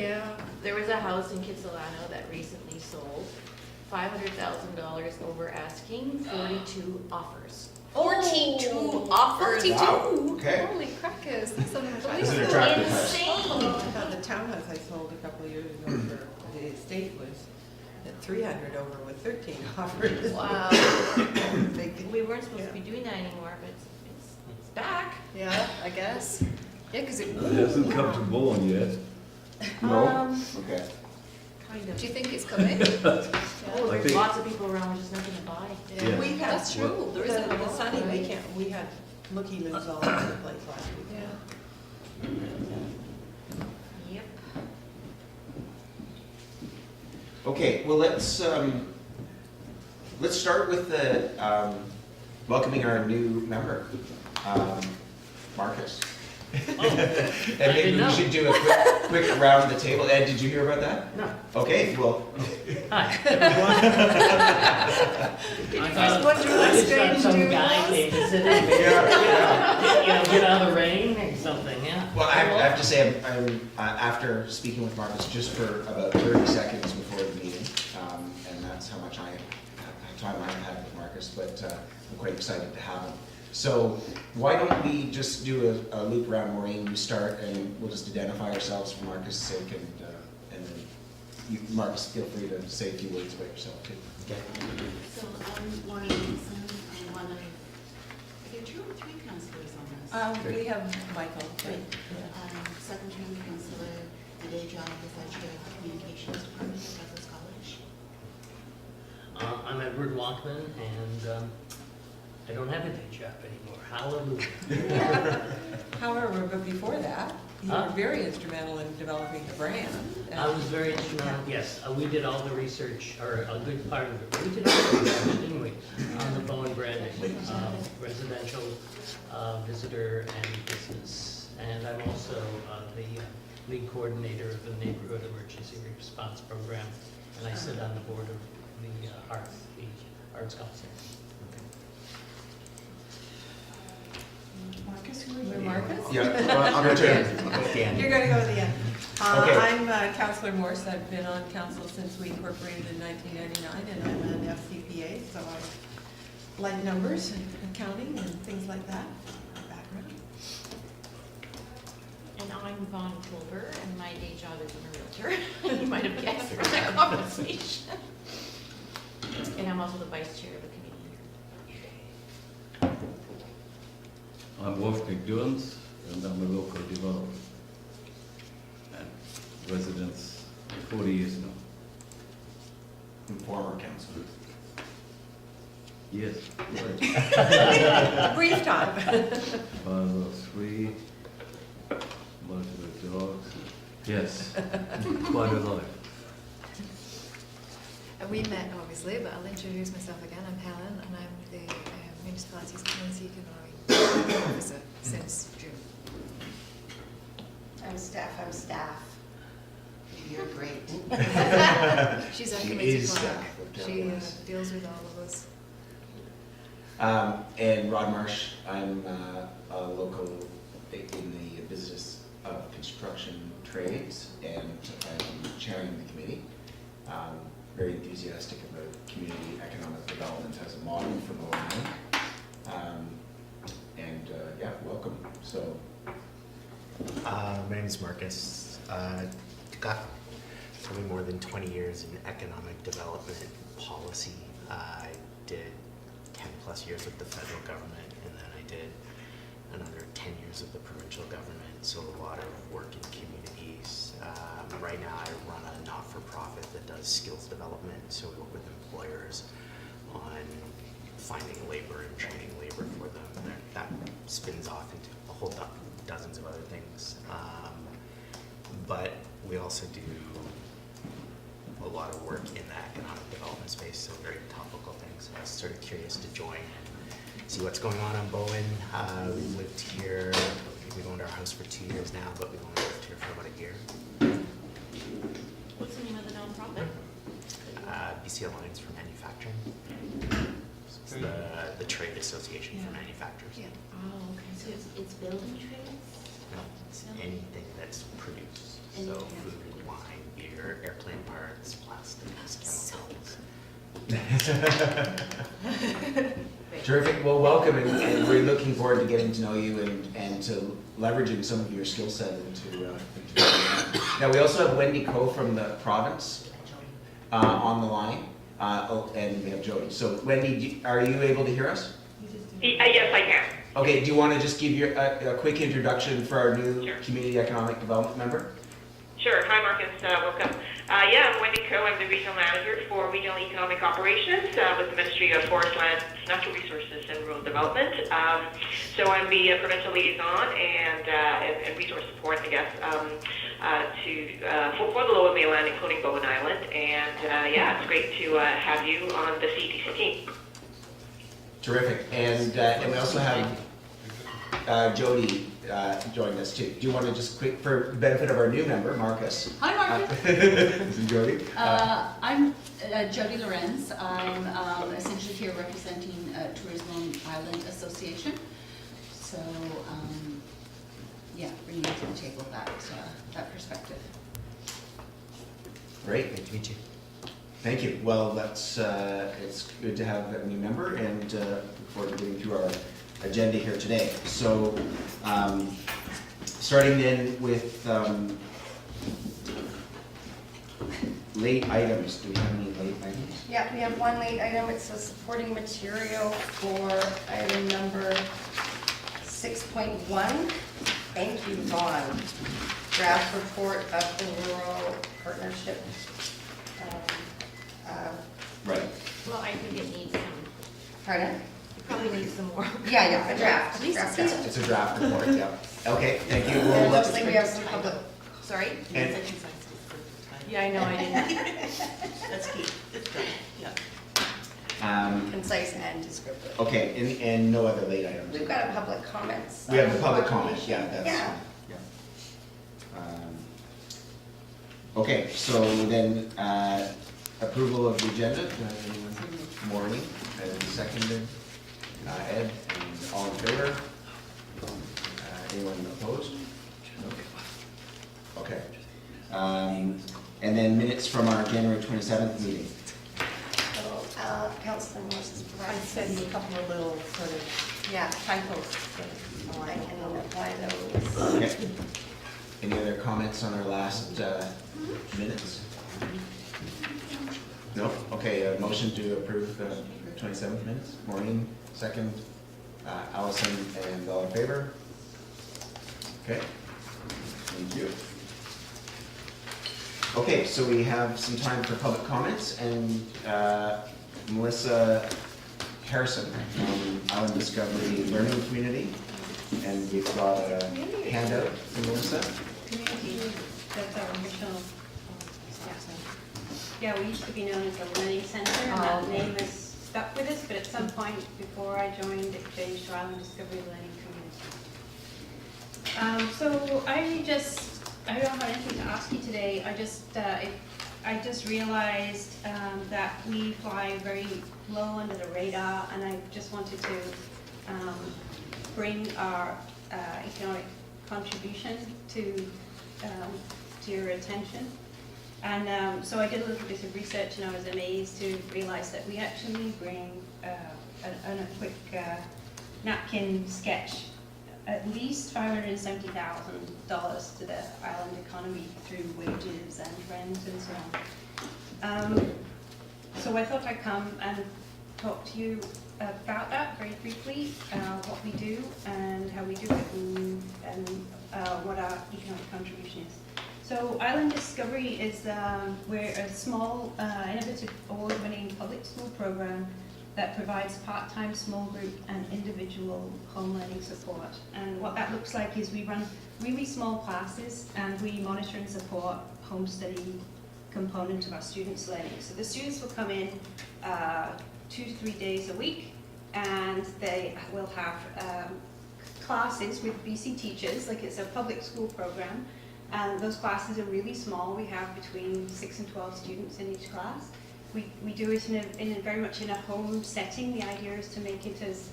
Yeah. There was a house in Kitsilano that recently sold, $500,000 over asking, 42 offers. 42 offers. 42. Wow, okay. Holy crackers, that's unbelievable. It's an attractive house. Insane. I thought the townhouse I sold a couple of years ago for the estate was at 300 over with 13 offers. Wow. Big- We weren't supposed to be doing that anymore, but it's back. Yeah, I guess. Yeah, because It hasn't come to Bourne yet. No? Okay. Kind of. do you think it's coming? Oh, I there's think- lots of people around, just nothing to buy. Yeah. We had, That's true. There isn't a the lot, sunny right? weekend, we had looky loos all over the place last week. Yeah. Yep. Okay, well, let's start with the, welcoming our new member, Marcus. And maybe we should do a quick round the table. Ed, did you hear about that? No. Okay, well, Hi. just wonder what I just strange thought some dude guy was. came to sit in. Get out of the rain or something, yeah. well, I have to say, I'm after speaking with Marcus just for about 30 seconds before the meeting, and that's how much time I've had with Marcus, but I'm quite excited to have him. So why don't we just do a loop around, Maureen, you start, and we'll just identify ourselves for Marcus' sake, and then you, Marcus, feel free to say a few words about yourself too. So I'm Maureen Wilson. I'm one of, are there 2 or 3 councillors on this? We have Michael. Great. Second term councillor, the day job is actually the communications department at Douglas College. I'm Edward Walkman, and I don't have a day job anymore. Hallelujah. However, but before that, you Huh? were very instrumental in developing the brand. I was very instrumental, yes. We did all the research, or a good part of it. We did all the research, didn't we? On the Bowen branding, residential, visitor, and business. And I'm also the lead coordinator of the Neighborhood Emergency Response Program, and I sit on the board of the Hearth, the Arts Council. Marcus, who are We're you? Marcus? Yeah, well, I'm returning. You're going to go to the end. Okay. I'm Councillor Morse. I've been on council since we incorporated in 1999, and I'm an FCPA, so I like numbers and accounting and things like that. My background. And I'm Vaughn Culver, and my day job is I'm a realtor. You might have guessed from that conversation. And I'm also the vice chair of the committee here. I'm Wolfgang Durns, and I'm a local developer. And residents 40 years now. Former councillor. Yes. Brief time. Father of 3, multiple dogs. Yes, quite a lot. And we met obviously, but I'll introduce myself again. I'm Helen, and I'm the municipality's community economic officer since June. I'm Stef. I'm staff. You're great. She's our She committee is clerk. staff of She Douglas. deals with all of us. And Rod Marsh, I'm a local in the business of construction trades, and I'm chairing the committee. Very enthusiastic about community economic development as a model for Bowen. Yeah, welcome. So, My name is Marcus. Got probably more than 20 years in economic development policy. I did 10 plus years with the federal government, and then I did another 10 years with the provincial government, so a lot of work in communities. Right now I run a not-for-profit that does skills development, so we work with employers on finding labor and training labor for them. That spins off into a whole dozens of other things. But we also do a lot of work in the economic development space, so very topical things. So I was sort of curious to join and see what's going on Bowen. We've lived here, we've owned our house for 2 years now, but we've only lived here for about a year. What's the name of the nonprofit? BC Alliance for Manufacturing. It's the trade association for manufacturers. Yeah. Oh, okay. So it's building trades? No, it's anything that's produced. So Anything. food, wine, beer, airplane parts, plastics, chemicals. Terrific, well, welcome, and we're looking forward to getting to know you and to leveraging some of your skill set into now, we also have Wendy Coe from the province on the line, and we have Jody. So Wendy, are you able to hear us? Yes, I can. Okay, do you want to just give your a quick introduction for our new Sure. Community Economic Development member? Sure. Hi, Marcus. Welcome. Yeah, I'm Wendy Coe. I'm the Regional Manager for Regional Economic Operations with the Ministry of Forest, Land, Natural Resources and Rural Development. So I'm the Provincial Liaison and Resource Support, I guess, for the Lower Mainland, including Bowen Island. And yeah, it's great to have you on the CEDC team. Terrific, and we also have Jody joined us too. Do you want to just quick, for the benefit of our new member, Marcus? Hi, Marcus. This is Jody. I'm Jody Lorenz. I'm essentially here representing Tourism Island Association. So, yeah, bringing to the table that perspective. Great. Great to meet you. Thank you. Well, that's it's good to have a new member, and look forward to getting through our agenda here today. So, starting then with late items. Do we have any late items? Yeah, we have one late item. It's a supporting material for item number 6.1. Thank you, Vaughn. Draft report of the Rural Partnership. Right. Well, I think it needs some, Pardon? it probably needs some more. Yeah, a draft. At least Draft. it's It's a draft report. Yeah. Okay. Thank you. And it We'll looks like we have some public, Sorry? And- Yeah, I know, I didn't. That's key. It's done, yeah. concise and descriptive. Okay, and no other late items. We've got a public comments. We have the public comment. Yeah, that's Yeah. Okay, so then approval of the agenda. Maureen and seconded. Ed, and all in favor? Anyone opposed? No. Okay. And then minutes from our January 27th meeting. So, Councilor Morse has I provided. sent you a couple of little sort of Yeah, typos. so I can apply those. Okay. Any other comments on our last minutes? No? Okay, a motion to approve the 27th minutes. Maureen, second. Allison, and all in favor? Okay. Thank you. Okay, so we have some time for public comments, and Melissa Harrison from Island Discovery Learning Community, and we've got a handout for Melissa. Community, that's our original, yeah, we used to be known as the Learning Center, and that name has stuck with us, but at some point before I joined, it changed to Island Discovery Learning Community. So I don't have anything to ask you today. I just realized that we fly very low under the radar, and I just wanted to bring our economic contribution to your attention. And so I did a little bit of research, and I was amazed to realize that we actually bring, on a quick napkin sketch, at least $570,000 to the island economy through wages and rent and so on. So I thought I'd come and talk to you about that very briefly, what we do and how we do it, and what our economic contribution is. So Island Discovery is we're a small, innovative, award-winning public school program that provides part-time, small group, and individual home learning support. And what that looks like is we run really small classes, and we monitor and support home study component of our students' learning. So the students will come in 2 to 3 days a week, and they will have classes with BC teachers, like it's a public school program, and those classes are really small. We have between 6 and 12 students in each class. We do it in a very much in a home setting. The idea is to make it as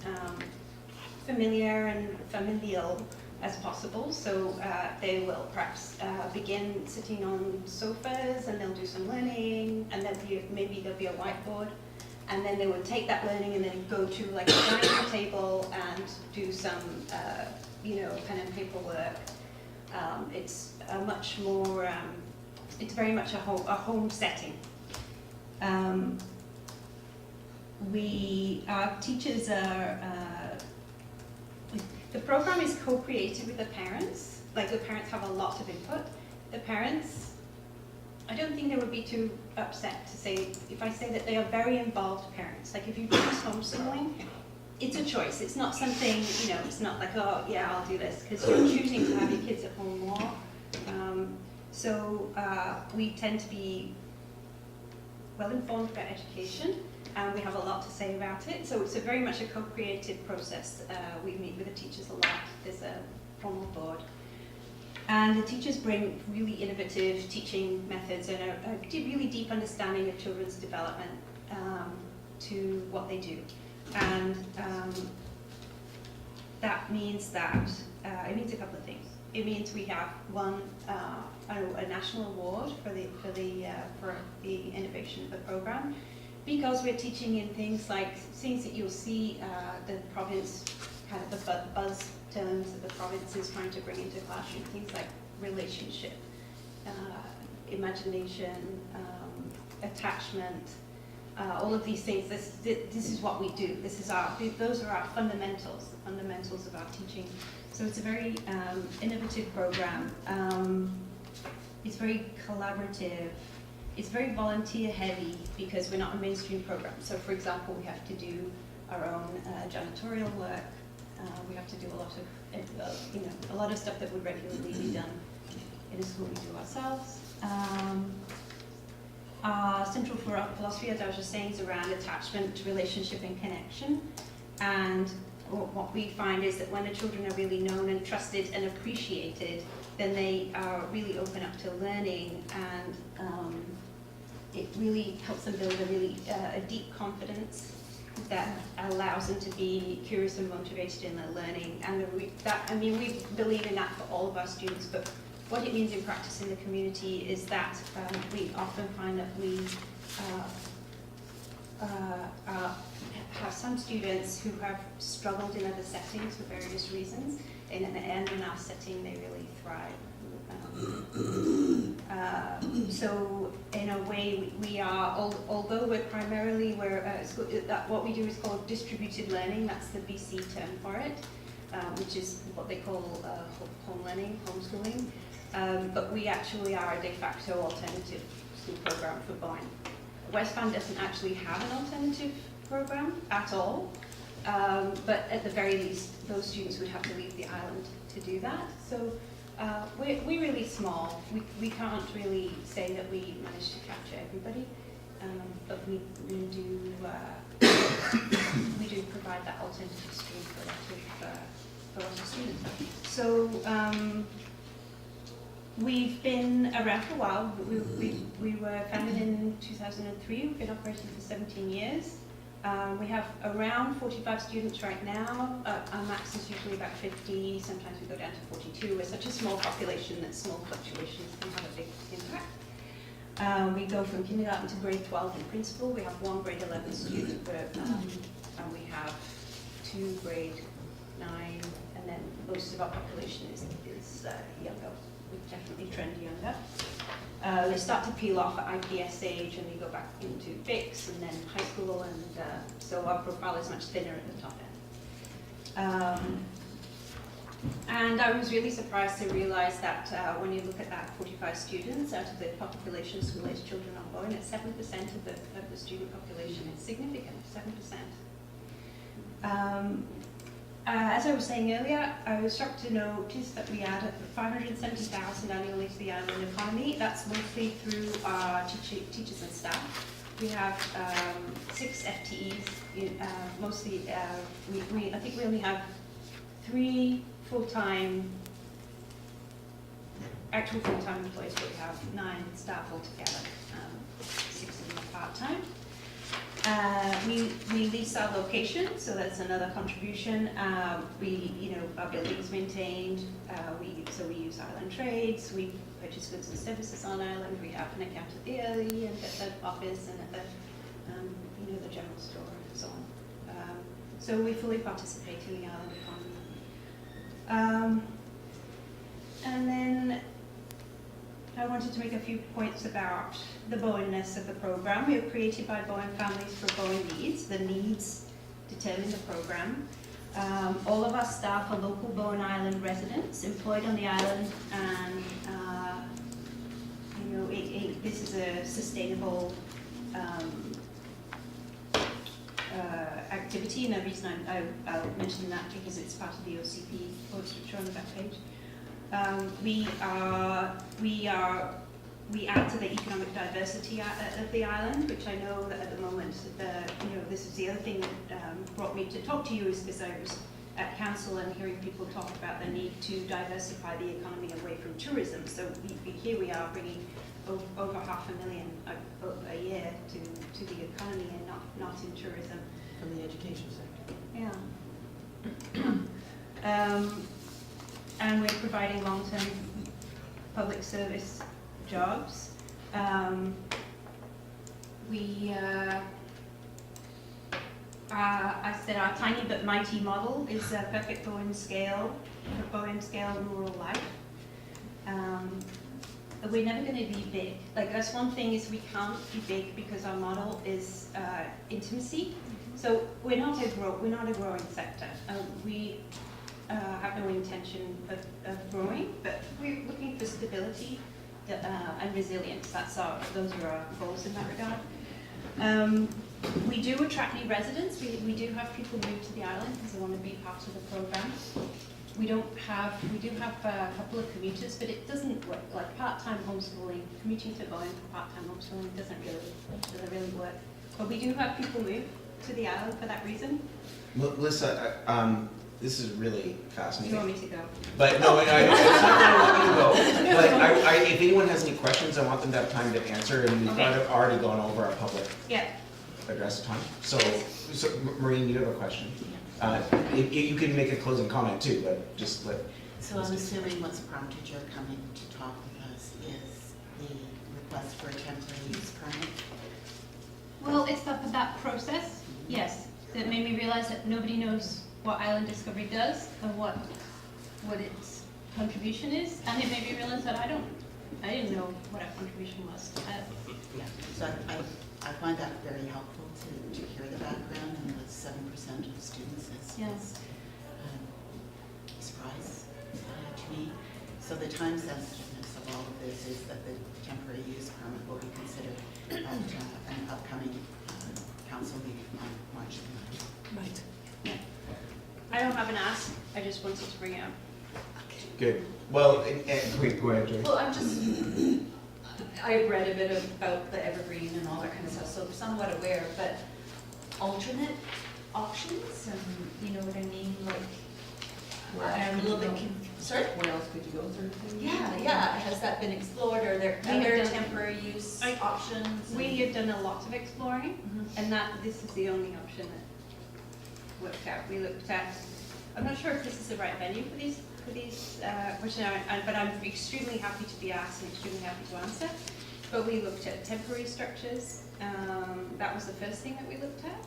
familiar and familial as possible. So they will perhaps begin sitting on sofas, and they'll do some learning, and then maybe there'll be a whiteboard, and then they would take that learning and then go to like a dining table and do some, pen and paper work. It's a much more, it's very much a home setting. Our teachers are, the program is co-created with the parents. Like, the parents have a lot of input. The parents, I don't think they would be too upset to say, if I say that they are very involved parents. Like, if you choose homeschooling, it's a choice. It's not something, it's not like, oh yeah, I'll do this, because you're choosing to have your kids at home more. So we tend to be well informed about education, and we have a lot to say about it. So it's very much a co-creative process. We meet with the teachers a lot. There's a formal board. And the teachers bring really innovative teaching methods and a really deep understanding of children's development to what they do. And that means that, it means a couple of things. It means we have a national award for the innovation of the program, because we're teaching in things that you'll see the province, kind of the buzz terms that the province is trying to bring into classroom, things like relationship, imagination, attachment, all of these things. This is what we do. Those are our fundamentals, the fundamentals of our teaching. So it's a very innovative program. It's very collaborative. It's very volunteer heavy, because we're not a mainstream program. So for example, we have to do our own janitorial work. We have to do a lot of stuff that would regularly be done in a school. We do ourselves. Our central philosophy, as I was just saying, is around attachment, relationship, and connection. And what we find is that when the children are really known and trusted and appreciated, then they are really open up to learning, and it really helps them build a deep confidence that allows them to be curious and motivated in their learning. And we believe in that for all of our students, but what it means in practice in the community is that we often find that we have some students who have struggled in other settings for various reasons, and in our setting they really thrive. So in a way, we are, although what we do is called distributed learning. That's the BC term for it, which is what they call home learning, homeschooling. But we actually are a de facto alternative school program for Boyne. Westbound doesn't actually have an alternative program at all, but at the very least, those students would have to leave the island to do that. So we're really small. We can't really say that we managed to capture everybody, but we do provide that alternative stream for lots of students. So we've been around for a while. We were founded in 2003. We've been operating for 17 years. We have around 45 students right now. Our max is usually about 50. Sometimes we go down to 42. We're such a small population that small fluctuations can have a big impact. We go from kindergarten to grade 12 in principal. We have one grade 11 student, and we have 2 grade 9, and then most of our population is younger. We definitely trend younger. They start to peel off at IPS age, and they go back into BICS and then high school, and so our profile is much thinner at the top end. And I was really surprised to realize that when you look at that 45 students out of the population of school-aged children on Boyne, at 7% of the student population. It's significant, 7%. As I was saying earlier, I was shocked to notice that we add 570,000 annually to the island economy. That's mostly through our teachers and staff. We have 6 FTEs. Mostly, I think we only have 3 actual full-time employees, but we have 9 staff altogether. 6 of them are part-time. We lease our location, so that's another contribution. Our building's maintained. We use Island Trades. We purchase goods and services on Island. We have an account at the early and at the office and at the general store and so on. So we fully participate in the island economy. And then I wanted to make a few points about the Bowen-ness of the program. We are created by Bowen families for Bowen needs. The needs determine the program. All of our staff are local Bowen Island residents employed on the island, and this is a sustainable activity, and the reason I'll mention that because it's part of the OCP post which are on the back page. We add to the economic diversity of the island, which I know that at the moment, this is the other thing that brought me to talk to you, is because I was at council and hearing people talk about the need to diversify the economy away from tourism. So here we are bringing over $500,000 a year to the economy and not in tourism. From the education sector. Yeah. And we're providing long-term public service jobs. I said our tiny but mighty model is a perfect Bowen scale rural life. We're never going to be big. Like, that's one thing, is we can't be big because our model is intimacy. So we're not a growing sector. We have no intention of growing, but we're looking for stability and resilience. Those are our goals in that regard. We do attract new residents. We do have people move to the island because they want to be part of the program. We do have a couple of commuters, but it doesn't work. Like part-time homeschooling, commuting to Bowen for part-time homeschooling doesn't really work. But we do have people move to the island for that reason. Melissa, this is really fascinating. Do you want me to go? But no, it's not that I want you to go. But if anyone has any questions, I want them to have time to answer, and we've kind of already gone over our public address time. So Maureen, you have a question? You can make a closing comment too, but just let. So I'm assuming what's prompted your coming to talk with us is the request for a temporary use permit? Well, it's that process, yes, that made me realize that nobody knows what Island Discovery does and what its contribution is, and it made me realize that I didn't know what our contribution was. Yeah, so I find that very helpful to hear the background, and with 7% of students is a surprise to me. So the time sensitiveness of all of this is that the temporary use permit will be considered at an upcoming council meeting on March 9th. Right. Yeah. I don't have an ask, I just wanted to bring it up. Good. Well, wait, go ahead, Joy. Well, I read a bit about the evergreen and all that kind of stuff, so I'm somewhat aware, but alternate options, and you know what I mean, like, I'm a little bit confused. Sorry? Where else could you go, sort of thing? Yeah, has that been explored, or are there We have other done- temporary use options? We have done a lot of exploring, and this is the only option that worked out. We looked at, I'm not sure if this is the right venue for these questions, but I'm extremely happy to be asked and extremely happy to answer. But we looked at temporary structures. That was the first thing that we looked at.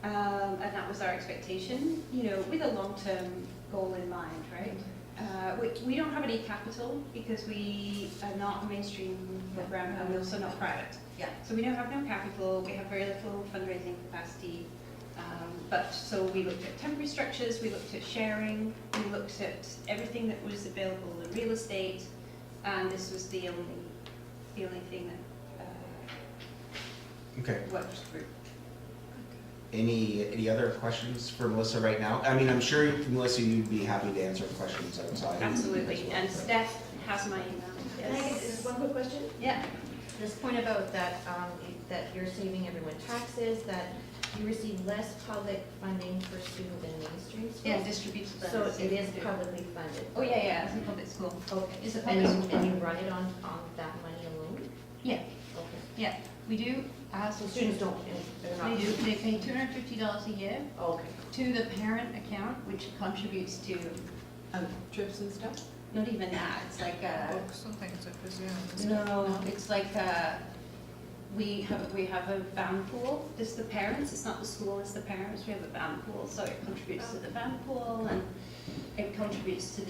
And that was our expectation, with a long-term goal in mind, right? We don't have any capital because we are not a mainstream program, and we're also not private. Yeah. So we don't have no capital, we have very little fundraising capacity. So we looked at temporary structures, we looked at sharing, we looked at everything that was available in real estate, and this was the only thing that worked through. Any other questions for Melissa right now? I mean, I'm sure, Melissa, you'd be happy to answer questions outside. Absolutely, and Stef has my email. Can I get just one quick question? Yeah. This point about that you're saving everyone taxes, that you receive less public funding for student and mainstream schools? Yeah, distributed So funding. it is publicly funded? Oh, yeah, it's a public school. Okay. It's a public school. And you run it on that money alone? Yeah. Okay. Yeah, We do ask. So students don't, they're not. They do, they pay $250 a year Oh, okay. to the parent account, which contributes to, Trips and stuff? not even that, it's like, Something to presume. no, it's like, we have a band pool, it's the parents, it's not the school, it's the parents, we have a band pool, so it contributes to the band pool, and it contributes to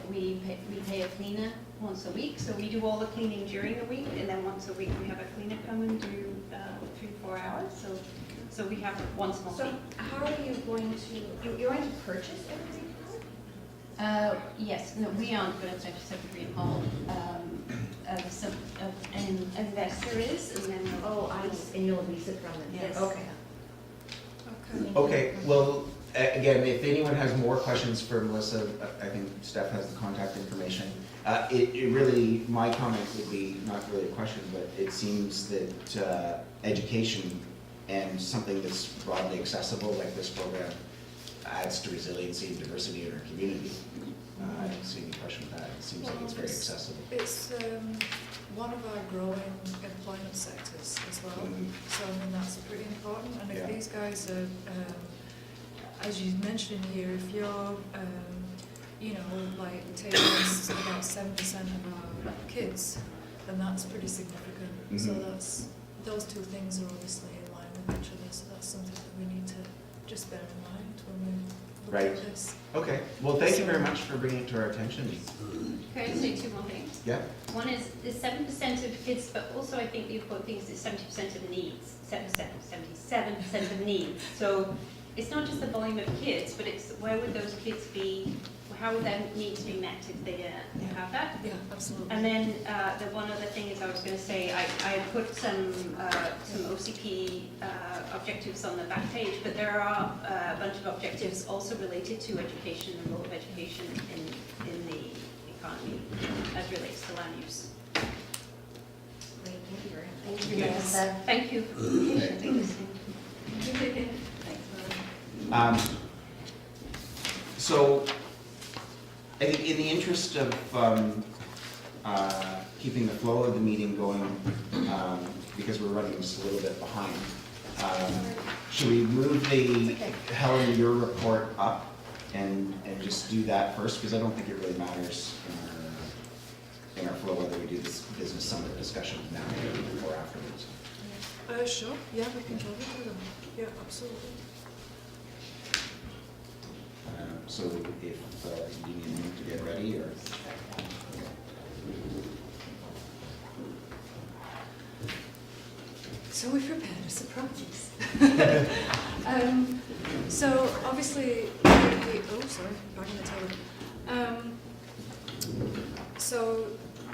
we pay a cleaner once a week, so we do all the cleaning during the week, and then once a week we have a cleaner come and do 3-4 hours, so we have it once a So week. how are you going to, you're going to purchase everything? Yes, no, we aren't going to purchase Evergreen Hall. An investor is, and then. Oh, and you'll lease it from them? Yes. Okay. Okay, well, again, if anyone has more questions for Melissa, I think Steph has the contact information. It really, my comment would be, not really a question, but it seems that education and something that's broadly accessible like this program adds to resiliency and diversity in our community. I don't see any question with that. It seems like it's very accessible. It's one of our growing employment sectors as well. So I mean, that's pretty important. And if Yeah. these guys are, as you mentioned here, if you're, you know, like taking us about 7% of our kids, then that's pretty significant. So that's, those two things are obviously in line with each other. So that's something that we need to just bear in mind when we look Right. at this. Okay, well, thank you very much for bringing it to our attention. Can I say two more things? Yeah? One is 7% of kids, but also I think the important thing is 70% of needs, 77% of needs. So it's not just the volume of kids, but it's where would those kids be, how would their needs be met if they have that? Yeah, absolutely. And then the one other thing is I was going to say, I put some OCP objectives on the back page, but there are a bunch of objectives also related to education and the role of education in the economy as relates to land use. Great, thank you very much. Thank you, Yes. Melissa. Thank you. Thanks, So, I think in the interest of keeping the flow of the meeting going, because we're running just a little bit behind, should we move the, Helen, your report up and just do that first? Because I don't think it really matters in our flow whether we do this business summit discussion now or afterwards. Sure. Yeah, we can totally do them. Yeah, absolutely. So if you need a minute to get ready, or So we prepared a surprise. So obviously, back in the table. So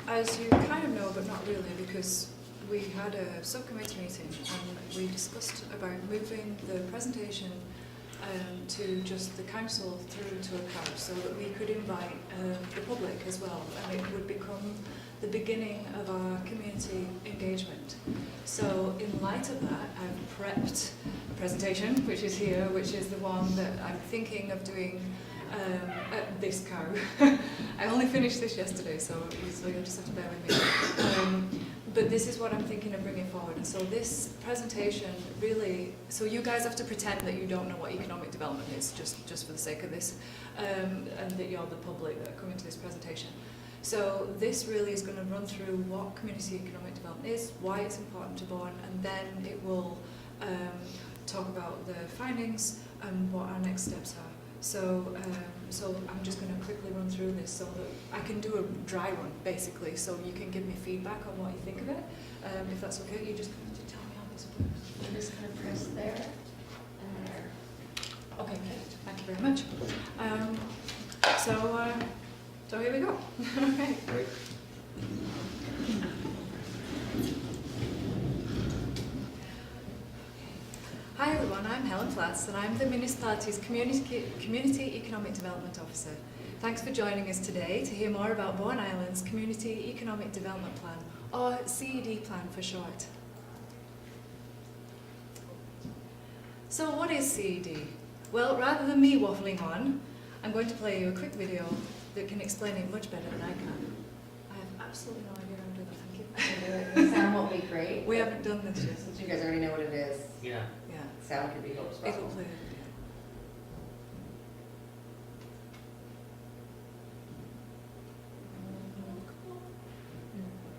as you kind of know, but not really, because we had a subcommittee meeting and we discussed about moving the presentation to just the council through to a couch so that we could invite the public as well, and it would become the beginning of our community engagement. So in light of that, I've prepped a presentation, which is here, which is the one that I'm thinking of doing at this cow. I only finished this yesterday, so you'll just have to bear with me. But this is what I'm thinking of bringing forward. And so this presentation really, so you guys have to pretend that you don't know what economic development is, just for the sake of this, and that you're the public that are coming to this presentation. So this really is going to run through what community economic development is, why it's important to Bourne, and then it will talk about the findings and what our next steps are. So I'm just going to quickly run through this so that I can do a dry run, basically, so you can give me feedback on what you think of it. If that's okay, you just have to tell me how this works. I'm just going to press there and there. Okay, thank you very much. So here we go. Okay. great. Hi everyone, I'm Helen Platts and I'm the municipality's Community Economic Development Officer. Thanks for joining us today to hear more about Bourne Island's Community Economic Development Plan, or CED plan for short. So what is CED? Well, rather than me waffling on, I'm going to play you a quick video that can explain it much better than I can. I have absolutely no idea how to do that, thank you. The sound won't be great. We haven't done this yet. Since you guys already know what it is, Yeah. Yeah. sound can be helpful. It'll play.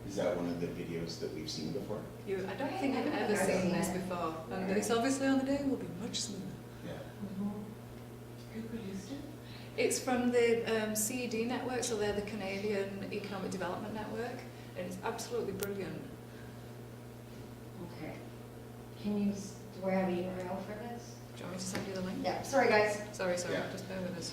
Is that one of the videos that we've seen before? I don't think I've ever seen this before, and it's obviously on the day will be much smoother. Yeah. Who produced it? It's from the CED network, so they're the Canadian Economic Development Network, and it's absolutely brilliant. Okay. Can you, do I have a URL for this? Do you want me to send you the link? Yeah, sorry guys. Sorry, Yeah. just bear with us.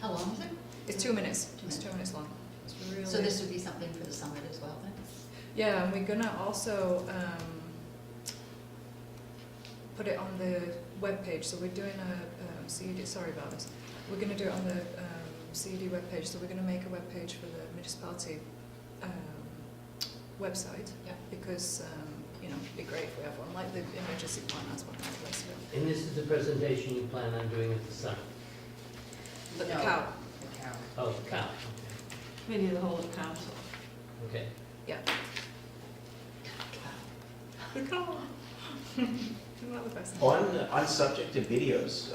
How long is it? It's 2 minutes. It's 2 minutes long. It's really. So this would be something for the summit as well then? Yeah, and we're gonna also put it on the webpage. So we're doing a CED. Sorry about this. We're gonna do it on the CED webpage. So we're gonna make a webpage for the municipality website. Yeah. Because you know, it'd be great if we have one. Like the emergency plan has one. Place to And this is the presentation you plan on doing at the summit? But the No. cow. The cow. Oh, the cow. Committee of the whole of council. Okay. Yeah. The cow. Isn't that the best? On subject of videos,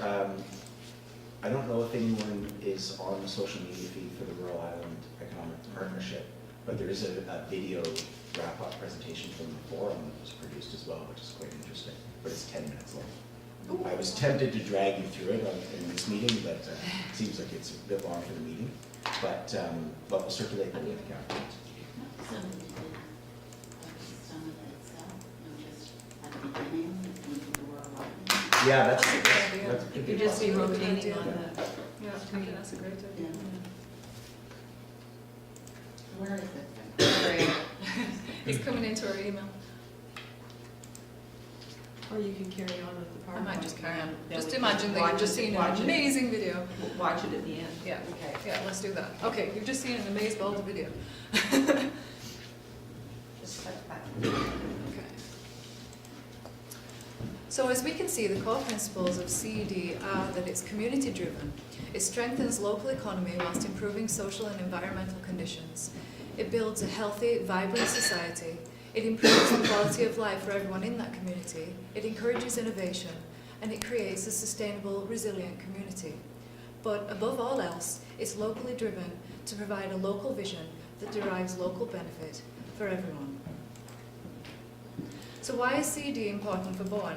I don't know if anyone is on the social media feed for the Rural Island Economic Partnership, but there is a video wrap-up presentation from the forum that was produced as well, which is quite interesting, but it's 10 minutes long. I was tempted to drag you through it in this meeting, but it seems like it's a bit long for the meeting. But we'll circulate the link afterwards. Some of it itself, just at the beginning, we do the Rural Island. Yeah, That's a good idea. that's You could just be Good rotating idea. on the, Yeah, I think that's a great idea. Where is it? It's coming into our email. or you can carry on with the PowerPoint. I might just carry on. Then Just we can imagine that watch you've just it- seen watch an it. amazing video. We'll watch it at the end. Yeah, Okay. yeah, let's do that. Okay, you've just seen an amazing video. Just click that. Okay. So as we can see, the core principles of CED are that it's community driven, it strengthens local economy whilst improving social and environmental conditions, it builds a healthy, vibrant society, it improves the quality of life for everyone in that community, it encourages innovation, and it creates a sustainable, resilient community. But above all else, it's locally driven to provide a local vision that derives local benefit for everyone. So why is CED important for Bourne?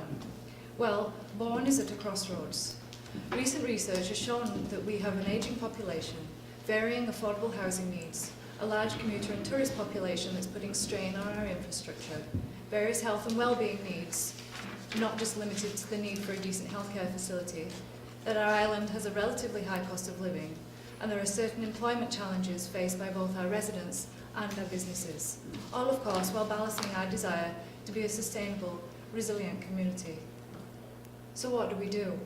Well, Bourne is at a crossroads. Recent research has shown that we have an ageing population, varying affordable housing needs, a large commuter and tourist population that's putting strain on our infrastructure, various health and well-being needs, not just limited to the need for a decent healthcare facility, that our island has a relatively high cost of living, and there are certain employment challenges faced by both our residents and our businesses, all of course while balancing our desire to be a sustainable, resilient community. So what do we do?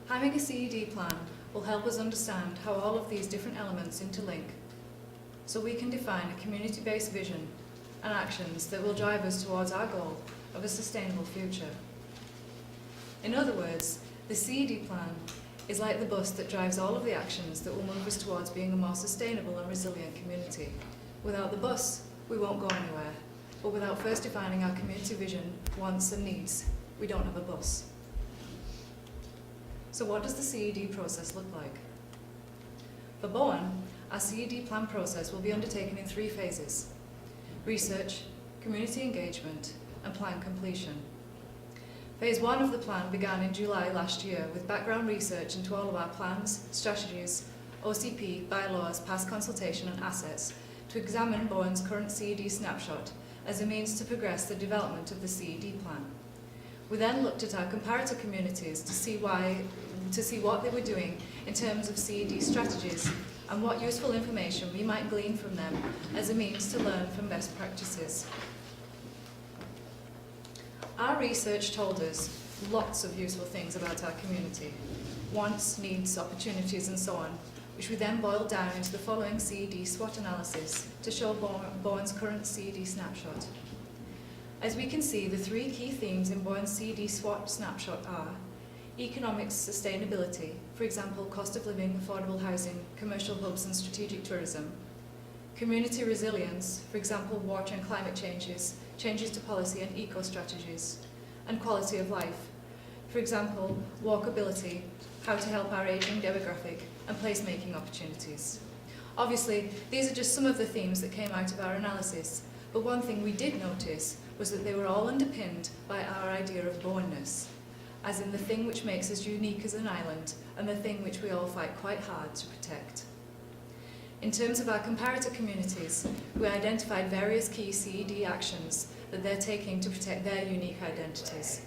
Having a CED plan will help us understand how all of these different elements interlink, so we can define a community-based vision and actions that will drive us towards our goal of a sustainable future. In other words, the CED plan is like the bus that drives all of the actions that will move us towards being a more sustainable and resilient community. Without the bus, we won't go anywhere. But without first defining our community vision, wants and needs, we don't have a bus. So what does the CED process look like? For Bourne, our CED plan process will be undertaken in 3 phases: research, community engagement, and plan completion. Phase 1 of the plan began in July last year with background research into all of our plans, strategies, OCP, bylaws, past consultation and assets to examine Bourne's current CED snapshot as a means to progress the development of the CED plan. We then looked at our comparator communities to see what they were doing in terms of CED strategies and what useful information we might glean from them as a means to learn from best practices. Our research told us lots of useful things about our community: wants, needs, opportunities, and so on, which we then boiled down into the following CED SWOT analysis to show Bourne's current CED snapshot. As we can see, the 3 key themes in Bourne's CED SWOT snapshot are economic sustainability, for example, cost of living, affordable housing, commercial hubs and strategic tourism, community resilience, for example, water and climate changes, changes to policy and eco-strategies, and quality of life, for example, walkability, how to help our ageing demographic, and placemaking opportunities. Obviously, these are just some of the themes that came out of our analysis, but one thing we did notice was that they were all underpinned by our idea of Bourne-ness, as in the thing which makes us unique as an island and the thing which we all fight quite hard to protect. In terms of our comparator communities, we identified various key CED actions that they're taking to protect their unique identities.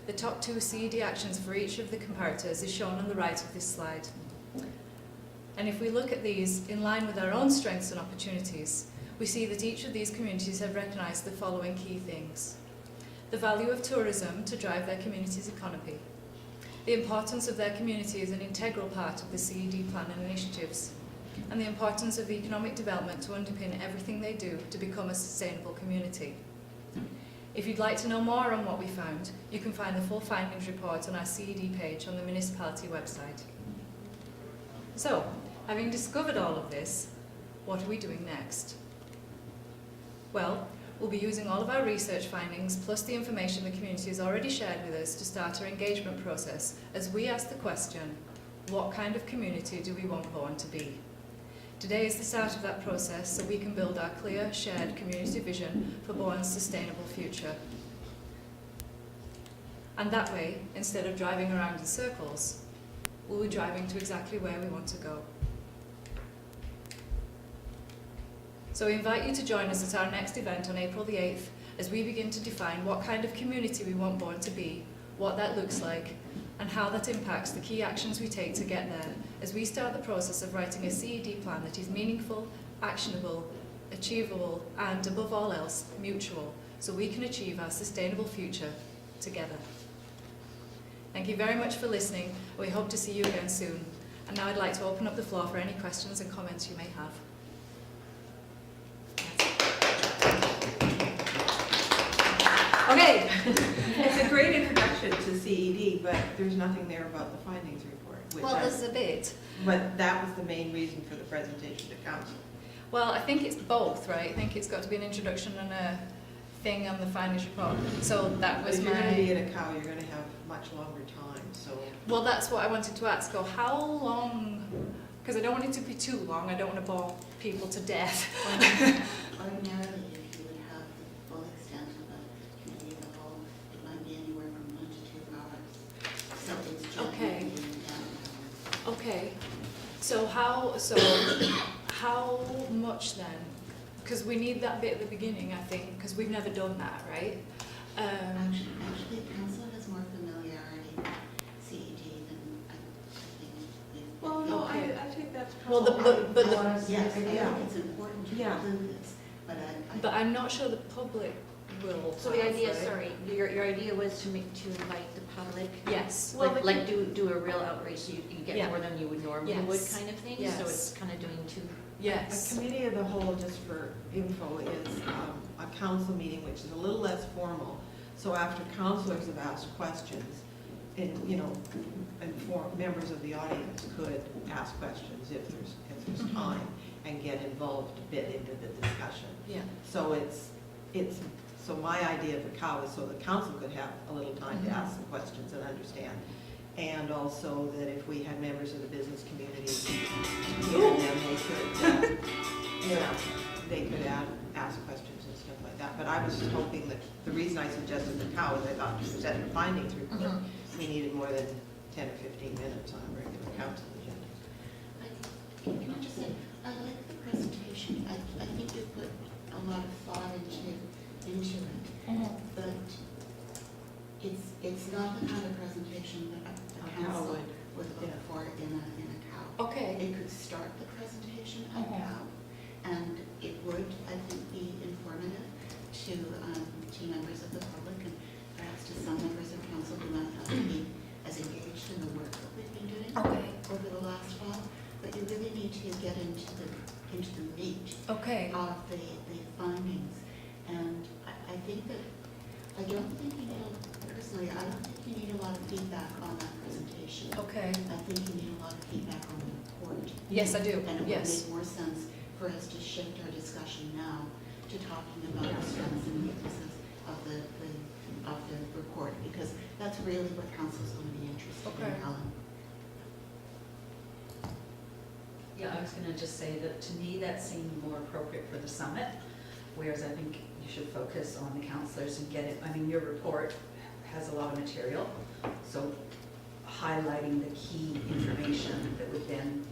The top 2 CED actions for each of the comparators is shown on the right of this slide. And if we look at these in line with our own strengths and opportunities, we see that each of these communities have recognised the following key things. The value of tourism to drive their community's economy. The importance of their community as an integral part of the CED plan and initiatives. And the importance of economic development to underpin everything they do to become a sustainable community. If you'd like to know more on what we found, you can find the full findings report on our CED page on the municipality website. So, having discovered all of this, what are we doing next? Well, we'll be using all of our research findings plus the information the community has already shared with us to start our engagement process as we ask the question, what kind of community do we want Bourne to be? Today is the start of that process so we can build our clear, shared community vision for Bourne's sustainable future. And that way, instead of driving around in circles, we'll be driving to exactly where we want to go. So we invite you to join us at our next event on April the 8th as we begin to define what kind of community we want Bourne to be, what that looks like, and how that impacts the key actions we take to get there as we start the process of writing a CED plan that is meaningful, actionable, achievable, and above all else, mutual, so we can achieve our sustainable future together. Thank you very much for listening. We hope to see you again soon. And now I'd like to open up the floor for any questions and comments you may have. Okay. It's a great introduction to CED, but there's nothing there about the findings report. Well, there's a bit. But that was the main reason for the presentation to council. Well, I think it's both, right? I think it's got to be an introduction and a thing on the findings report. So that was If my... you're going to be at a cow, you're going to have much longer time, so... Well, that's what I wanted to ask. How long... Because I don't want it to be too long. I don't want to bore people to death. Ordinarily, if you would have the full extent of a committee of the whole, it might be anywhere from 1 to 2 hours. So it's Okay. generally down. Okay. So how much then? Because we need that bit at the beginning, I think, because we've never done that, right? Actually, council has more familiarity with CED than I think we've... Well, no, Okay. I think that's Well, probably... but Yes, I Yeah. think it's important to Yeah. include this, but I'm not sure the public will. So the idea, right? sorry, your idea was to invite the public? Yes. Well, Like do a real outreach, so you get Yeah. more than you would normally Yes. would kind of thing? So Yes. it's kind of doing two. Yes. A committee of the whole, just for info, is a council meeting which is a little less formal. So after councillors have asked questions, and members of the audience could ask questions if there's time and get involved a bit into the discussion. Yeah. So so my idea of the cow is so the council could have a little time to ask the questions and understand. And also that if we had members of the business community here, then they could, they could ask questions and stuff like that. But I was just hoping that, the reason I suggested the cow is I thought to present the findings report, we needed more than 10 or 15 minutes on a regular council agenda. Can I just say, I like the presentation. I think you put a lot of thought into it, but it's not the kind of presentation that a council would look for in a cow. Okay. It could start the presentation at cow, and it would, I think, be informative to members of the public and perhaps to some members of council who might not be as engaged in the work that we've been doing over the last while. But you really need to get into the meat of the findings. And I think that, I don't think we need a personally, I don't think you need a lot of feedback on that presentation. Okay. I think you need a lot of feedback on the report. Yes, I do. And it would Yes. make more sense for us to shift our discussion now to talking about the strengths and weaknesses of the report, because that's really what council's going to be interested in, Okay. Helen. Yeah, I was gonna just say that to me, that seemed more appropriate for the summit, whereas I think you should focus on the counselors and get it, I mean, your report has a lot of material, so highlighting the key information that would then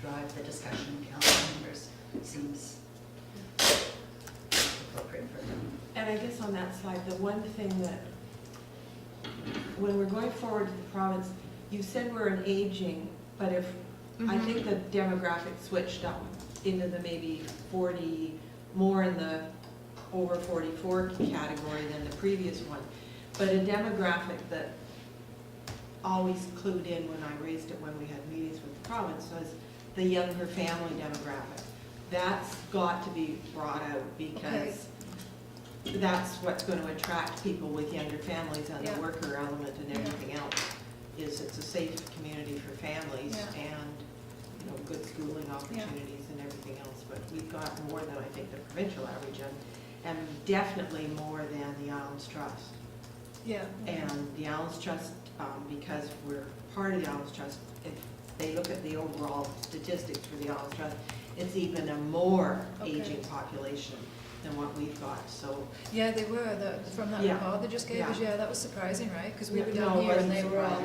drive the discussion with council members seems appropriate for them. And I guess on that slide, the one thing that, when we're going forward to the province, you said we're an aging, but if, I think the demographic switched up into the maybe 40, more in the over 44 category than the previous one. But a demographic that always clued in when I raised it when we had meetings with the province was the younger family demographic. That's got to be brought out because that's what's going to attract people with younger families, and the worker element and everything else is it's a safe community for families and, you know, good schooling opportunities and everything else. But we've got more than I think the provincial average, and definitely more than the Islands Trust. Yeah. And the Islands Trust, because we're part of the Islands Trust, if they look at the overall statistics for the Islands Trust, it's even a more aging population than what we've got, so. Yeah, they were, from that report they just gave us, that was surprising, right? Because we were down here and they were all.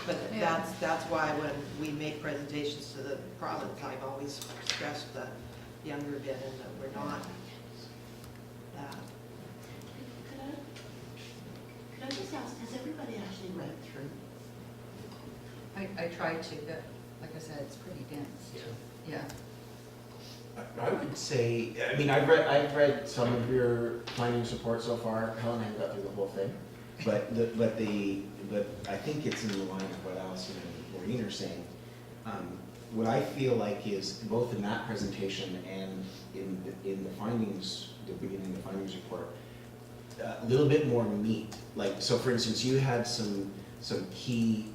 But that's why when we make presentations to the province, I've always stressed the younger bit and that we're not that. Could I just ask, has everybody actually read through? I tried to, but like I said, it's pretty dense. Yeah. I would say, I mean, I've read some of your findings report so far. Helen, I haven't got through the whole thing, but I think it's in the line of what Alison and Maureen are saying. What I feel like is both in that presentation and in the findings, the beginning of the findings report, a little bit more meat. Like, so for instance, you had some key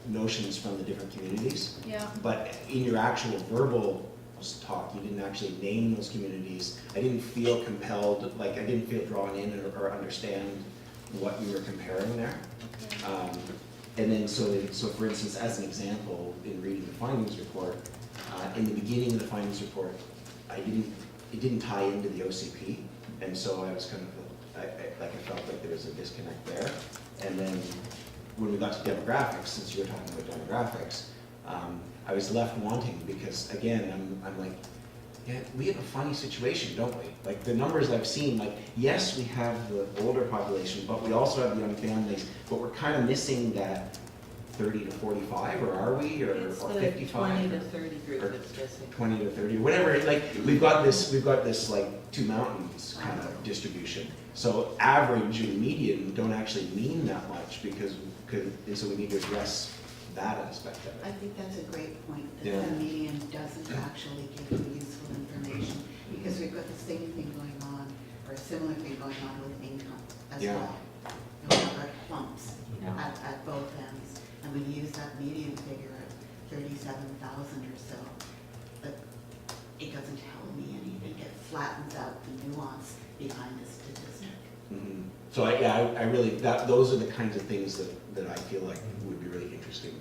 notions from the different communities. Yeah. But in your actual verbal talk, you didn't actually name those communities. I didn't feel compelled, like I didn't feel drawn in or understand what you were comparing there. And then so for instance, as an example, in reading the findings report, in the beginning of the findings report, it didn't tie into the OCP, and so I was kind of, I felt like there was a disconnect there. And then when we got to demographics, since you were talking about demographics, I was left wanting because, again, I'm like, yeah, we have a funny situation, don't we? Like, the numbers I've seen, like, yes, we have the older population, but we also have the young families, but we're kind of missing that 30 to 45, or are we, or 55? 20 to 30 group that's missing. 20 to 30, whatever, like, we've got this like two mountains kind of distribution. So average and median don't actually mean that much because so we need to address that aspect of it. I think that's a great point, that the median doesn't actually give you useful information, because we've got the same thing going on, or a similar thing going on with income as well. We've got clumps at both ends, and when you use that median figure of 37,000 or so, but it doesn't tell me anything. It flattens out the nuance behind the statistic. Mm-hmm. So I really, those are the kinds of things that I feel like would be really interesting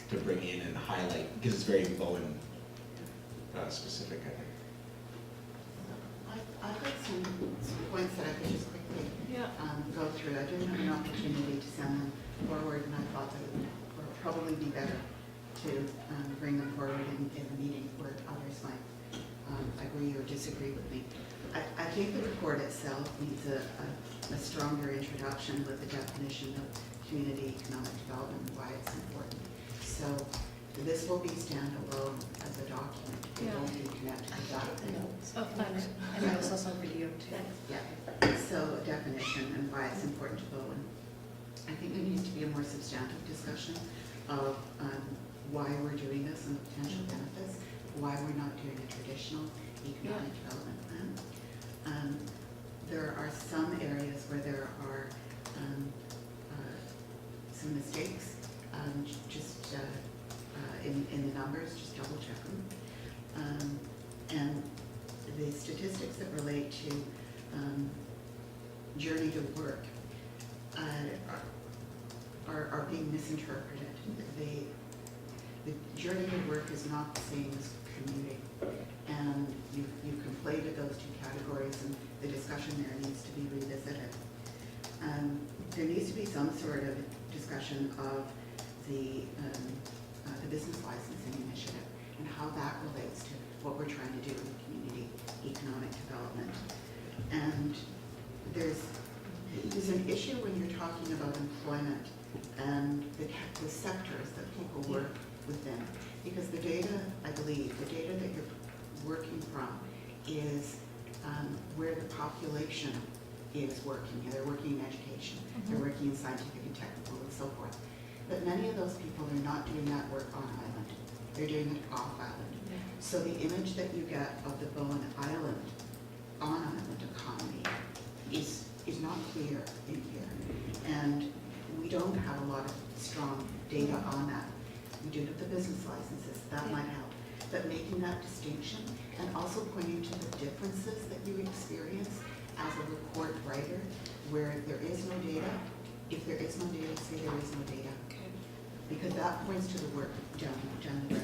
to bring in and highlight, because it's very Bowen specific, I think. I've got some points that I could just quickly go through. I didn't have an opportunity to send them forward, and I thought that it would probably be better to bring them forward in a meeting where others might agree or disagree with me. I think the report itself needs a stronger introduction with a definition of community economic development and why it's important. So this will be standalone as a document. It won't be connected to that. Oh, thanks. And that was also for you too. Yeah. So a definition and why it's important to Bowen. I think there needs to be a more substantive discussion of why we're doing this and the potential benefits, why we're not doing a traditional economic development plan. There are some areas where there are some mistakes, just in the numbers, just double check them. And the statistics that relate to journey to work are being misinterpreted. The journey to work is not the same as commuting. And you conflated those two categories, and the discussion there needs to be revisited. There needs to be some sort of discussion of the business licensing initiative and how that relates to what we're trying to do in community economic development. And there's an issue when you're talking about employment and the sectors that people work within. Because the data, I believe, the data that you're working from is where the population is working. They're working in education, they're working in scientific and technical and so forth. But many of those people are not doing that work on island. They're doing it off island. So the image that you get of the Bowen Island, on island economy is not clear in here. And we don't have a lot of strong data on that. We do have the business licenses, that might help. But making that distinction and also pointing to the differences that you experience as a report writer, where there is no data. If there is no data, say there is no data. Okay. Because that points to the work down the road.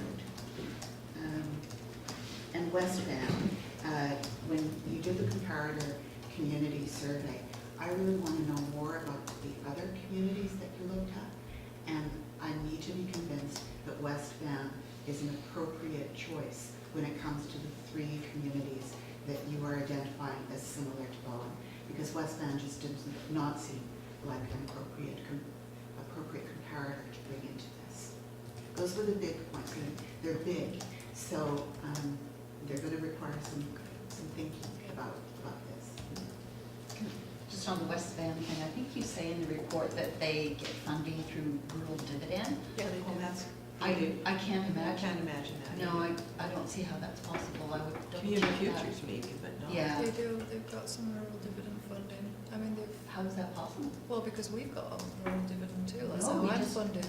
And West Van, when you did the comparator community survey, I really want to know more about the other communities that you looked at. And I need to be convinced that West Van is an appropriate choice when it comes to the 3 communities that you are identifying as similar to Bowen. Because West Van just does not seem like an appropriate comparator to bring into this. Those were the big points. They're big, so they're going to require some thinking about this. Just on the West Van thing, I think you say in the report that they get funding through rural dividend. Yeah, they do. That's, I can't I imagine. can't imagine that. No, I don't see how that's possible. I would double Community check that. futures maybe, but not. Yeah. They do, they've got some rural dividend funding. I mean, How is that possible? well, because we've got a rural dividend too, that's No, how we I'm just- funded.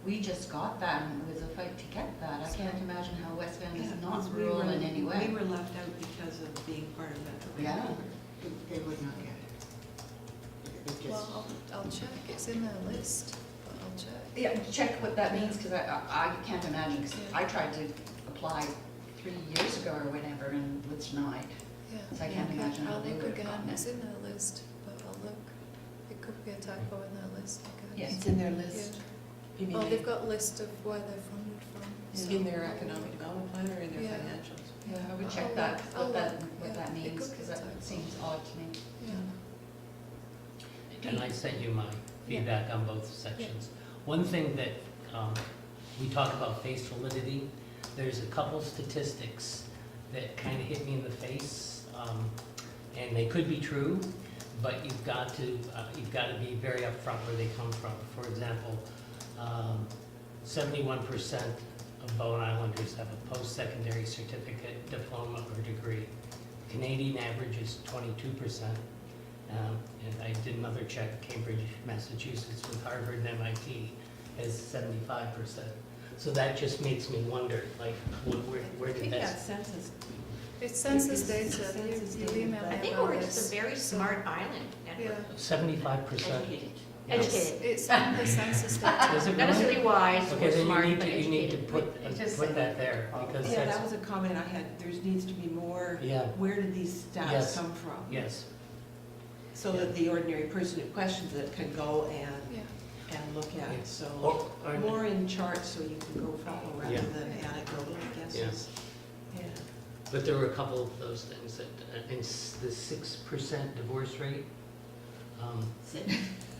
We just got that, and it was a fight to get that. I can't imagine how West Van is Yeah, not because we rural were- in any way. We were left out because of being part of Metro. Yeah. They would not get it. It just, Well, I'll check, it's in their list, but I'll check. Yeah, check what that means, because I can't imagine, because Yeah. I tried to apply 3 years ago or whatever and was denied. Yeah. So I can't Okay, imagine how they I'll look would have again, gotten it's it. in their list, but I'll look. It could be a typo in their list, I guess. Yes. It's in their Yeah. list. You mean Oh, they've got a list of where they're funded from. so- in their economic development plan or in their Yeah. financials? Yeah, I would I'll check that, look, I'll what that, look, what yeah, that it means, could be because a that typo. seems odd to me. Yeah. And I sent you my feedback on both sections. One thing that we talk about face validity, there's a couple statistics that kind of hit me in the face, and they could be true, but you've got to be very upfront where they come from. For example, 71% of Bowen Islanders have a post-secondary certificate, diploma, or degree. Canadian average is 22%. And I did another check, Cambridge, Massachusetts, with Harvard and MIT is 75%. So that just makes me wonder, like, where I did think that? that census, It's census It's data, census you data, email but- me I think about we're just this. a very smart island Yeah, network. 75%? Educated. Yeah. Educated. it's in the census data. Is it Not really? necessarily wise Okay, or then smart, you but need to educated. put that there, because yeah, that that's, was a comment I had, there needs to be more, yeah, where did these stats Yes. come from? yes. So that the ordinary person who questions it can go Yeah. and look at Yeah. it, so Or- more in charts so you can go follow rather Yeah. than anecdotal guesses. Yeah. But there were a couple of those things that, in the 6% divorce rate,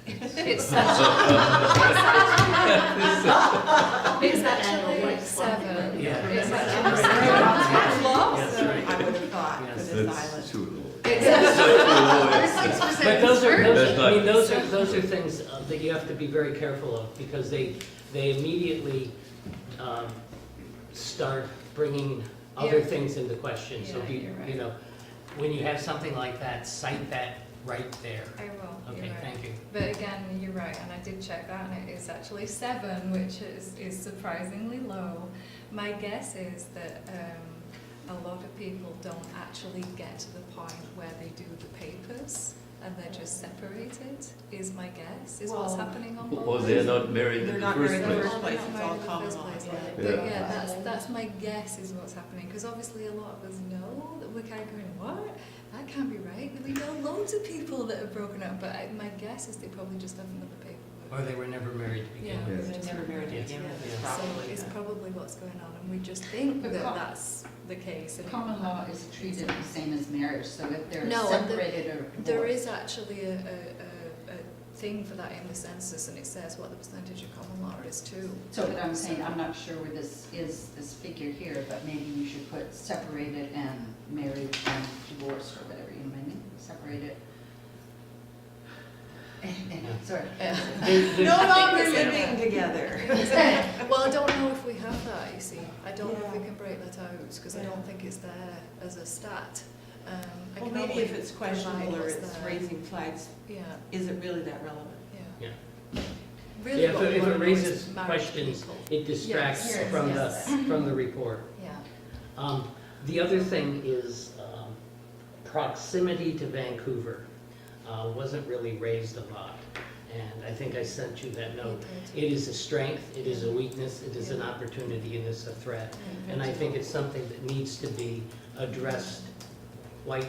It's Annual actually life 7. Yeah. It's Right. actually Yes, I would have thought, Yes. for this That's island. too low. But those are, That's I mean, not- those are things that you have to be very careful of, because they immediately start bringing other Yeah. things into question. So Yeah, be, you're right. you know, when you have something like that, cite that right there. I will, Okay, you're right. thank you. But again, you're right, and I did check that, and it is actually 7, which is surprisingly low. My guess is that a lot of people don't actually get to the point where they do the papers, and they're just separated, is my guess, is what's Well, happening on Or both. they're not married in They're the not first married in the place. first place, They're it's not all married in the common first law. place. Yeah. But Yeah. yeah, that's my guess is what's happening, because obviously a lot of us know that we're kind of going, what? That can't be right. We know loads of people that have broken up, but my guess is they probably just haven't done the paperwork. Or they were never married to begin Yeah. with. They're never married to Yeah. begin with, Yeah. it's So probably. it's probably what's going on, and we just think But that com- that's the case. and- Common law is treated the same as marriage, so if they're No, and separated or divorced. There is actually a thing for that in the census, and it says what the percentage of common law is too. So what I'm saying, I'm not sure where this is, this figure here, but maybe you should put separated and married and divorced or whatever, you know what I mean? Separated. Sorry. No longer living together. Well, I don't know if we have that, you see. I don't know if we can break that out, because I don't think it's there as a stat. I Well, can maybe only if it's provide questionable or what's it's there. raising flags, Yeah, is it really that relevant? yeah. Yeah. Really Yeah, what we if wanna it know raises is married questions, people. it distracts Yes, from yes. from the report. Yeah. The other thing is proximity to Vancouver wasn't really raised a lot. And I think I sent you that note. It is a strength, it is a weakness, it is an opportunity, and it's a threat. And I think it's something that needs to be addressed quite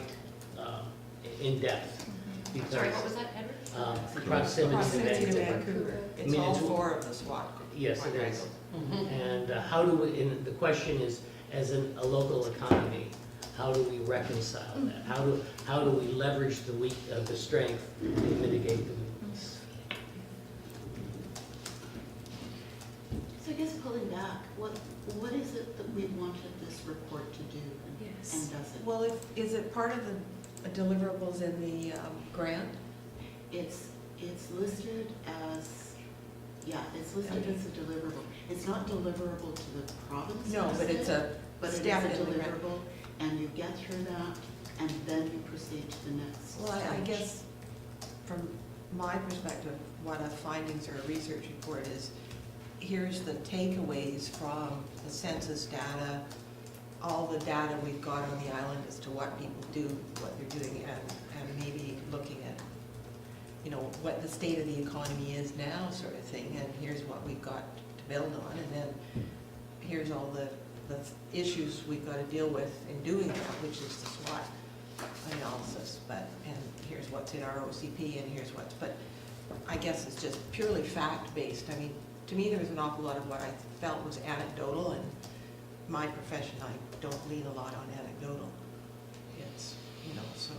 in depth. Because Sorry, what was that, Edward? proximity to Proximity to Vancouver. Vancouver. I It's mean, all it's- 4 of the SWAT. Yes, it is. Mhm. And how do we, and the question is, as a local economy, how do we reconcile that? How do we leverage the strength to mitigate the weakness? So I guess pulling back, what is it that we wanted this report to do? Yes. And does it? Well, is it part of the deliverables in the grant? It's listed as, it's listed as a deliverable. It's not deliverable to the province. No, but it's a But it is step a in the grant. deliverable, and you get through that, and then you proceed to the next Well, I stage. guess from my perspective, what a findings or a research report is, here's the takeaways from the census data, all the data we've got on the island as to what people do, what they're doing, and maybe looking at, you know, what the state of the economy is now, sort of thing, and here's what we've got to build on, and then here's all the issues we've got to deal with in doing that, which is the SWOT analysis, and here's what's in our OCP, and here's what's, but I guess it's just purely fact-based. I mean, to me, there was an awful lot of what I felt was anecdotal, and my profession, I don't lean a lot on anecdotal. It's, you know, so.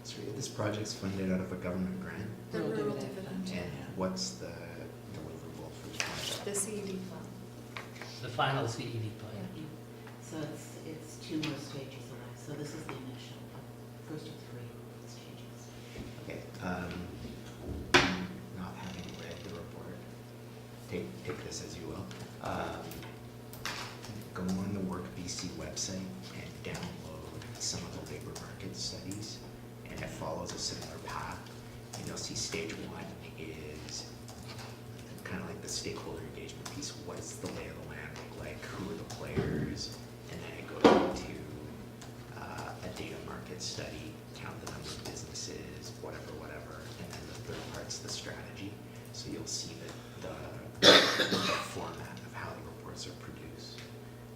So this project's funded out of a government grant, The Rural rural dividend. dividend, and what's the deliverable for the project? the CED plan. The final CED plan. So it's 2 more stages away, so this is the initial, first of 3 stages. Okay, not having read the report, take this as you will. Go on the Work BC website and download some of the labor market studies, and it follows a similar path. And you'll see stage 1 is kind of like the stakeholder engagement piece. What's the lay of the land look like? Who are the players? And then it goes into a data market study, count the number of businesses, whatever. And then the third part's the strategy. So you'll see the format of how the reports are produced.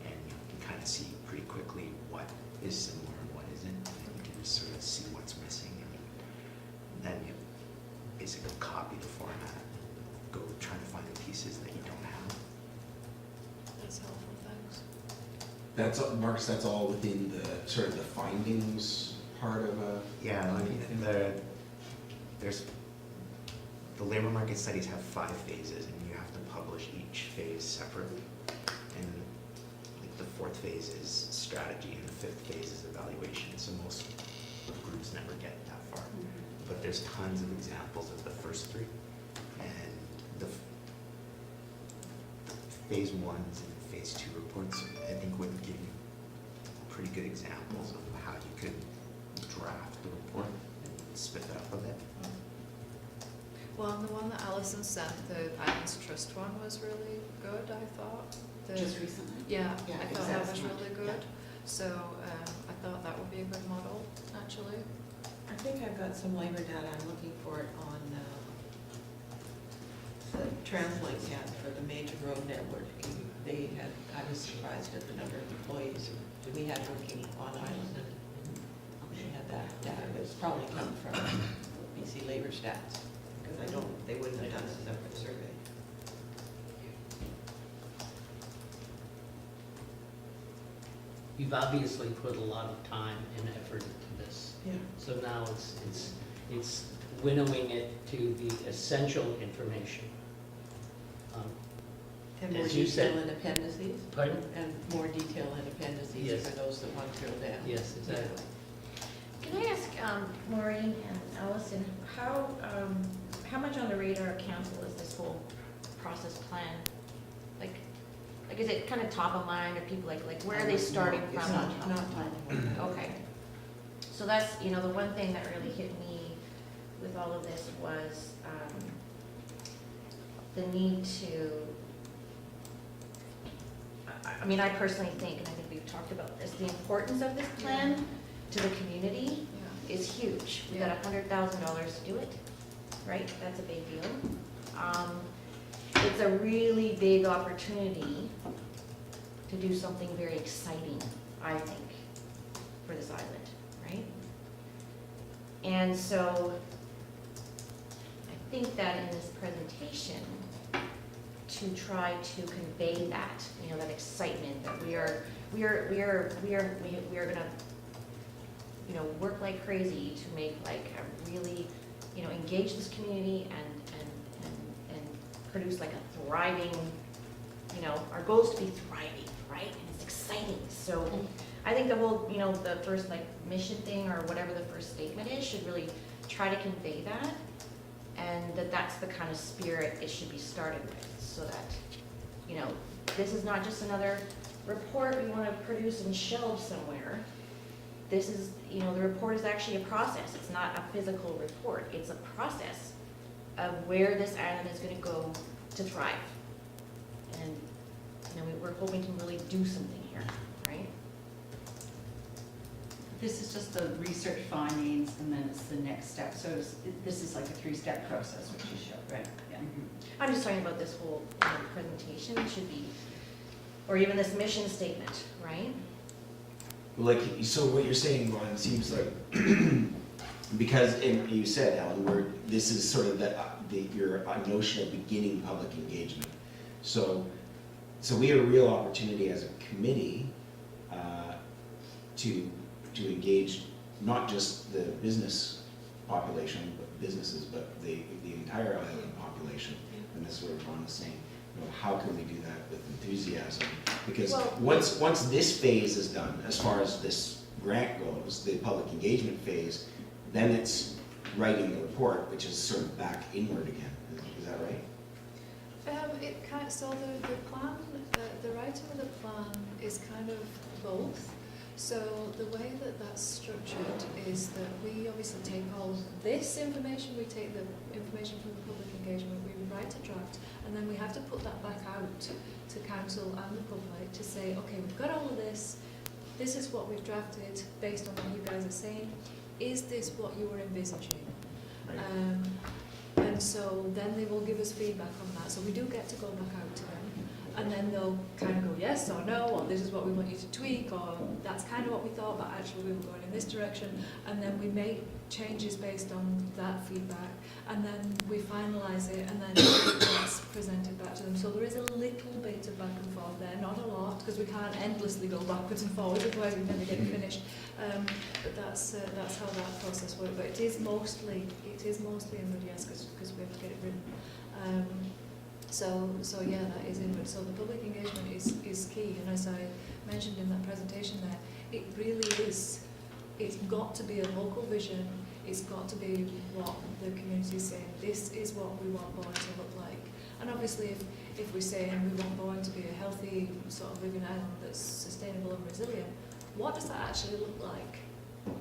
And you can kind of see pretty quickly what is similar and what isn't. And you can sort of see what's missing. And then you basically copy the format, go try to find the pieces that you don't have. That's helpful, thanks. That's, Marcus, that's all within the, sort of the findings part of a. Yeah, I mean, the labor market studies have 5 phases, and you have to publish each phase separately. And like the 4th phase is strategy, and the 5th phase is evaluation. So most groups never get that far. But there's tons of examples of the first 3, and the phase 1s and phase 2 reports, I think, would give you pretty good examples of how you could draft the report and Well, and the one that Alison sent, the Islands Trust one, was really good, I thought. Just recently? Yeah, Yeah, I thought that was exactly. really good. So I thought that would be a good model, actually. I think I've got some labor data, I'm looking for it on the TransLink had for the major road network. They had, I was surprised at the number of employees we had working on island. They had that data, but it's probably come from BC Labor Stats, because I don't, they wouldn't have done a separate survey. You've obviously put a lot of time and effort into this. Yeah. So now it's winnowing it to the essential information. And more As you detail said- in appendices? Pardon? And more detail in appendices Yes. for those that want to drill down. Yes, exactly. Can I ask Maureen and Allison, how much on the radar of council is this whole process plan? Like is it kind of top of mind, or people like where are they starting It's from? not timely. Okay. So that's, the one thing that really hit me with all of this was the need to, I personally think, and I think we've talked about this, the importance of this plan to the community Yeah. is huge. We got $100,000 to do it, right? That's a big deal. It's a really big opportunity to do something very exciting, I think, for this island, right? And so I think that in this presentation, to try to convey that, that excitement that we are gonna, work like crazy to make like a really, engage this community and produce like a thriving, our goal is to be thriving, right? And it's exciting. So I think the whole, the first like mission thing or whatever the first statement is should really try to convey that, and that's the kind of spirit it should be started with, so that, this is not just another report we want to produce and shelve somewhere. This is, the report is actually a process. It's not a physical report. It's a process of where this island is going to go to thrive. And, we're hoping to really do something here, right? This is just the research findings, and then it's the next step. So this is like a 3-step process, which you showed, right? Yeah. I'm just talking about this whole presentation should be, or even this mission statement, right? Like, so what you're saying, Ron, seems like, because, and you said, Helen, this is sort of your notion of beginning public engagement. So we have a real opportunity as a committee to engage not just the business population, but the entire island population. And this is what Ron is saying. How can we do that with enthusiasm? Because once this phase is done, as far as this grant goes, the public engagement phase, then it's writing the report, which is sort of back inward again. Is that right? So the plan, the writing of the plan is kind of both. So the way that that's structured is that we obviously take all of this information, we take the information from the public engagement, we write a draft, and then we have to put that back out to council and the public to say, okay, we've got all of this is what we've drafted based on what you guys are saying. Is this what you were envisaging? Right. And so then they will give us feedback on that. So we do get to go back out to them. And then they'll kind of go yes or no, or this is what we want you to tweak, or that's kind of what we thought, but actually we were going in this direction. And then we make changes based on that feedback. And then we finalise it, and then it's presented back to them. So there is a little bit of back and forth there, not a lot, because we can't endlessly go backwards and forwards, otherwise we never get it finished. But that's how that process works. But it is mostly inward, yes, because we have to get it written. So yeah, that is inward. So the public engagement is key, and as I mentioned in that presentation there, it really is, it's got to be a local vision, it's got to be what the community is saying, this is what we want Bowen to look like. And obviously if we're saying we want Bowen to be a healthy sort of living island that's sustainable and resilient, what does that actually look like?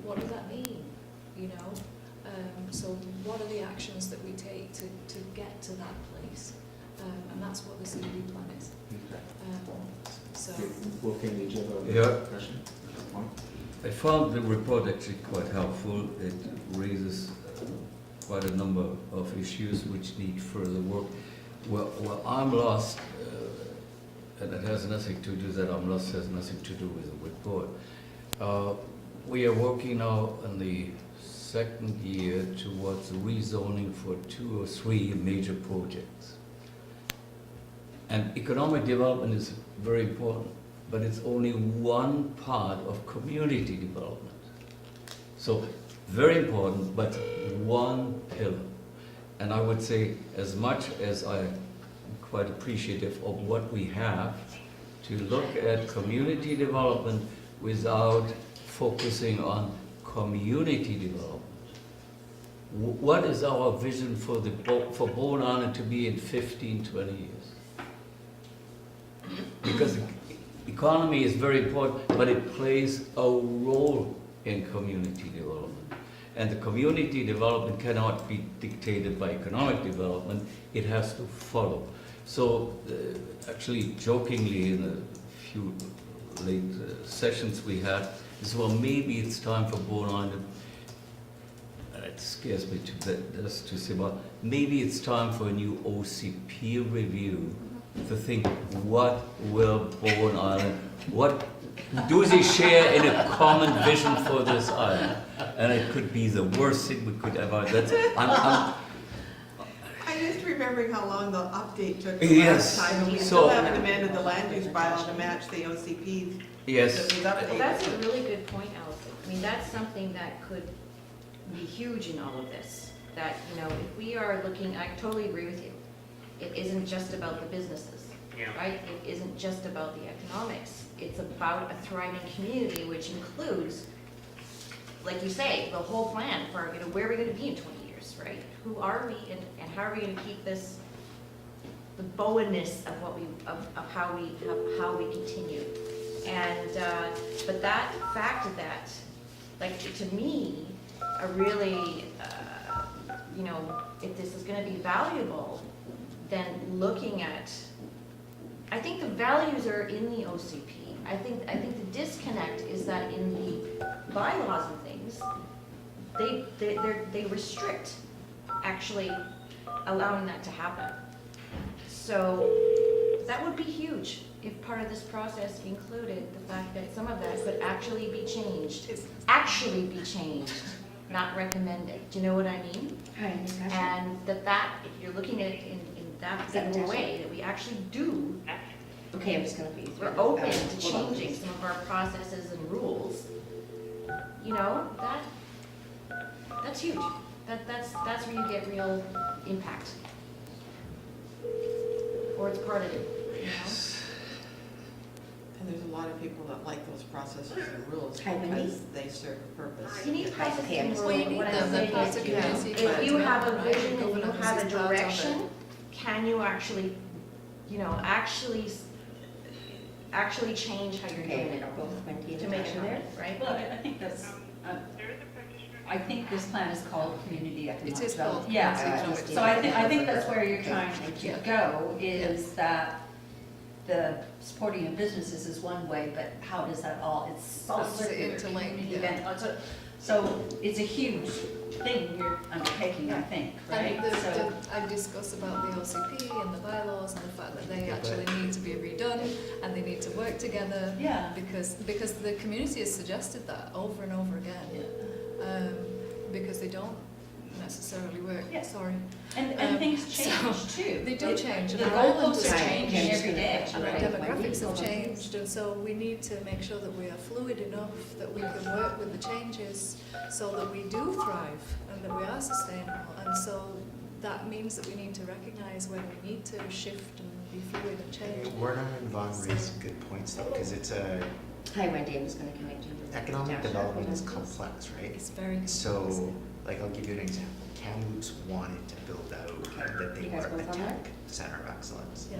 What does that mean? So what are the actions that we take to get to that place? And that's what the CEDC plan is. So, Wolfgang, did you have a Yeah. question? One? I found the report actually quite helpful. It raises quite a number of issues which need further work. Well, I'm lost, and it has nothing to do that I'm lost has nothing to do with the report. We are working now in the second year towards rezoning for 2 or 3 major projects. And economic development is very important, but it's only one part of community development. So, very important, but one pillar. And I would say, as much as I'm quite appreciative of what we have, to look at community development without focusing on community development. What is our vision for Bowen Island to be in 15, 20 years? Because economy is very important, but it plays a role in community development. And the community development cannot be dictated by economic development, it has to follow. So, actually, jokingly, in a few late sessions we had, is well, maybe it's time for Bowen Island, it scares me to say, well, maybe it's time for a new OCP review to think, what will Bowen Island, what do they share in a common vision for this island? And it could be the worst thing we could ever, I'm just remembering how long the update took the Yes. last time, and we So- still haven't amended the land use bylaw to match the OCP. yes. that was Well, updated. that's a really good point, Allison. I mean, that's something that could be huge in all of this. That, you know, if we are looking, I totally agree with you. It isn't just about the businesses, right? It isn't just about the economics. It's about a thriving community, which includes, like you say, the whole plan for, you know, where are we gonna be in 20 years, right? Who are we and how are we gonna keep this, the Bowenness of what we, of how we continue. And, but that fact of that, like, to me, a really, you know, if this is gonna be valuable, then looking at, I think the values are in the OCP. I think the disconnect is that in the bylaws and things, they restrict actually allowing that to happen. So that would be huge if part of this process included the fact that some of that could actually be changed. Actually be changed, not recommended. Do you know what I mean? And that if you're looking at it in that single way, that we actually do, Okay, I'm just gonna be. we're open to changing some of our processes and rules, you know, that's huge. That's where you get real impact. Or it's part of it, you know? And there's a lot of people that like those processes and rules Hi, Wendy. because they serve a purpose. You need processes and rules. Well, you need What I'm them, saying that's is, a community if you have a plan, right? vision and you Governance have a is part of it. direction, can you actually, you know, actually change how you're doing Okay, it both Wendy and to make Natasha it there. happen, right? Well, I think that's, I think this plan is called Community Economic It is called Development. Yeah, Community Economic so I think that's where you're trying to go, is that the supporting of businesses is one way, but how does that all, it's so How does it circular, interlink, community yeah. event, so it's a huge thing you're undertaking, I think, right? And So, I discuss about the OCP and the bylaws and the fact that they actually need to be redone and they need to work together. yeah. Because the community has suggested that over and over again. Because they don't necessarily work, Yeah. sorry. And things so change too. They do change. The and our island goalposts are has changing changed, every day. and our right? demographics have changed, and so we need to make sure that we are fluid enough, that we can work with the changes, so that we do thrive, and that we are sustainable. And so that means that we need to recognize when we need to shift and be fluid and change. Werner and Vaughn raised good points though, because it's Hi, Wendy, I'm just gonna connect you. with economic Natasha. development is complex, right? It's very complex. So, like, I'll give you an example. Kamloops wanted to build out that they You guys were a both on that? tech center of excellence. Yeah.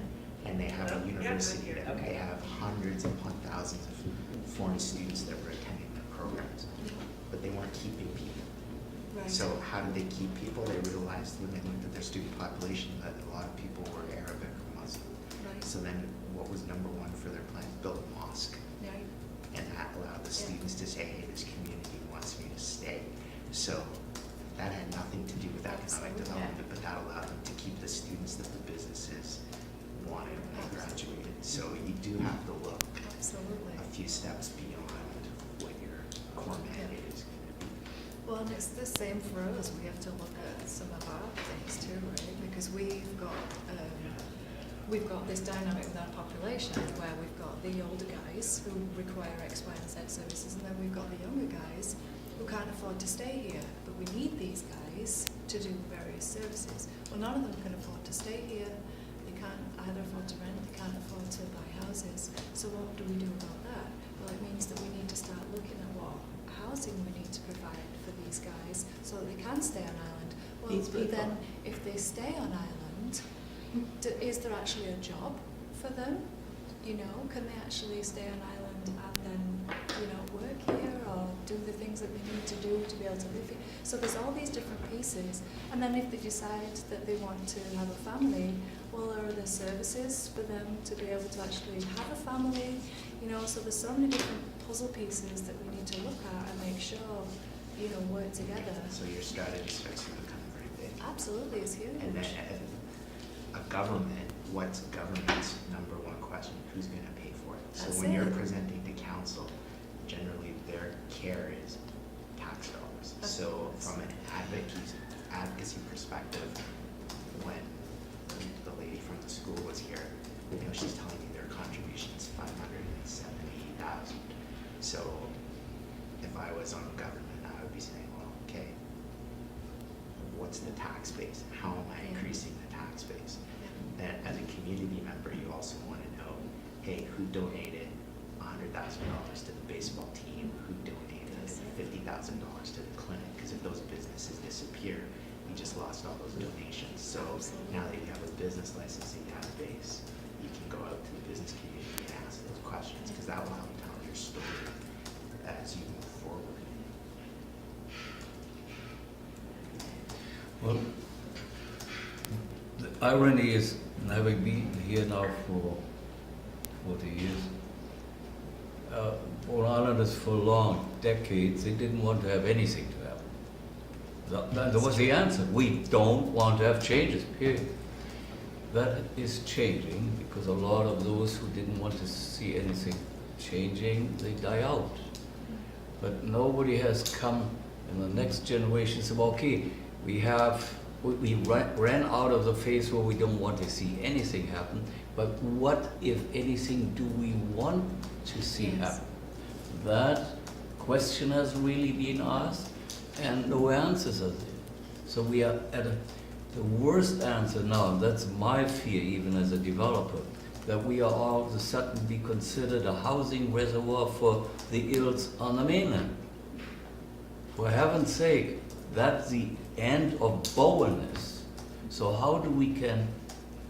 And they have a university that Okay. they have hundreds upon thousands of foreign students that were attending their programs. But they weren't keeping people. Right. So how do they keep people? They realized when they looked at their student population that a lot of people were Arabic or Muslim. Right. So then what was number one for their plan? Build a mosque. Right. And that allowed the students to say, hey, this community wants me to stay. So that had nothing to do with economic Absolutely. development, but that allowed them to keep the students that the businesses wanted when they graduated. So you do have to look Absolutely. a few steps beyond what your core mandate is going to be. Well, and it's the same for us. We have to look at some of our things too, right? Because we've got this dynamic with our population where we've got the older guys who require X, Y, and Z services, and then we've got the younger guys who can't afford to stay here, but we need these guys to do various services. Well, none of them can afford to stay here. They can't either afford to rent, they can't afford to buy houses. So what do we do about that? Well, it means that we need to start looking at what housing we need to provide for these guys so that they can stay on island. Well, These but people. then if they stay on island, is there actually a job for them? You know, can they actually stay on island and then, you know, work here or do the things that they need to do to be able to live here? So there's all these different pieces. And then if they decide that they want to have a family, well, are there services for them to be able to actually have a family? You know, so there's so many different puzzle pieces that we need to look at and make sure, you know, work together. So your strategy starts to become very big. Absolutely, it's huge. And then a government, what's government's number one question? Who's going to pay for it? So That's when you're it. presenting to council, generally their care is tax dollars. Of So course. from an advocacy perspective, when the lady from the school was here, you know, she's telling me their contribution is $570,000. So if I was on government, I would be saying, well, okay, what's the tax base? How am I increasing the tax base? Then as a community member, you also want to know, hey, who donated $100,000 to the baseball team? Who donated $50,000 to the clinic? Because if those businesses disappear, you just lost all those donations. So now that you have a business licensing database, you can go out to the business community and ask those questions, because that will help tell your story as you move forward. Well, the irony is, having been here now for 40 years, for islanders for long decades, they didn't want to have anything to happen. That was the answer. We don't want to have changes, period. That is changing because a lot of those who didn't want to see anything changing, they die out. But nobody has come in the next generation and said, well, okay, we ran out of the phase where we don't want to see anything happen, but what, if anything, do we want to see happen? That question has really been asked, and no answers are there. So we are at the worst answer now, and that's my fear even as a developer, that we are all of a sudden be considered a housing reservoir for the ills on the mainland. For heaven's sake, that's the end of Bowenness. So how do we can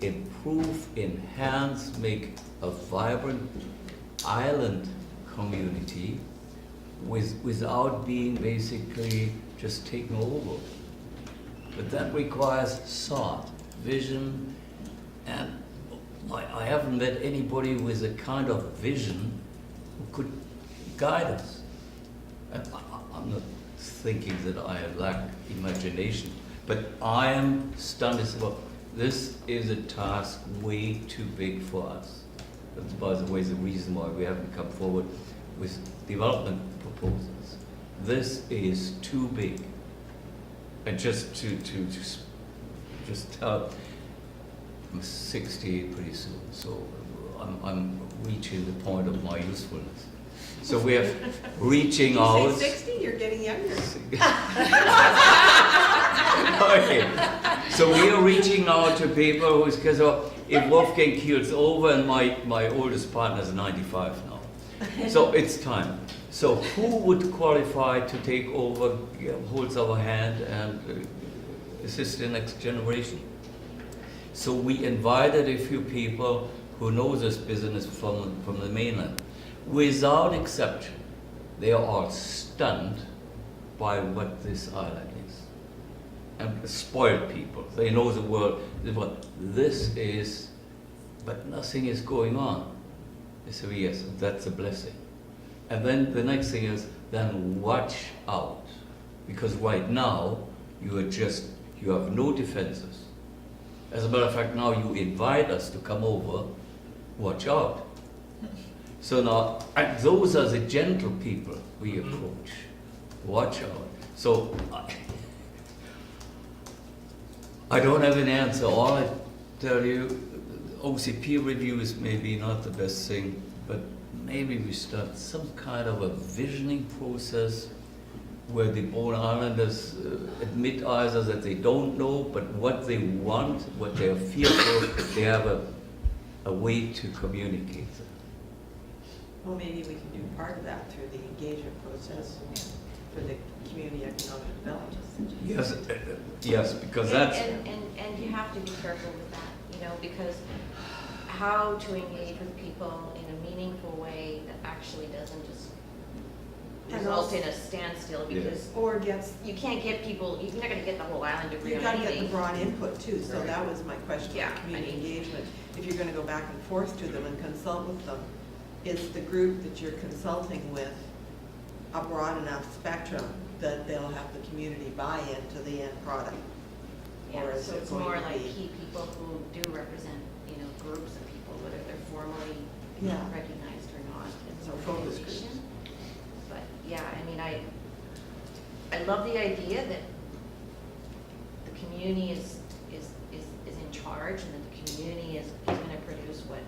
improve, enhance, make a vibrant island community without being basically just taken over? But that requires thought, vision, and I haven't met anybody with a kind of vision who could guide us. And I'm not thinking that I lack imagination, but I am stunned as well. This is a task way too big for us. That's, by the way, the reason why we haven't come forward with development proposals. This is too big. And just to tell, I'm 68 pretty soon, so I'm reaching the point of my usefulness. So we are reaching out. You say 60, you're getting younger. Okay. So we are reaching out to people who's, because if Wolfgang keels over, and my oldest partner is 95 now. So it's time. So who would qualify to take over, holds our hand and assist the next generation? So we invited a few people who know this business from the mainland. Without exception, they are all stunned by what this island is. And spoiled people. They know the world, what this is, but nothing is going on. They say, yes, that's a blessing. And then the next thing is, then watch out. Because right now, you have no defenses. As a matter of fact, now you invite us to come over, watch out. So now, those are the gentle people we approach. Watch out. So, I don't have an answer. All I tell you, OCP review is maybe not the best thing, but maybe we start some kind of a visioning process where the Bowen Islanders admit either that they don't know, but what they want, what they are fearful, they have a way to communicate that. Well, maybe we can do part of that through the engagement process for the community economic development. Yes, yes, because that's... And you have to be careful with that, you know, because how to engage with people in a meaningful way that actually doesn't just And result also- in a standstill, because Or gets, you can't get people, you're not gonna get the whole island to agree you've on got to get the anything. broad input too, so that was my question, Yeah, on community I mean- engagement. If you're going to go back and forth to them and consult with them, is the group that you're consulting with a broad enough spectrum that they'll have the community buy-in to the end product? Yeah, Or is so it it's going more to like be- key people who do represent, you know, groups of people, whether they're formally Yeah. recognized or not as So an focus groups. organization. But, yeah, I mean, I love the idea that the community is in charge, and that the community is gonna produce what,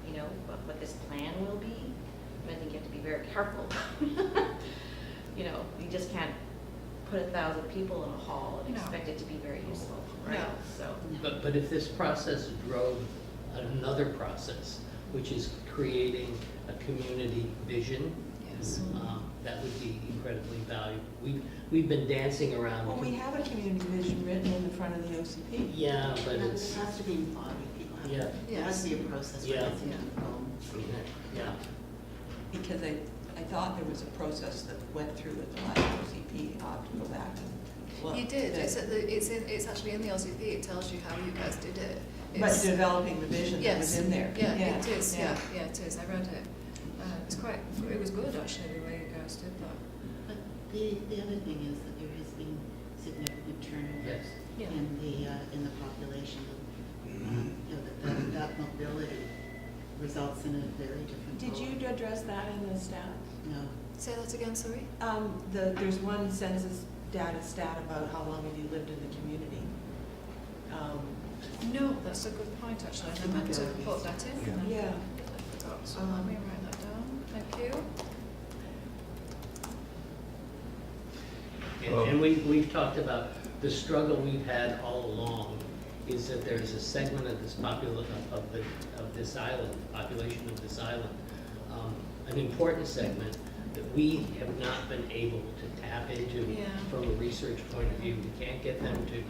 you know, what this plan will be. But I think you have to be very careful. You know, you just can't put 1,000 people in a hall and No. expect it to be very useful, right? No. So, But if this process drove another process, which is creating a community vision, Yes. that would be incredibly valuable. We've been dancing around. Well, we have a community vision written in the front of the OCP. Yeah, but It it's, has to be embodied, people have Yeah. to, there has to be a process for Yeah. this to go. yeah. Because I thought there was a process that went through with the last OCP. I'll have to go back and look. You did, That- it's actually in the LCP, it tells you how you guys did it. But It's- developing the vision that was Yes. in there. Yeah, it is, yeah, it is, I read it. It was good actually, the way you guys did that. But the other thing is that there has been significant turnover Yes. Yeah. in the population. You know, that mobility results in a very different. Did you address that in the stat? No. Say that again, sorry? There's one census data stat about how long have you lived in the community. No, that's a good point actually, I meant to put that in. and I Yeah. forgot, so let me write that down, thank you. And we've talked about the struggle we've had all along is that there's a segment of this of this island, population of this island, an important segment that we have not been able to tap into Yeah. from a research point of view. We can't get them to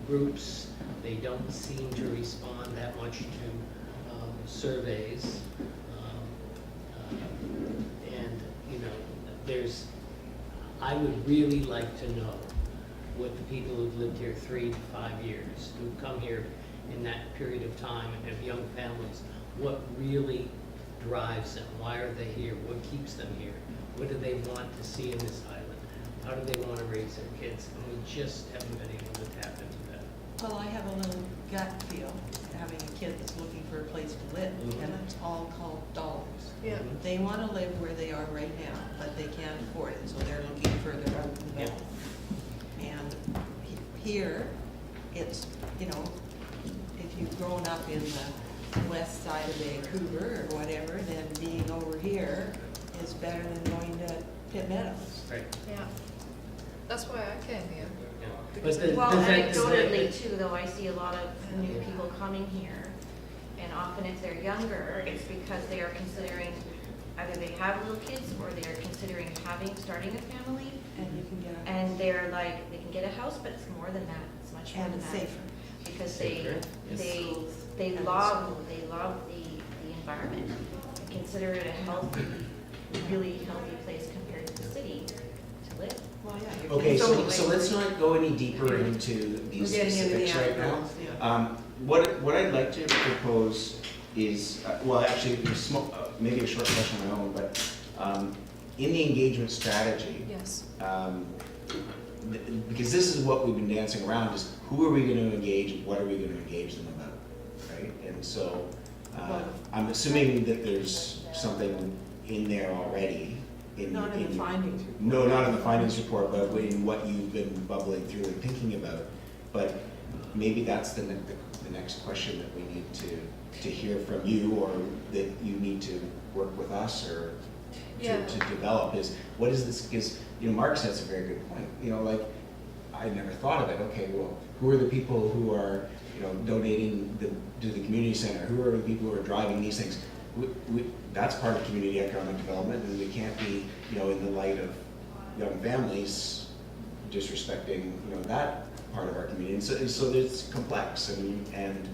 groups. They don't seem to respond that much to surveys. And, you know, I would really like to know what the people who've lived here 3 to 5 years, who've come here in that period of time and have young families, what really drives them? Why are they here? What keeps them here? What do they want to see in this island? How do they want to raise their kids? And we just haven't been able to tap into that. Well, I have a little gut feel, having a kid that's looking for a place to live, and it's all called dollars. Yeah. They want to live where they are right now, but they can't afford it, so they're looking further out in the valley. And here, it's, you know, if you've grown up in the west side of Vancouver or whatever, then being over here is better than going to Pitt Meadows. Right. Yeah. That's why I came here. Yeah. Because But well, does that- anecdotally too, though, I see a lot of new people coming here, and often if they're younger, it's because they are considering, either they have little kids, or they are considering starting a family, And you can get a, and they're like, they can get a house, but it's more than that, it's much more and than it's that. safer. Because Safer, they and love the environment, consider it a healthy, really healthy place compared to the city, to live. Well, yeah, you're Okay, so totally- let's not go any deeper into these We're getting into the specifics right now. animals, yeah. What I'd like to propose is, well, actually, maybe a short session of my own, but in the engagement strategy, Yes. because this is what we've been dancing around, is who are we going to engage, what are we going to engage them about, right? And so I'm assuming that there's something in there already. Not in the findings report. No, not in the findings report, but in what you've been bubbling through and thinking about. But maybe that's the next question that we need to hear from you, or that you need to work with us or to develop, is what is this? Because Mark says a very good point. Like, I never thought of it. Okay, well, who are the people who are donating to the community center? Who are the people who are driving these things? That's part of community economic development, and we can't be, in the light of young families, disrespecting, that part of our community. And so it's complex, and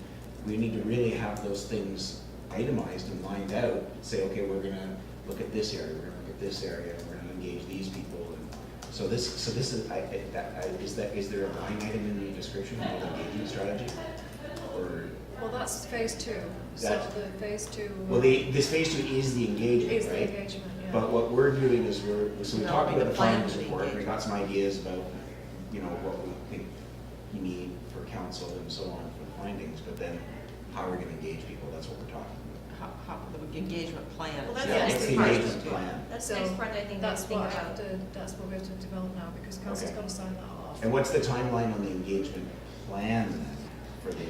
we need to really have those things itemized and lined out. Say, okay, we're going to look at this area, we're going to look at this area, we're going to engage these people. And so this is, is there a line item in the description of the engagement strategy, or? Well, that's phase 2. So That's- the phase 2. Well, this phase 2 is the engagement, is the right? engagement, yeah. But what we're doing is we talked Developing about a the plan findings for the report, we engagement. got some ideas about, what we think you need for council and so on for the findings, but then how are we gonna engage people, that's what we're talking about. How the engagement plan. Well, that's Yeah, the what's the next part. engagement plan? That's the So next part I think That's that's think what about. that's what we have to develop now, because council's Okay. got to sign that off. And what's the timeline on the engagement plan then for the,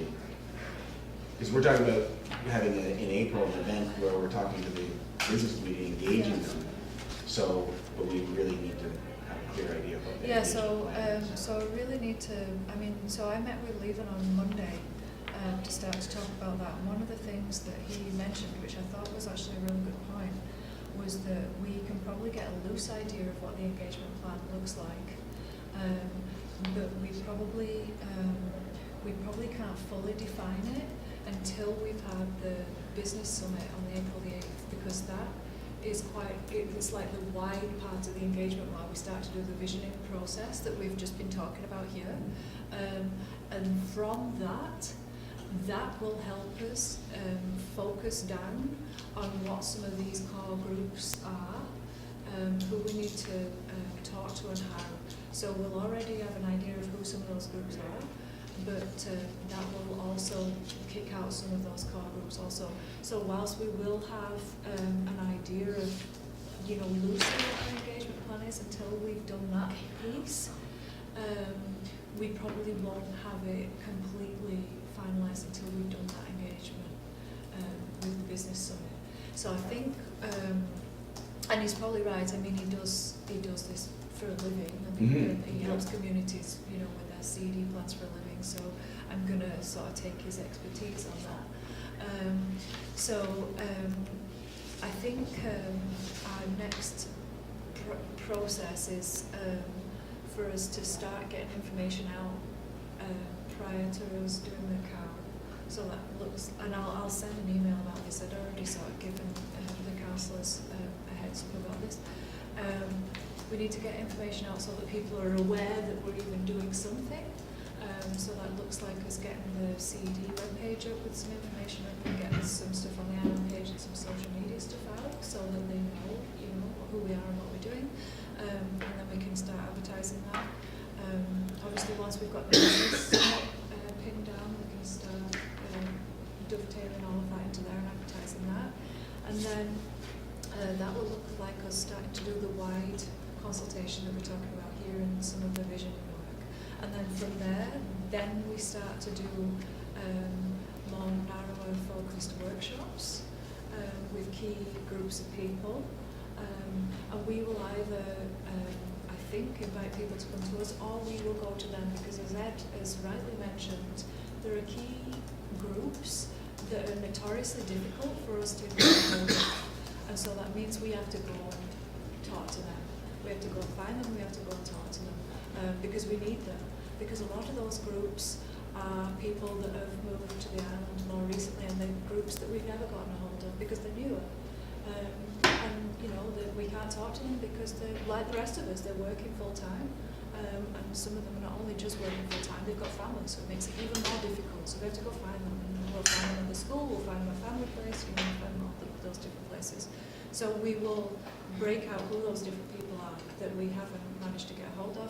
because we're talking about having in April an event where we're talking to the business community, engaging them. So, but we really need to have a clear idea about the Yeah, engagement plan. so I really need to, so I met with Liaison on Monday to start to talk about that. And one of the things that he mentioned, which I thought was actually a really good point, was that we can probably get a loose idea of what the engagement plan looks like. But we probably can't fully define it until we've had the business summit on April the 8th, because that is it's like the wide part of the engagement while we start to do the visioning process that we've just been talking about here. And from that will help us focus down on what some of these core groups are, who we need to talk to and how. So we'll already have an idea of who some of those groups are, but that will also kick out some of those core groups also. So whilst we will have an idea of, loosely what our engagement plan is until we've done that piece, we probably won't have it completely finalised until we've done that engagement with the business summit. So I think, and he's probably right. He does this for a living. He helps communities, with their CD plans for a living. So I'm gonna sort of take his expertise on that. I think our next process is for us to start getting information out prior to us doing the cow. So that looks, and I'll send an email about this. I'd already sort of given the councillors a heads up about this. We need to get information out so that people are aware that we're even doing something. So that looks like us getting the CED webpage up with some information and getting some stuff on the island page and some social media stuff out so that they know, who we are and what we're doing. And then we can start advertising that. Obviously, once we've got the business pinned down, we can start dovetailing all of that into there and advertising that. And then that will look like us starting to do the wide consultation that we're talking about here and some of the vision work. And then from there, then we start to do more narrower focused workshops with key groups of people. And we will either, I think, invite people to come to us, or we will go to them, because as Ed has rightly mentioned, there are key groups that are notoriously difficult for us to get hold of. And so that means we have to go and talk to them. We have to go and find them, we have to go and talk to them, because we need them. Because a lot of those groups are people that have moved to the island more recently, and they're groups that we've never gotten a hold of because they're newer. And that we can't can't talk to them because they're, like the rest of us, they're working full-time. And some of them are not only just working full-time, they've got families, so it makes it even more difficult. So they have to go find them, and we'll find them at the school, we'll find them at family place, you know, we'll find them all those different places. So we will break out who those different people are that we haven't managed to get hold of,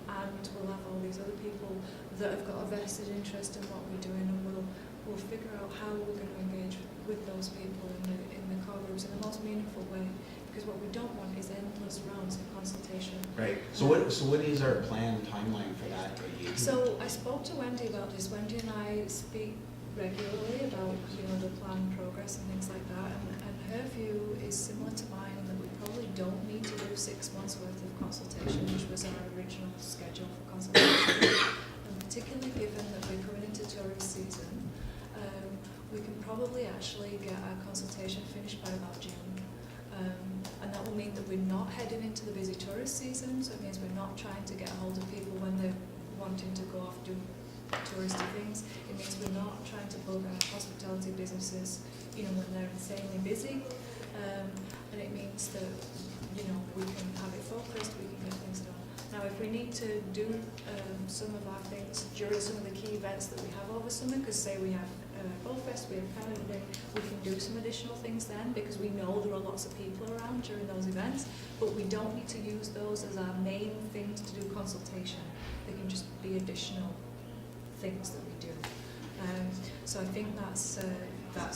and we'll have all these other people that have got a vested interest in what we're doing, and we'll figure out how we're going to engage with those people in the core groups in the most meaningful way. Because what we don't want is endless rounds of consultation. Right. So what is our planned timeline for that engagement? So I spoke to Wendy about this. Wendy and I speak regularly about, you know, the planned progress and things like that. And her view is similar to mine, in that we probably don't need to do 6 months worth of consultation, which was our original schedule for consultation. And particularly given that we're coming into tourist season, we can probably actually get our consultation finished by about June. And that will mean that we're not heading into the busy tourist season, so it means we're not trying to get a hold of people when they're wanting to go off doing touristy things. It means we're not trying to bug our hospitality businesses, you know, when they're insanely busy. And it means that, you know, we can have it focused, we can get things done. Now, if we need to do some of our things during some of the key events that we have over summer, because say we have Bowfest, we have Canada Day, we can do some additional things then, because we know there are lots of people around during those events, but we don't need to use those as our main things to do consultation. They can just be additional things that we do. So I think that's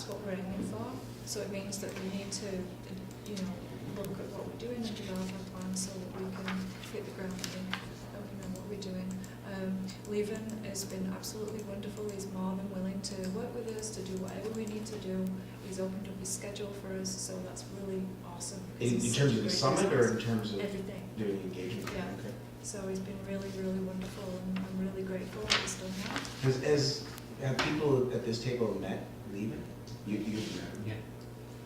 what we're aiming for. So it means that we need to, you know, look at what we're doing and develop our plans so that we can hit the ground running and we know what we're doing. Liaison has been absolutely wonderful. He's more than willing to work with us, to do whatever we need to do. He's opened up his schedule for us, so that's really awesome. In terms of the summit or in terms of everything? doing engagement? Yeah. Okay. So he's been really, really wonderful, and I'm really grateful that he's done that. Have people at this table met Liaison? You've met him? Yeah.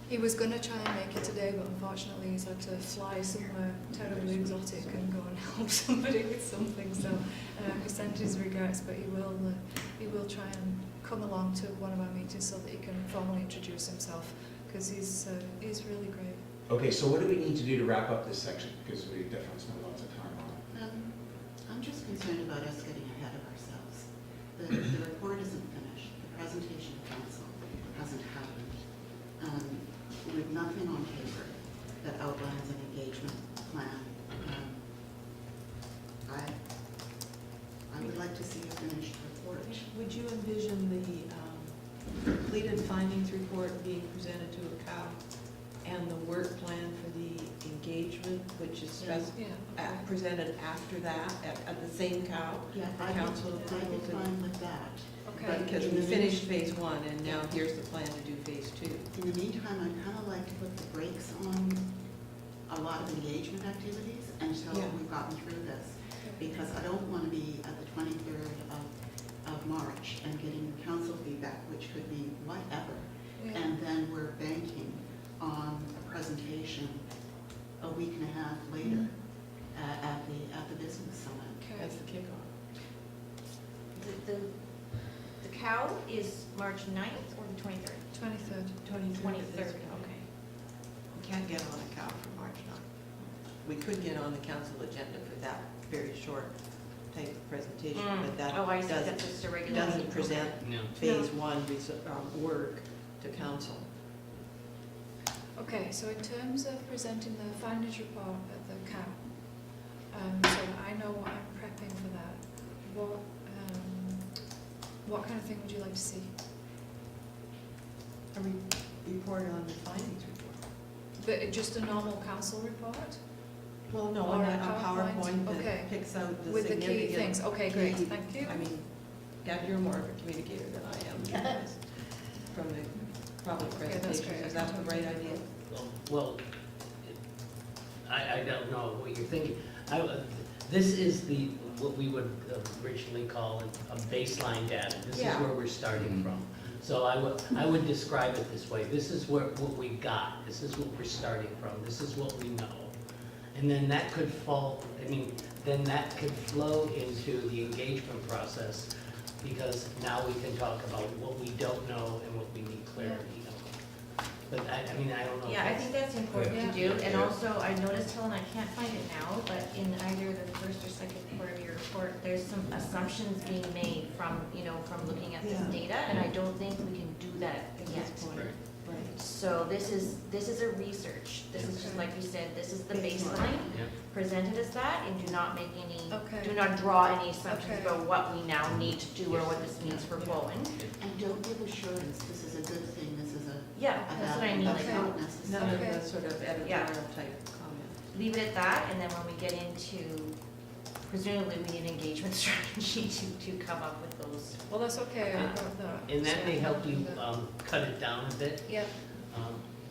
He was going to try and make it today, but unfortunately he's had to fly somewhere terribly exotic and go and help somebody with something. So he sent his regrets, but he will try and come along to one of our meetings so that he can formally introduce himself, because he's really great. Okay, so what do we need to do to wrap up this section? Because we definitely spent lots of time on it. I'm just concerned about us getting ahead of ourselves. The report isn't finished, the presentation to council hasn't happened. With nothing on paper that outlines an engagement plan. I would like to see a finished report. Would you envision the completed findings report being presented to a COW and the work plan for the engagement, which is presented after that at the same COW? Yeah, for I'd council be approval to- fine with that. Okay. Because we finished phase 1 and now here's the plan to do phase 2. In the meantime, I'd kind of like to put the brakes on a lot of engagement activities until Yeah. we've gotten through this. Because I don't want to be at the 23rd of March and getting council feedback, which could be whatever. Yeah. And then we're banking on a presentation a week and a half later at the business summit. Okay. That's the kickoff. The cow is March 9th or the 23rd? 23rd. 23rd, okay. We can't get on a COW for March 9th. We could get on the council agenda for that very short type of presentation, but that Oh, I see, that's just a regular doesn't meeting. present No. phase 1 work to council. Okay, so in terms of presenting the findings report at the CAP, so that I know what I'm prepping for that, what kind of thing would you like to see? A report on the findings report. But just a normal council report? Well, no, Or a a PowerPoint PowerPoint, okay. that picks out the With the significant. key things, okay, great, key- thank you. I mean, yeah, you're more of a communicator than I am. From the public Okay, that's presentations, great. is that the right idea? Well, I don't know what you're thinking. This is what we would originally call a baseline data. This is Yeah. where we're starting from. So I would describe it this way. This is what we got. This is what we're starting from. This is what we know. And then that could then that could flow into the engagement process, because now we can talk about what we don't know and what we need clarity on. But I mean, I don't know. if Yeah, I that's- think that's important to do, and Yeah. also I noticed, Helen, I can't find it now, but in either the first or second part of your report, there's some assumptions being made from, from looking at this Yeah. data, and I don't think we can do that yet. Right. Right. So this is a research, this is just like you said, this is the Baseline. baseline, Yep. presented as that, and do not make any, Okay. do not draw any assumptions Okay. about what we now need to do or what this means for Bowen. And don't give assurance, this is a good thing, this is a. Yeah, that's what I mean, Okay. like, Not None necessarily. of Okay. the sort of editorial type comments. leave it at that, and then when we get into, presumably we need an engagement strategy to come up with those. Well, that's okay, I got that. And that may help you So, cut it down a bit. Yeah,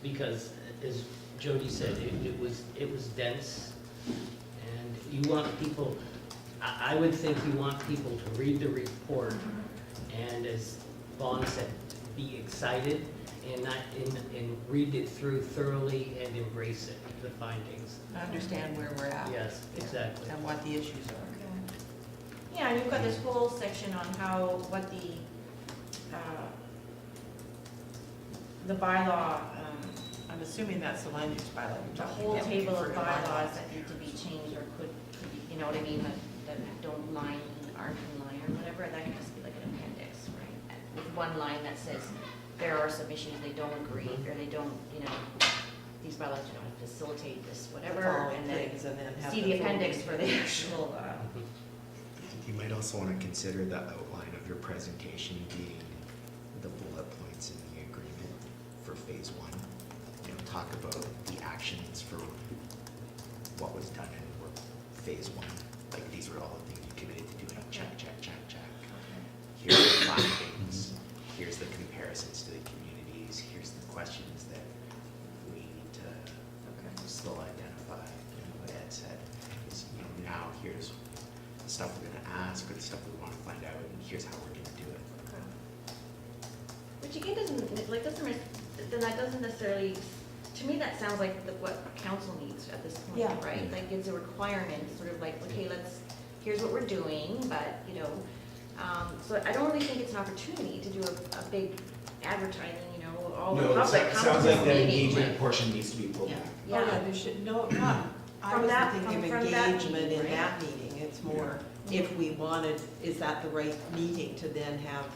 Because as Jody said, it was dense, and you want people, I would think you want people to read the report, and as Vaughn said, be excited, and not, and read it through thoroughly and embrace it, the findings. Understand where we're at. Yes, exactly. And what the issues are. okay. Yeah, and you've got this whole section on how, what the bylaw, I'm assuming that's the land use bylaw you're the talking whole about. table of For bylaws that need to be changed or could be, you know what I mean, that don't line, aren't in line or whatever, that has to be like an appendix, right? With one line that says, there are some issues they don't agree, or they don't, these bylaws do not facilitate this, the whatever, following and then things and then have see the the full appendix meeting. for the actual, You might also want to consider the outline of your presentation being the bullet points in the agreement for phase one. Talk about the actions for what was done in phase one. Like, these were all the things you committed to doing, check, check, check, check. Here's the findings, here's the comparisons to the communities, here's the questions that we need to still identify. What Ed said is, now here's the stuff we're gonna ask, or the stuff we want to find out, and here's how we're gonna do it. which again that doesn't necessarily, to me, that sounds like what council needs at this point, Yeah. right? Like, it's a requirement, sort of like, okay, here's what we're doing, but, so I don't really think it's an opportunity to do a big advertising, all the No, it public comes sounds to like this the meeting. engagement portion needs to be pulled Yeah. back. Oh, yeah, there should, no, not, I From wasn't that- thinking of from that engagement meeting, in right? that meeting. It's more, if we wanted, is that the right meeting to then have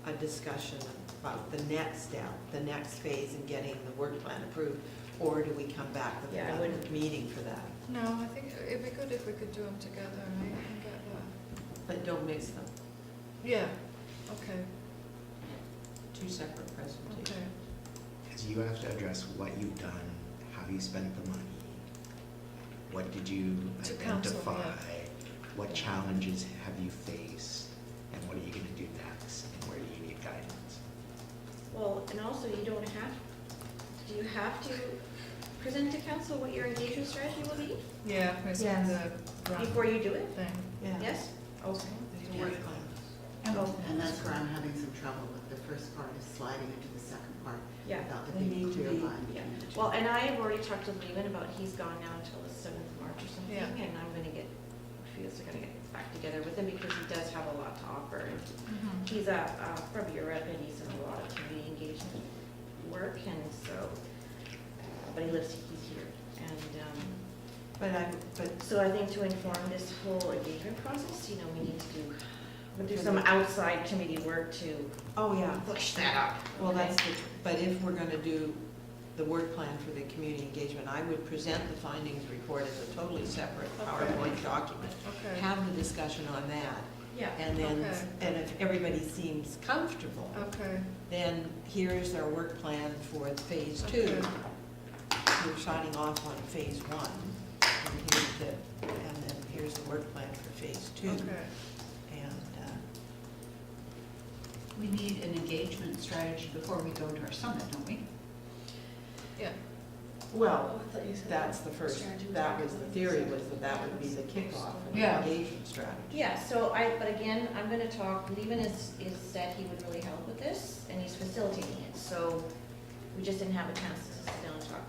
a discussion about the next step, the next phase in getting the work plan approved? Or do we come back with Yeah, I another wouldn't- meeting for that? No, I think it'd be good if we could do them together, right? I get that. But don't mix them, Yeah, okay, two separate presentations. okay. Because you have to address what you've done, how you spent the money, what did you To council, identify, what challenges have you faced, and what are you gonna do next, and where do you need guidance? Well, and also, do you have to present to council what your engagement strategy will be Yeah, it's in Yes. the draft before you do it? thing. Yeah. Yes? Okay. It's a work plan. Oh, And that's where I'm having some trouble with the first part is sliding into the second part yeah. without the They big need to clear be- line Yeah. between the two. Well, and I have already talked to Lehman about, he's gone now until the 7th of March or something, Yeah. and I'm gonna get, feels like I'm gonna get back together with him because he does have a lot to offer. And he's from Europe and he's done a lot of community engagement work, and so, but he's here. And, But so I think to inform this whole engagement process, we need to do some outside committee work to oh, yeah. push that up. Well, okay? but if we're gonna do the work plan for the community engagement, I would present the findings report as a totally separate PowerPoint document. Okay, Have the discussion on that, Yeah. and then, Okay. and if everybody seems comfortable, okay, then here's our work plan for phase two. Okay. We're signing off on phase one, and then here's the work plan for phase two. okay. And, We need an engagement strategy before we go to our summit, don't we? Yeah. well, that's the first, that was the theory, was that would be the kickoff of the Yeah. engagement strategy. Yeah, but again, I'm gonna talk, Lehman is said he would really help with this, and he's facilitating it, so we just didn't have a chance to sit down and talk.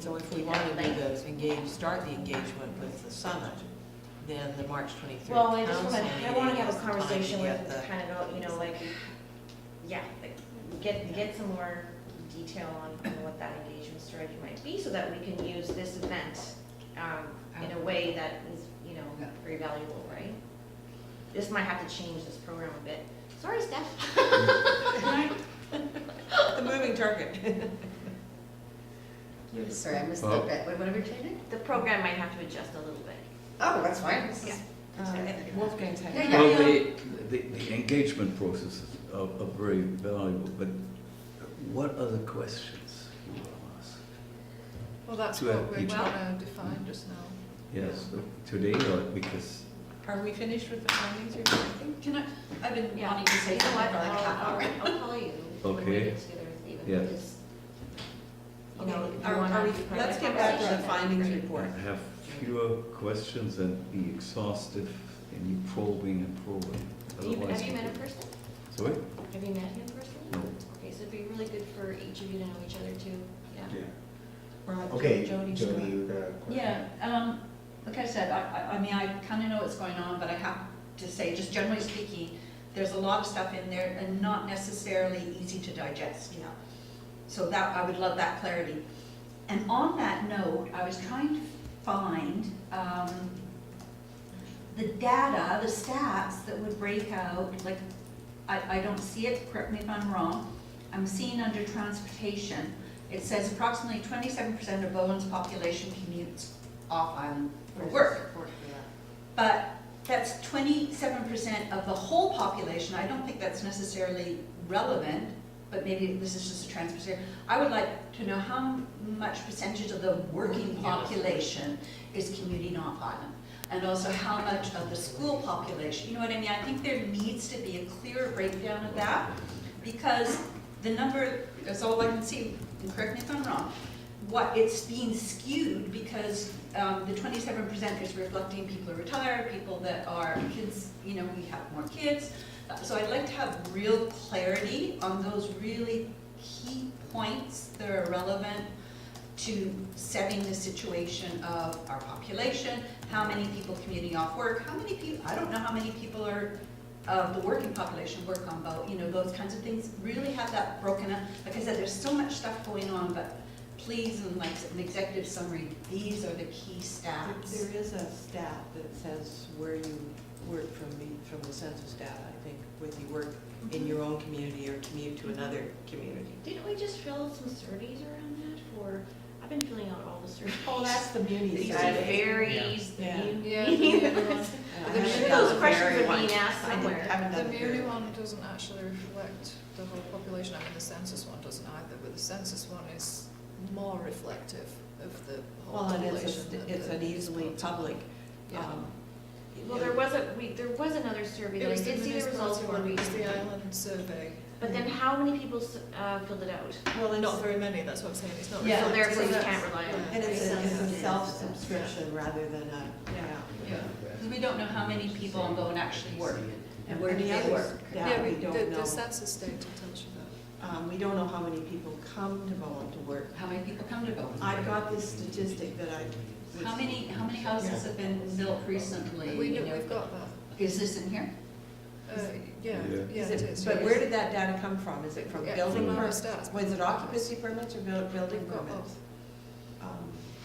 So if we want to do the start the engagement with the summit, then the March 23rd Well, I just council wanna, meeting I wanna is have a the time to conversation with get him, the- kind of go, like, yeah, like, get some more detail on what that engagement strategy might be, so that we can use this event in a way that is, you know, very valuable, right? This might have to change this program a bit. Sorry, Stef. The moving target. Sorry, I missed the bit. What are we changing? The program might have to adjust a little bit. Oh, that's fine. Yeah. Wolfgang's had. Yeah, Well, yeah. the engagement processes are very valuable, but what other questions you will ask? Well, that's To what have we're people. trying to define just now. Yes, today or because, Are we finished with the findings or anything? Can I, I've been Yeah. wanting to say You know something what, for like a half hour. I'll call you when we Okay. get together with David, Yeah. because, you know, Okay, if you wanna are we, be part of let's the get back to the conversation, that'd be findings great. report. have fewer questions and be exhaustive in you probing and probing. Have you Otherwise- met in person? Sorry? Have you met him personally? No. Okay, so it'd be really good for each of you to know each other too, yeah. Yeah. Okay, Jody's Jody, gonna- you got a question? Yeah, like I said, I mean, I kind of know what's going on, but I have to say, just generally speaking, there's a lot of stuff in there and not necessarily easy to digest. Yeah. So that, I would love that clarity. And on that note, I was trying to find the data, the stats that would break out, like, I don't see it, correct me if I'm wrong. I'm seeing under transportation, it says approximately 27% of Bowen's population commutes off island for work. But that's 27% of the whole population. I don't think that's necessarily relevant, but maybe this is just a transportation. I would like to know how much percentage of the working population is commuting off island. And also how much of the school population, you know what I mean? I think there needs to be a clearer breakdown of that, because the number, that's all I can see, and correct me if I'm wrong, what it's being skewed because the 27% is reflecting people who are retired, people that are kids, you know, we have more kids. So I'd like to have real clarity on those really key points that are relevant to setting the situation of our population, how many people commuting off work, how many people, I don't know how many people are of the working population work on boat, you know, those kinds of things. Really have that broken up. Like I said, there's so much stuff going on, but please, in like an executive summary, these are the key stats. There is a stat that says where you work from the census data, I think, whether you work in your own community or commute to another community. Didn't we just fill some surveys around that for, I've been filling out all the surveys. Oh, that's the muni These survey. ferries, the Yeah. muni. Yeah, the Muni one. I The haven't Muni- done Those the questions ferry are one. being asked I somewhere. haven't The done the Muni ferry one doesn't actually reflect the whole population. I mean, the census one doesn't either, but the census one is more reflective of the whole Well, and population. it's than an the easily public, Yeah. Well, there was another survey It that I was the did see the results municipality for one, it was recently. the island survey. But then how many people filled it out? well, it's, Not very many, that's what I'm saying, it's not Yeah. So reflective. therefore you That's- can't rely on it. and it's right? a self-subscription rather than a, Yeah, because we don't know how many people on Bowen actually work, and where do the they other work. stat we don't know. The census data tells you that. We don't know how many people come to Bowen to work. How many people come to Bowen? I've got this statistic that I. How many houses have been built recently? We you know, know? we've got that. Is this in here? Yeah, Yeah. yeah, it is. But yeah. where did that data come from? Is it from Yeah, building from our permits? stats. Was it occupancy permits or building We've got permits? both.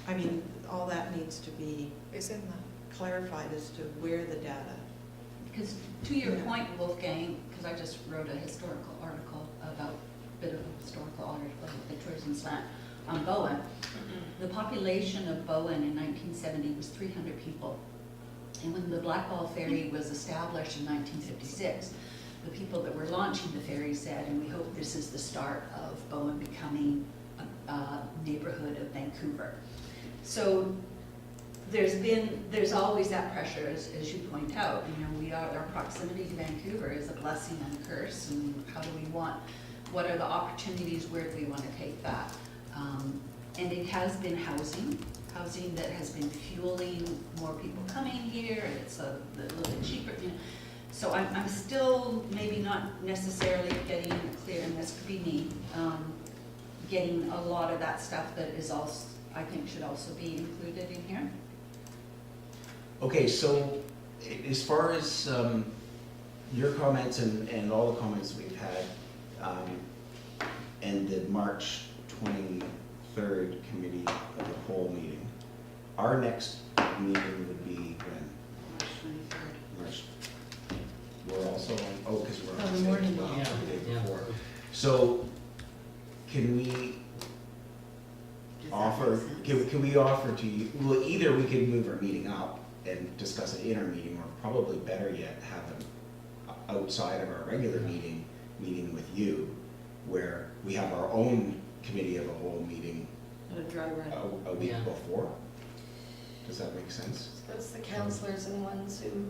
I mean, all that needs to be It's in there. clarified as to where the data. Because to your Yeah. point, Wolfgang, because I just wrote a historical article about, a bit of a historical article with the tourism slant on Bowen. The population of Bowen in 1970 was 300 people. And when the Blackball Ferry was established in 1956, the people that were launching the ferry said, and we hope this is the start of Bowen becoming a neighborhood of Vancouver. So there's always that pressure, as you point out. You know, our proximity to Vancouver is a blessing and a curse, and how do we want, what are the opportunities, where do we want to take that? And it has been housing that has been fueling more people coming here, and it's a little bit cheaper, you know. So I'm still maybe not necessarily getting clear, and this could be me, getting a lot of that stuff that is also, I think should also be included in here. Okay, so as far as your comments and all the comments we've had, and the March 23rd committee of the whole meeting. Our next meeting would be when? March 23rd. March. We're also on, oh, because we're Oh, on the the day morning as well, Yeah, the day yeah. before. So can we Does that offer, make sense? can we offer to you, well, either we can move our meeting up and discuss it in our meeting, or probably better yet, have an outside of our regular meeting with you, where we have our own committee of the whole meeting And a dry run. a week Yeah. before? Does that make sense? That's the counselors and ones who,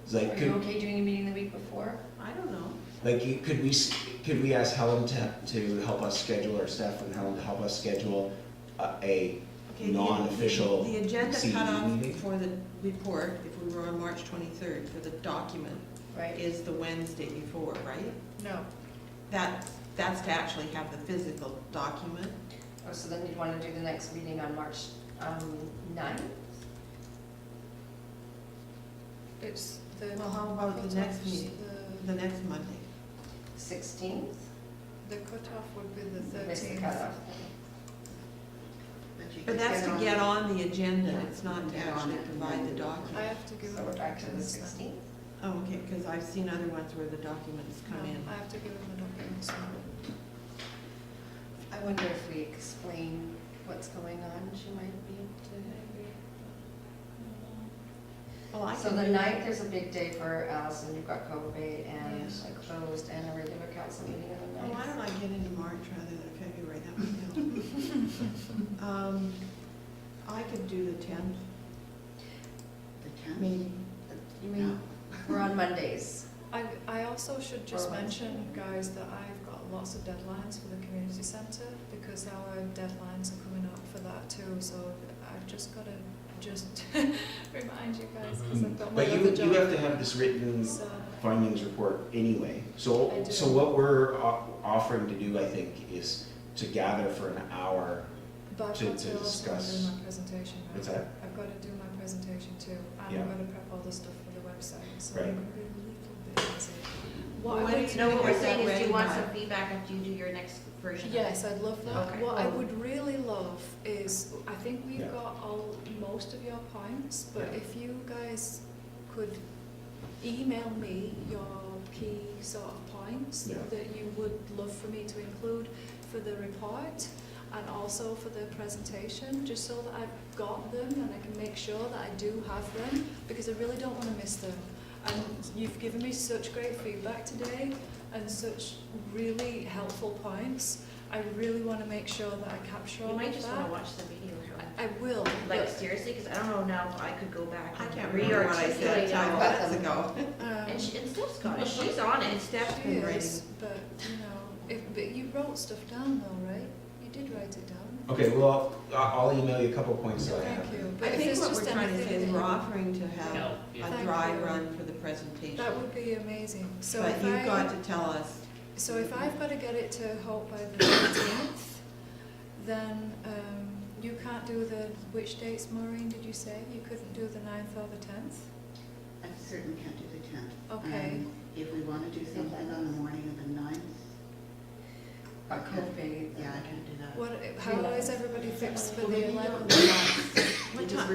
It's like, are you okay doing a meeting the week before? I don't know. like, could we ask Helen to help us schedule, or Stef and Helen to help us schedule a Okay, the- non-official The agenda CEDC cutoff meeting? for the report, if we were on March 23rd, for the document, Right. is the Wednesday before, right? No. That's to actually have the physical document. Oh, so then you'd want to do the next meeting on March 9th? It's the. Well, how about the next meeting? The next Monday. 16th? The cutoff would be the Missed the 13th. cutoff. you But could that's to get on the agenda, Yeah, it's not to get on actually it and provide then the do it. I document. have to give So we're back to the documents then. 16th? Oh, okay, because I've seen other ones where the documents come in. I have to give them the documents. I wonder if we explain what's going on, she might be able to agree. Well, I So can the do- 9th is a big day for Allison, you've got COVID and Yes. a closed and a regular council meeting on the Oh, 9th. why don't I get into March rather than February, that would help. I could do the 10th, The 10th? maybe. You mean, we're on Mondays. I also should just Or mention, guys, that I've got lots of deadlines for the community centre, because our deadlines are coming up for that too, so I've just got to remind you guys, because I've got my But other you job. have to have this written So, findings report anyway. So, I do. so what we're offering to do, I think, is to gather for an hour. but I've to got to also discuss- do my presentation now. What's that? I've got to do my presentation too, and Yeah. I've got to prep all the stuff for the website, so Right. I'm going to be a little bit busy. Well, What I when would do No, what we're Have that saying is, do ready you want by- some feedback after you do your next version of it? Yes, I'd love that. Okay. What I would really love is, I think we've Yeah. got most of your points, but Yeah. if you guys could email me your key sort of points Yeah. that you would love for me to include for the report and also for the presentation, just so that I've got them and I can make sure that I do have them, because I really don't want to miss them. And you've given me such great feedback today and such really helpful points. I really want to make sure that I capture all You of might just want that. to watch the video, Helen. I will, Like, but, seriously, because I don't know now if I could go back I and can't remember what I said re-articulate 5 all that. minutes ago. And um, Steph's got it, she's on it. Steph's she been writing. is, but, but you wrote stuff down though, right? You did write it down. Okay, well, I'll email you a couple points that I have. Thank you. I But if think there's what just we're trying to say is anything we're that- offering to have No, yeah. a Thank dry you. run for the presentation. That would be amazing. So But if you've got I, to tell us, so if I've got to get it to Hope by the 13th, then you can't do which dates, Maureen, did you say? You couldn't do the 9th or the 10th? I certainly can't do the 10th. Okay. If we want to do something on the morning of the 9th, Got COVID. yeah, I can't do that. What, how is everybody fixed for Well, the maybe 11th? Because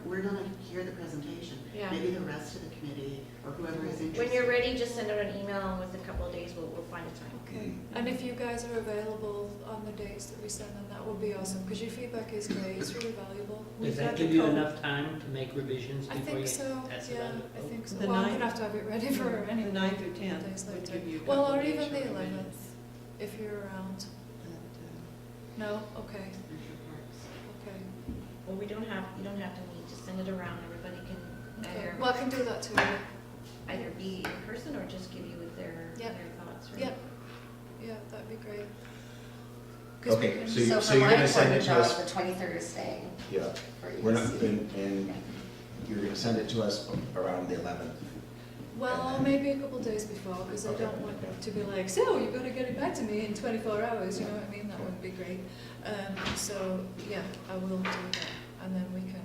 we're gonna hear the presentation. Yeah. Maybe the rest of the committee or whoever is interested. When you're ready, just send out an email, and with a couple of days, we'll find a time. Okay, and if you guys are available on the dates that we send, then that would be awesome, because your feedback is great, it's really valuable. Does We've that had give the you code- enough time to make revisions I before think you so, pass it yeah, on? I think so. The Well, I'm 9th gonna have to have it ready for her the anyway. 9th or 10th Days would later. give you a Well, couple or of days even the for 11th, revisions. if you're around. No, okay, okay. Well, you don't have to meet, just send it around, everybody can Okay, either, well, I can do that too. either be in person or just give you their Yep. thoughts, right? Yep, yeah, that'd be great. 'Cause we Okay, can- so you- So so for you're my gonna send it important to job, us- the 23rd is staying Yeah, for you we're to not, see. and you're gonna send it to us around the 11th. Well, maybe a couple days before, because I Okay. don't want to be like, so you've got to get it back to me in 24 hours, you know what I mean? That wouldn't be great. So, yeah, I will do that, and then we can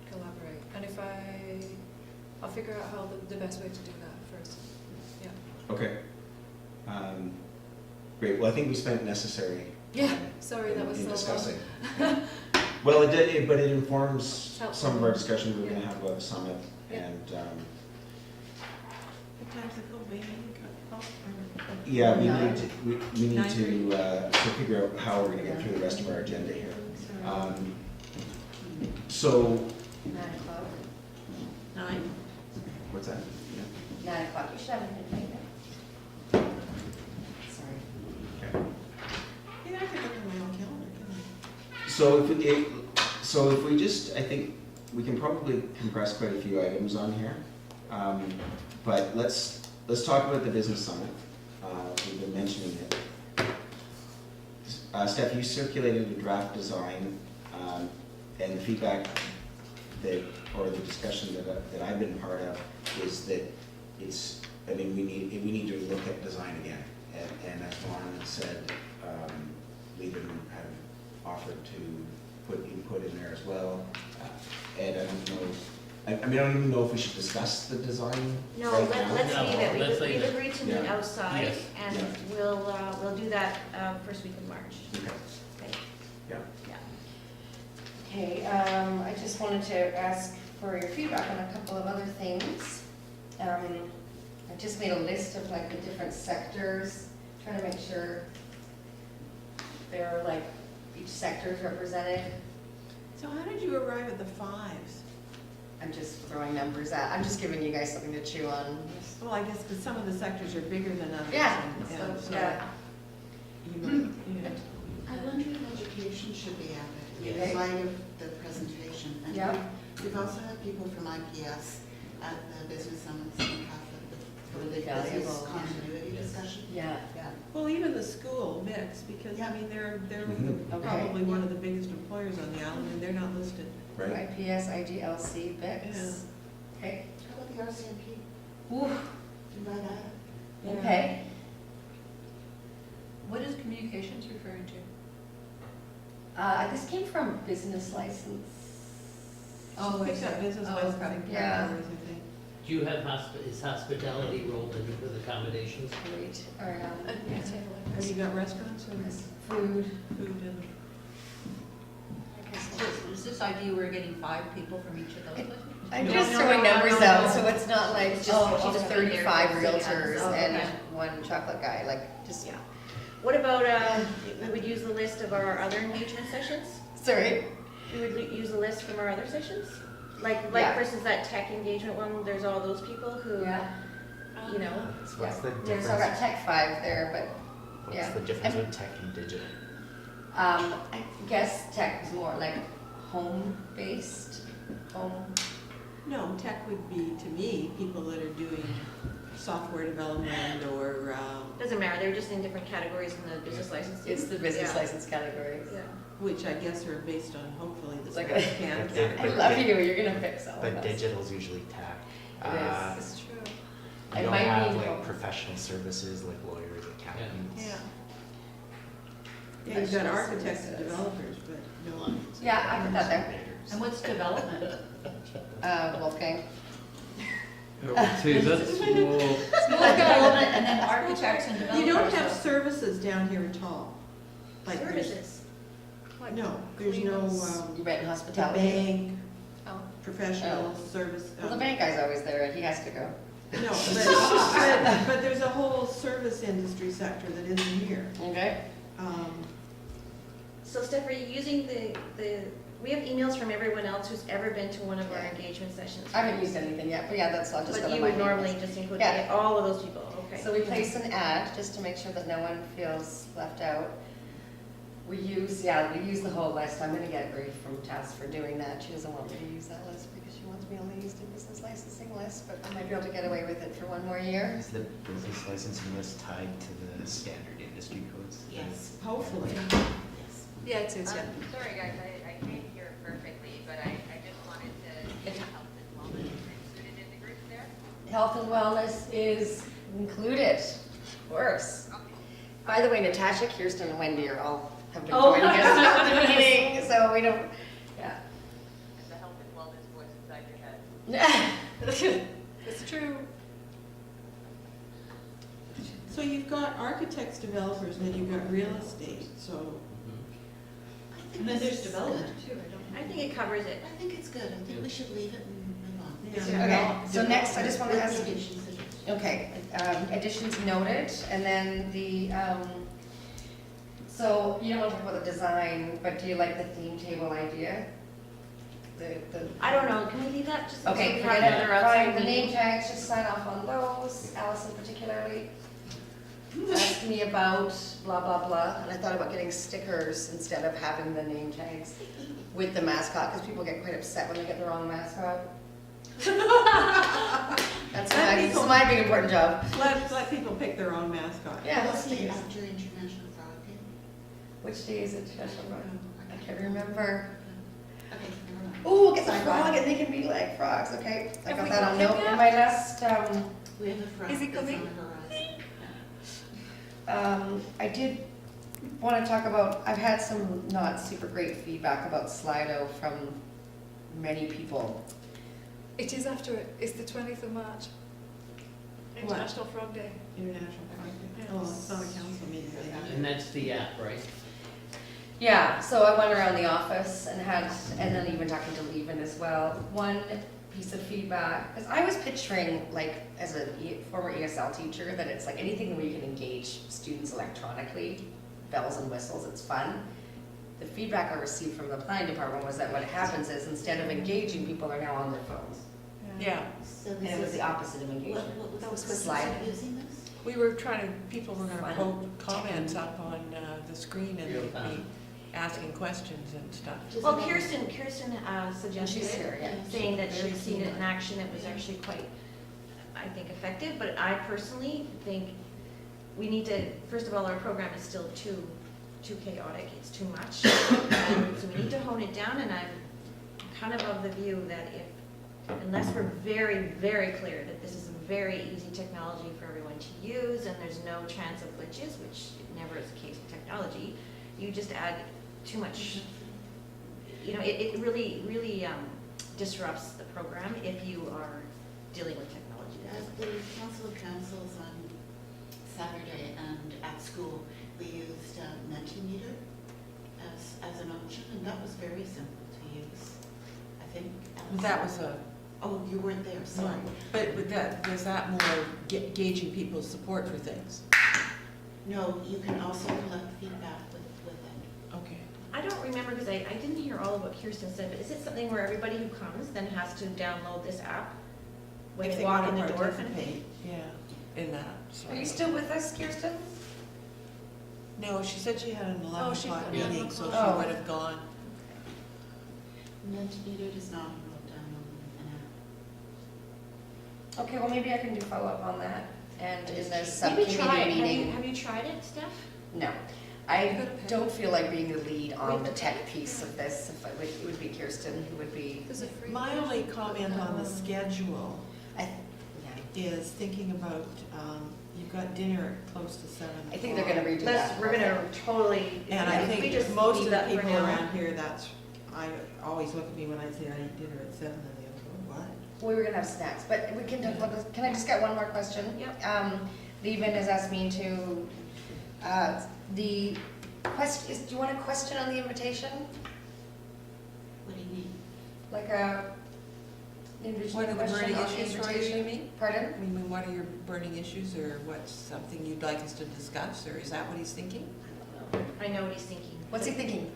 collaborate. And if I'll figure out how the best way to do that first. Yeah. Okay. Great, well, I think we spent necessary Yeah, time sorry, that was in so long. discussing. Well, it did, but it informs It's helpful. some of our discussions we're gonna Yeah. have about the summit, Yeah. and, What time's it called, waiting? yeah, we Nine. need to, we need to figure out how we're gonna get through the rest of our agenda here. So, 9 o'clock. 9? what's that? Yeah. 9 o'clock, you should have it midnight now. Sorry. Okay. Yeah, I can look at my own calendar, can So if we just, I think we can probably compress quite a few items on here. But let's talk about the business summit. We've been mentioning it. Stef, you circulated a draft design, and the feedback that, or the discussion that I've been part of is that it's, I mean, we need to look at design again. And as Vaughn had said, we have offered to put input in there as well. Ed, I don't know, I mean, I don't even know if we should discuss the design No, right now. let's No, leave it. let's leave We've it. agreed to meet Yeah. outside, Yes. and Yeah. we'll do that first week of March. Okay, Okay. yeah. Okay, I just wanted to ask for your feedback on a couple of other things. I just made a list of like the different sectors, trying to make sure they're like, each sector is represented. So how did you arrive at the 5s? I'm just throwing numbers out, I'm just giving you guys something to chew on. Well, I guess because some of the sectors are bigger than others. Yeah, and so, yeah. You know, I wonder if education should be added Yes. in light of the presentation. And Yeah. We've also had people from IPS at the business summits and have the Really business valuable. continuity Yes. discussion. Yeah. Yeah. Well, even the school mix, because, I mean, they're Mhm. Okay. probably one of the biggest employers on the island, and they're not listed. Right? IPS, IGLC, BICS. Okay. How about the RCMP? Ooh, Do right at it. okay. What is communications referring to? This came from business license. Oh, picked up business licensing Yeah. categories, I think. Do you have is hospitality rolled in with accommodations? Great, or, Have you got restaurants or food. food and? So is this idea we're getting 5 people from each of those? I'm No, just no, throwing no, numbers no, out, no. so it's not like, It's just- oh, she's just 35 being there for realtors the ads. and Okay. one chocolate guy, like, just, Yeah. What about, we would use the list of our other engagement sessions? sorry. We would use the list from our other sessions? Like Yeah. for instance, that tech engagement one, there's all those people who, you know, So what's the Yeah, so I got difference, Tech 5 there, but, what's yeah. the difference And- with tech and digital? I guess tech is more like home-based, home. No, tech would be, to me, people that are doing software development or, doesn't matter, they're just in different categories in the business license. It's the business Yeah. license category. Yeah. which I guess are based on hopefully the Like sports a- can But I category. love you, you're gonna fix all of But us. digital's usually tech. It is. It's true. You It don't might have be like home. professional services like lawyers, accountants. Yeah. Yeah, you've got architects and developers, but no. Yeah, I put that there. And what's development? Wolfgang. I would say that's more, It's more development and then architects and developers. You don't have so- services down here at all. Like there's- Services. What? No, there's no, You rent the hospitality. bank, Oh. professional service. Well, the bank guy's always there, and he has to go. No, but there's a whole service industry sector that isn't here. Okay. So Steph, are you using we have emails from everyone else who's ever been to one of our Yeah. engagement sessions. I haven't used anything yet, but yeah, that's all just But go to you my would name normally list. just include Yeah. all of those people, okay. So we place an ad, just to make sure that no one feels left out. We use the whole list. I'm gonna get a brief from Tess for doing that. She doesn't want me to use that list because she wants me only to use the business licensing list, but I might be able to get away with it for one more year. Is the business licensing list tied to the standard industry codes? Yes. Hopefully. Yes. Yeah, it is, yeah. Sorry guys, I can't hear perfectly, but I just wanted to see if health and wellness is included in the group there. Health and wellness is included, of course. By the way, Natasha, Kirsten, and Wendy are all have been Oh. joining us at the meeting, so we don't, yeah. And the health and wellness voice inside your head. It's true. So you've you've got architects, developers, and then you've got real estate, so. And then there's development too, I think it covers it. I think it's good. I think we should leave it and move on. Okay, so next, I just want to With ask, additions, suggestions. okay, additions noted, and then the, so you don't want to talk about the design, but do you like the theme table idea? The I don't know, can we leave that just? Okay, we forget have it. another outside Fine, the name meeting? tags, just sign off on those, Allison particularly. Asked me about blah, blah, blah, and I thought about getting stickers instead of having the name tags with the mascot, because people get quite upset when they get the wrong mascot. That's my big important job. Let people pick their own mascot. Yeah, What's the stickers. after International Frog Day? Which day is it? I can't remember. Okay, never mind. Oh, get the Sorry, frog, Brian. and they can be like frogs, okay? I Have got we that got on him note. yet? And my last, We have a frog Is he that's on the coming? horizon. I did want to talk about, I've had some not super great feedback about Slido from many people. It is after it. It's the 20th of March. International Frog Day. International Frog Day. Oh, it's not a council meeting. And that's the app, right? Yeah, so I went around the office and then even talking to Levin as well. One piece of feedback, because I was picturing, like, as a former ESL teacher, that it's like anything where you can engage students electronically, bells and whistles, it's fun. The feedback I received from the planning department was that what happens is instead of engaging, people are now on their phones. Yeah, So And this it was is, the opposite of engagement. what That was was the with purpose slide. of using this? We were trying to, people were Fun. gonna post comments up on the screen and Real they'd time. be asking questions and stuff. Just Well, another- Kirsten suggested She's it, here, yeah. saying that she'd seen it in action, it was actually quite, I think, effective, but I personally think we need to, first of all, our program is still too chaotic, it's too much. And so we need to hone it down, and I'm kind of the view that unless we're very, very clear that this is a very easy technology for everyone to use, and there's no chance of glitches, which never is the case with technology, you just add too much, it really disrupts the program if you are dealing with technology. At the Council of Councils on Saturday and at school, we used Mentimeter as an option, and that was very simple to use, I think. That was Oh, you weren't there, sorry. but was that more gauging people's support for things? No, you can also collect feedback with it. Okay. I don't remember, because I didn't hear all of what Kirsten said, but is it something where everybody who comes then has to download this app when If they walk in wanna the door? kind of thing? participate, yeah, in that. Are you still with us, Kirsten? No, she said she had an 11 she o'clock put it on meeting, the so clock. she would have gone. Mentimeter does not involve downloading an app. Okay, well, maybe I can do follow-up on that, and in the Maybe subcommittee try it. meeting. Have you tried it, Steph? No, I don't feel like being the lead on the tech piece of this. If it would be Kirsten who would be, There's a free. My only comment on the schedule yeah. is thinking about, you've got dinner at close to 7 I think they're gonna redo that. We're gonna totally. And I if we think just most leave of the that for people now. around here, I always look at me when I say I eat dinner at 7, and they go, what? We were gonna have snacks, but we can, can I just get one more question? Yep. Levin has asked me to, the question, do you want a question on the invitation? What do you mean? Like a individual What are the question burning on the issues for you, you invitation? mean? Pardon? I mean, what are your burning issues, or what's something you'd like us to discuss, or is that what he's thinking? I know what he's thinking. What's he thinking?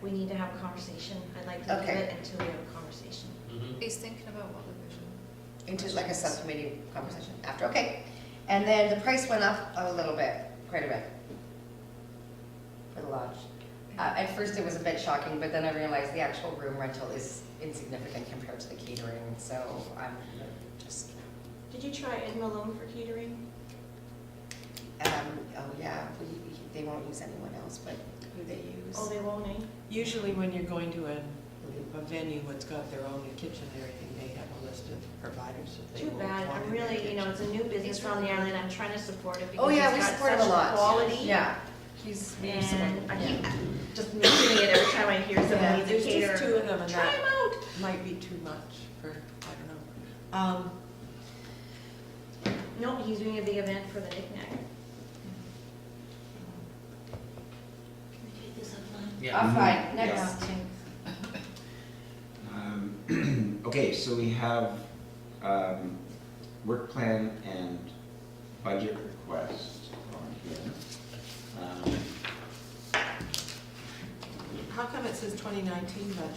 We need to have a conversation. I'd like to leave Okay. it until we have a conversation. Mhm. He's thinking about what the vision. Into like a subcommittee conversation after, okay. And then the price went up a little bit, quite a bit, for the lodge. At first it was a bit shocking, but then I realized the actual room rental is insignificant compared to the catering, so I'm just, Did you try Ed Malone for catering? oh yeah, they won't use anyone else, but who they use. Oh, they won't, eh? Usually when you're going to a venue that's got their own kitchen and everything, they have a list of providers that they Too will bad. want I'm in their really, kitchen. it's a new business on the island. I'm trying to support it Oh because yeah, we it's support got him a such lot. quality. Yeah, we support him. And I Yeah. keep just mentioning it every time I hear Yeah, someone needs a there's caterer. just 2 of them, and Try that him out. might be too much for, I don't know. No, he's doing a big event for the knick-knack. Can we take this offline? Yeah. Fine, next. Okay, so we have work plan and budget request on here. How come it says 2019 budget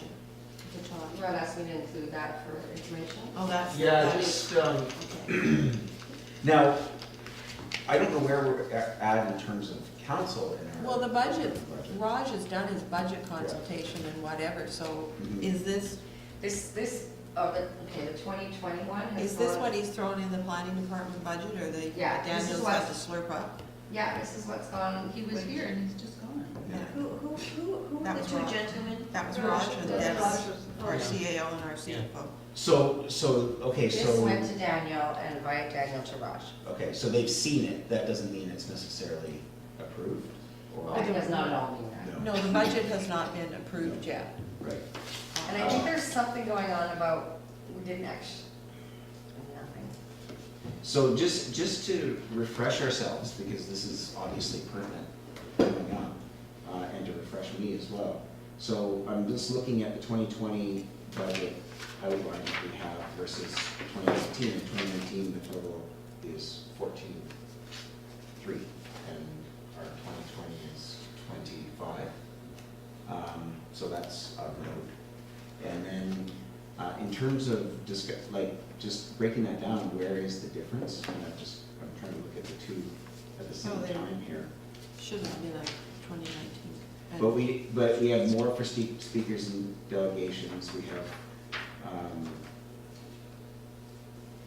at the top? Well, asked me to include that for information. Oh, that's. Yeah, that just, is- now, I don't know where we're at in terms of council in our. Well, the budget, Raj has done his budget consultation and whatever, so Mhm. is this, The 2021 has is this gone- what he's thrown in the planning department budget, or the Yeah, this is Daniels what- has to slurp up? Yeah, this is what's gone. He was here and he's just gone. Yeah. Who were That the was two Raj. gentlemen? That was Raj. Raj and Raj Dennis, was- our CAO and our CFO. So, okay, This so, went to Daniel and via Daniel to Raj. okay, so they've seen it, that doesn't mean it's necessarily approved, or? That does not at all mean that. No. No, the budget has not been approved yet. Right. And I think there's something going on about, we didn't actually, nothing. So just to refresh ourselves, because this is obviously pertinent coming up, and to refresh me as well. So I'm just looking at the 2020 budget outline that we have versus 2019. In 2019, the total is 14.3, and our 2020 is 25. So that's of note. And then in terms of just breaking that down, where is the difference? And I'm trying to look at the two at the same Oh, there. time here. Shouldn't have been a 2019. And- But we have more for speakers and delegations. We have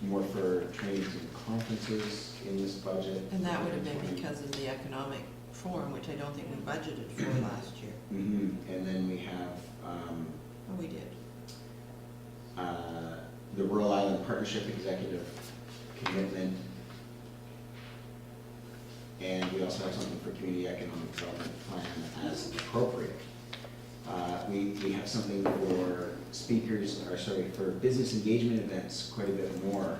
more for trainings and conferences in this budget. And that would have been because of the economic forum, which I don't think we budgeted for last year. And then we have Oh, we did. the Rural Island Partnership Executive Commitment. And we also have something for Community Economic Development Plan as appropriate. We have something for for business engagement events, quite a bit more,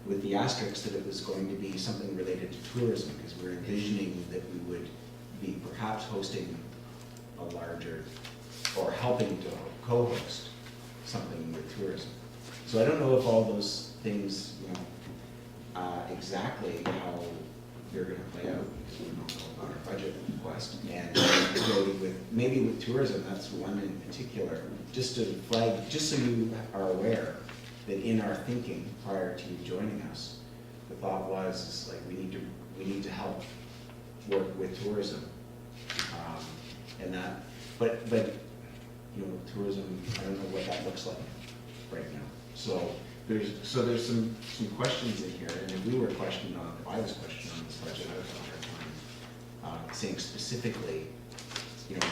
with the asterisk that it was going to be something related to tourism, because we're envisioning that we would be perhaps hosting a larger, or helping to co-host something with tourism. So I don't know if all those things, exactly how they're gonna play out, because we don't know about our budget request. And maybe with tourism, that's one in particular, just to flag, just so you are aware that in our thinking prior to you joining us, the thought was, we need to help work with tourism. And that, but tourism, I don't know what that looks like right now. So there's some questions in here, and if we were questioned on, if I was questioned on this budget, I would have a hard time saying specifically,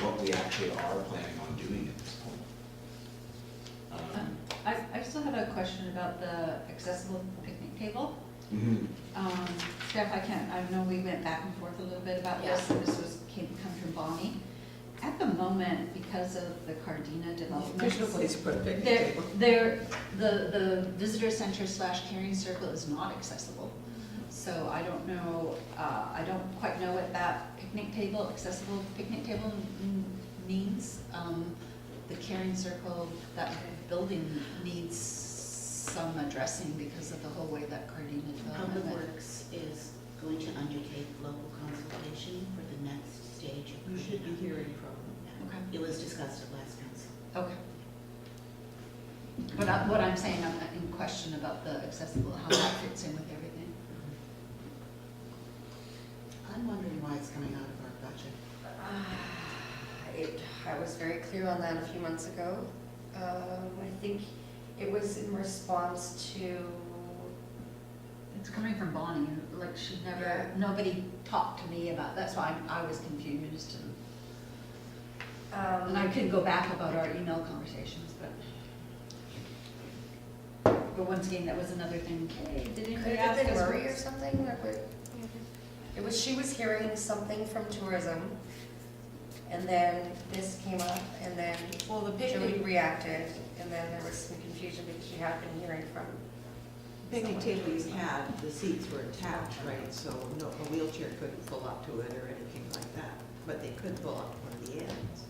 what we actually are planning on doing at this point. I still have a question about the accessible picnic table. Steph, I know we went back and forth a little bit about this, and this come from Bonnie. At the moment, because of the Cardina development. There's no place to put a picnic table. The visitor center / caring circle is not accessible. So I don't know, I don't quite know what that accessible picnic table means. The caring circle, that building needs some addressing because of the whole way that Cardina development. Public Works is going to undertake local consultation for the next stage of. You should be hearing from Yeah. Okay. It was discussed at last council. Okay. But what I'm saying, I'm in question about the accessible, how that fits in with everything. I'm wondering why it's coming out of our budget. I was very clear on that a few months ago. I think it was in response to, It's coming from Bonnie, nobody talked to me about, that's why I was confused. And I could go back about our email conversations, but once again, that was another thing, hey, did could anybody it have ask been us? Murray or something? She was hearing something from tourism, and then this came up, and then Well, the Jody picnic, reacted, and then there was some confusion because she had been hearing from picnic table you had, the seats were attached, right? So no, a wheelchair couldn't pull up to it or anything like that, but they could pull up one of the ends.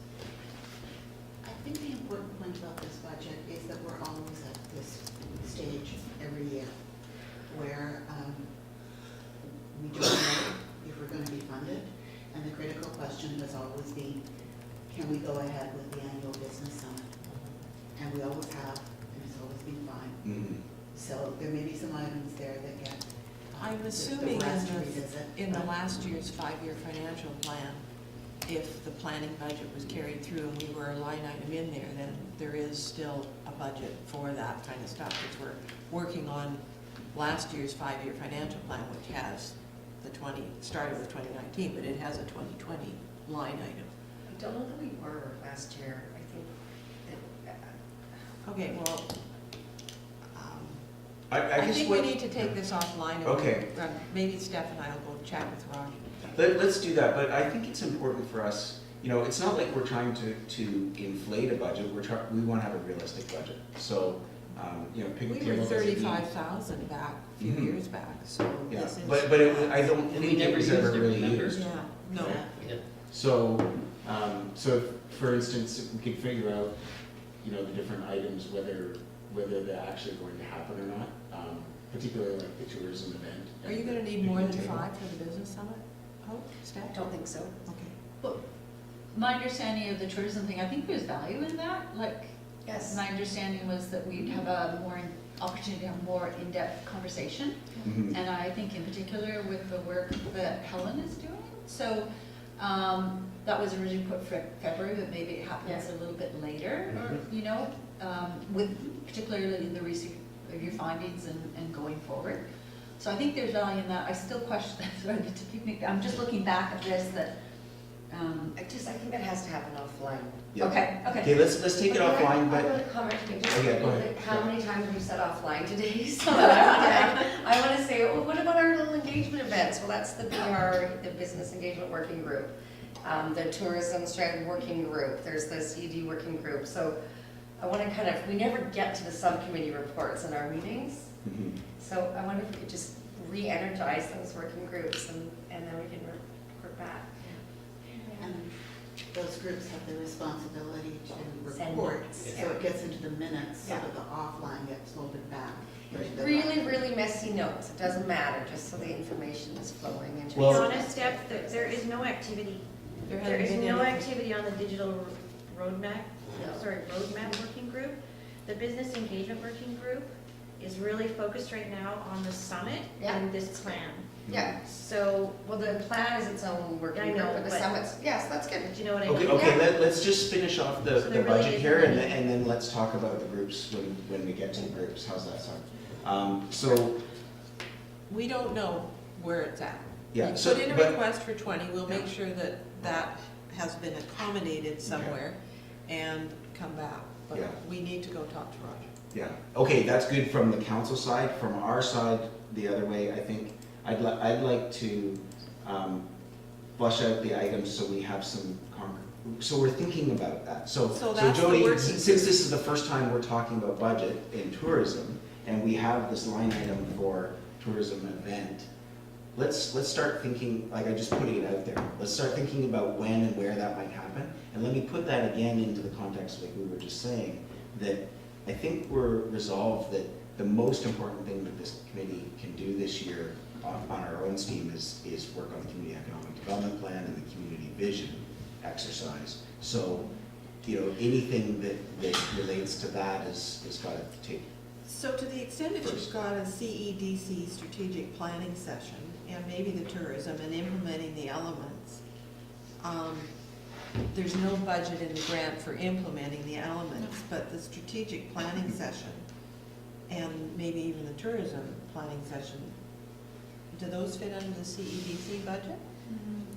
I think the important point about this budget is that we're always at this stage every year where we don't know if we're going to be funded, and the critical question has always been, can we go ahead with the annual business summit? And we always have, and it's always been fine. Mhm. So there may be some items there that get. I'm that assuming we're asked to revisit. in the last year's 5-year financial plan, if the planning budget was carried through and we were a line item in there, then there is still a budget for that kind of stuff, because we're working on last year's 5-year financial plan, which has started with 2019, but it has a 2020 line item. I don't know that we were last year. I think that, Okay, well, I I guess think what, we need to take this offline. And Okay. Maybe Stef and I will go chat with Raj. let's do that, but I think it's important for us, you know, it's not like we're trying to inflate a budget, we want to have a realistic budget. So, you know, We picnic were table doesn't need- 35,000 back, a few Mhm. years back, so Yeah, this is. but I don't And we think it never was used ever it, really remember? used. Yeah, no. Yeah. So, so if, for instance, if we could figure out, you know, the different items, whether they're actually going to happen or not, particularly like the tourism event. Are you and gonna the need more than picnic table. 5 for the business summit? Oh, I Stef? don't think so. Okay. But my understanding of the tourism thing, I think there's value in that. Like, Yes. my understanding was that we'd have a more opportunity to have more in-depth conversation. Mhm. And I think in particular with the work that Helen is doing. So that was originally put for February, but maybe it happens a little bit later, or, you know, with particularly the recent of your findings and going forward. So I think there's value in that. I still question, sorry, to picnic, I'm just looking back at this that, I think that has to happen offline. Yeah. okay. Okay, let's take it offline, I but, want to comment, just Oh, yeah, go ahead. how Yeah. many times have you said offline today? So I want to say, well, what about our little engagement events? Well, that's the BR, the Business Engagement Working Group, the Tourism Strategy Working Group, there's the CED Working Group. So I want to kind of, we never get to the subcommittee reports in our meetings. Mhm. So I wonder if we could just re-energize those working groups and then we can report back. And those groups have the responsibility to Send report, notes. so it gets into the minutes, so Yeah. that the offline gets loaded back. into the Really, document. really messy notes, it doesn't matter, just so the information is flowing into. To be honest, Steph, there is no activity. There There hasn't is been no anything. activity on the digital roadmap, No. roadmap working group. The business engagement working group is really focused right now on the summit Yeah. and this plan. Yeah, So, well, the plan is its own I working know, group, but the but- summits, yes, that's good. do you know what I mean? Okay, Yeah. let's just finish off the So there really budget is here, money. and then let's talk about the groups when we get to the groups. How's that sound? So, We don't know where it's at. yeah, We so, put in a but, request for 20, we'll make sure that that has been accommodated somewhere and come back. But Yeah. we need to go talk to Roger. yeah, okay, that's good from the council side. From our side, the other way, I think, I'd like to flush out the items so we have some so we're thinking about that. So that's the Jody, working since group. this is the first time we're talking about budget in tourism, and we have this line item for tourism event, let's start thinking, like I just putting it out there, let's start thinking about when and where that might happen. And let me put that again into the context like we were just saying, that I think we're resolved that the most important thing that this committee can do this year on our own steam is work on the community economic development plan and the community vision exercise. So, you know, anything that relates to that is got to take. So to the extent that you've First. got a CEDC strategic planning session, and maybe the tourism and implementing the elements, there's no budget in the grant for implementing the elements, but the strategic planning session, and maybe even the tourism planning session, do those fit under the CEDC budget?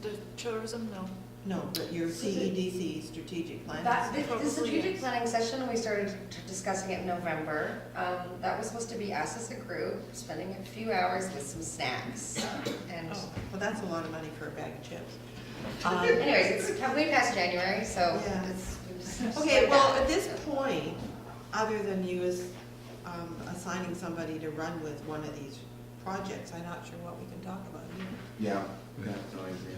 The tourism, no. No, but your CEDC strategic planning That, session. the strategic planning session, we started discussing it in November. That was supposed to be us as a group, spending a few hours with some snacks. And Oh, well, that's a lot of money for a bag of chips. anyways, it's way past January, so Yeah. it's. Okay, well, at this point, other than you as assigning somebody to run with one of these projects, I'm not sure what we can talk about here. Yeah, yeah, no, I agree.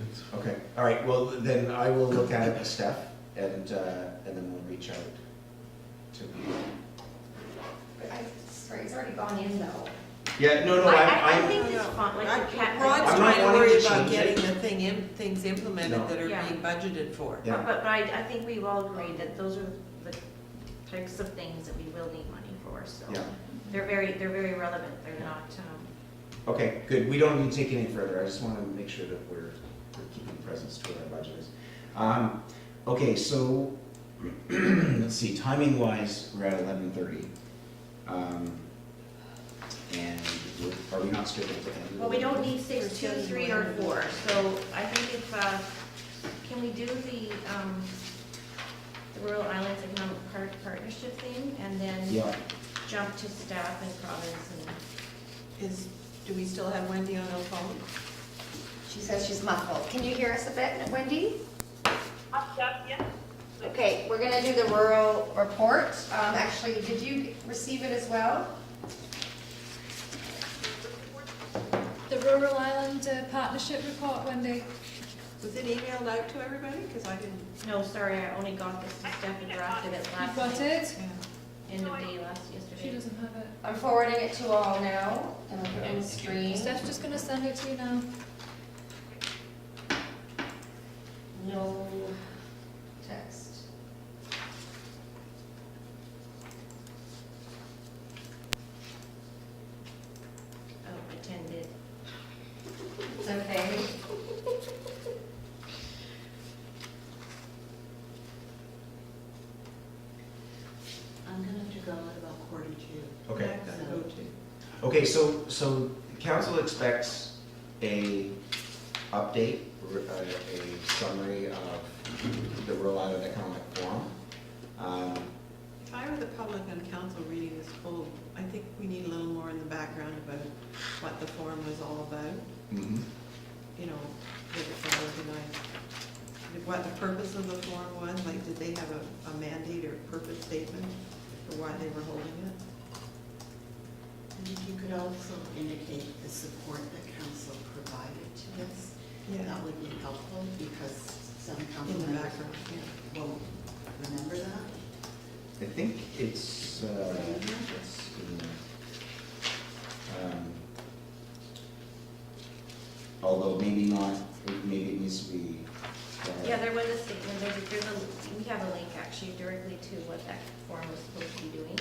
Okay, all right, well, then I will look at it with Steph, and then we'll reach out to people. Sorry, it's already gone in though. Yeah, no, I think it's fun, like the cat. Rod's I'm trying not to worry wanting to about change it. getting the things implemented No. that are Yeah. being budgeted for. Yeah. But I think we've all agreed that those are the types of things that we will need money for, so. Yeah. They're very relevant, they're not, Okay, good, we don't need to take it any further, I just want to make sure that we're keeping presence to what our budget is. Okay, so, let's see, timing wise, we're at 11:30. And are we not scheduled to end? well, we don't need 6, 2, 3, or 4, so I think if, can we do the Rural Islands Economic Partnership thing, and then Yeah, jump to staff and province and. Do we still have Wendy on the phone? She says she's muffled. Can you hear us a bit, Wendy? Yeah. Okay, we're gonna do the rural report. Actually, did you receive it as well? The Rural Island Partnership report, Wendy. Was it emailed out to everybody? Because I didn't. No, sorry, I only got this, Steph had drafted it You've last got night, it? end of day She yesterday. doesn't have it. I'm forwarding it to all now, and I'll put it on the screen. Steph's just gonna send it to you now. No text. Oh, attended. It's okay. I'm gonna have to go at about 1:45. okay. I've got to go to. Okay, so council expects a update, a summary of the Rural Island Economic Forum. If I were the public and council reading this full, I think we need a little more in the background about what the forum was all about. Mhm. You know, that it's been organized. What the purpose of the forum was, like, did they have a mandate or purpose statement for why they were holding it? And if you could also indicate the support that council provided to this, that would be helpful, because some council In the members background, yeah. won't remember that. I think it's in there. Although maybe not, maybe it needs to be. Yeah, there was a statement, we have a link actually directly to what that forum was supposed to be doing,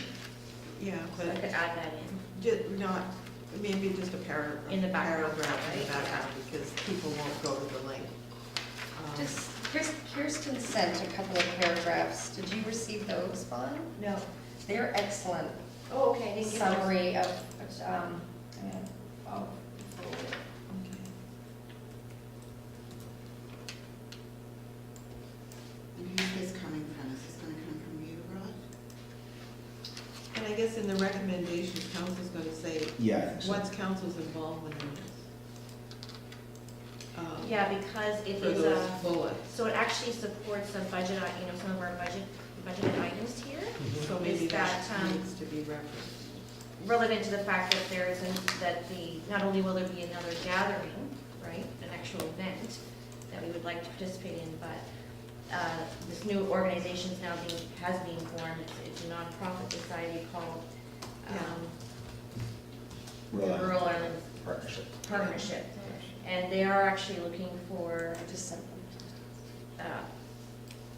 Yeah, so I but could add that in. not, maybe just a paragraph. In the background, Paragraph in the right? background, because people won't go to the link. Just, Kirsten sent a couple of paragraphs. Did you receive those, Fawn? No. They're excellent. Oh, okay, thank you. Summary of, of And who's this coming from? Is this gonna come from you, Rod? And I guess in the recommendations, council's gonna say, Yeah, I think so. what's council's involvement in this? Yeah, because it For is those a, bullets. so it actually supports some budget, some of our budgeted items here. So maybe Is that that, needs to be referenced. relevant to the fact that there isn't, that not only will there be another gathering, right, an actual event that we would like to participate in, but this new organization has been formed. It's a nonprofit society called Rural Island Partnership. And they are actually looking for,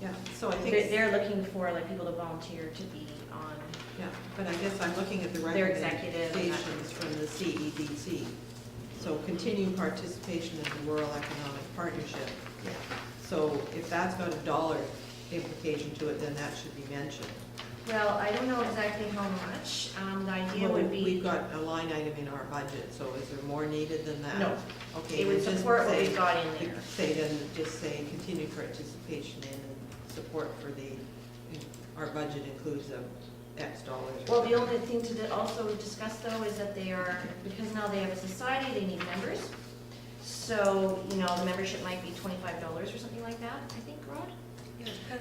Yeah, so I think. they're looking for like people to volunteer to be on. Yeah, but I guess I'm looking at the Their executive and that- recommendations from the CEDC. So continued participation in the Rural Economic Partnership. So if that's got a dollar implication to it, then that should be mentioned. Well, I don't know exactly how much. The idea Well, would be. we've got a line item in our budget, so is there more needed than that? No. Okay. It would then just support what say- we've got in there. Just say continued participation in and support for our budget includes X dollars. or Well, the something. only thing to also discuss though is that they are, because now they have a society, they need members. So, the membership might be $25 or something like that, I think, Rod?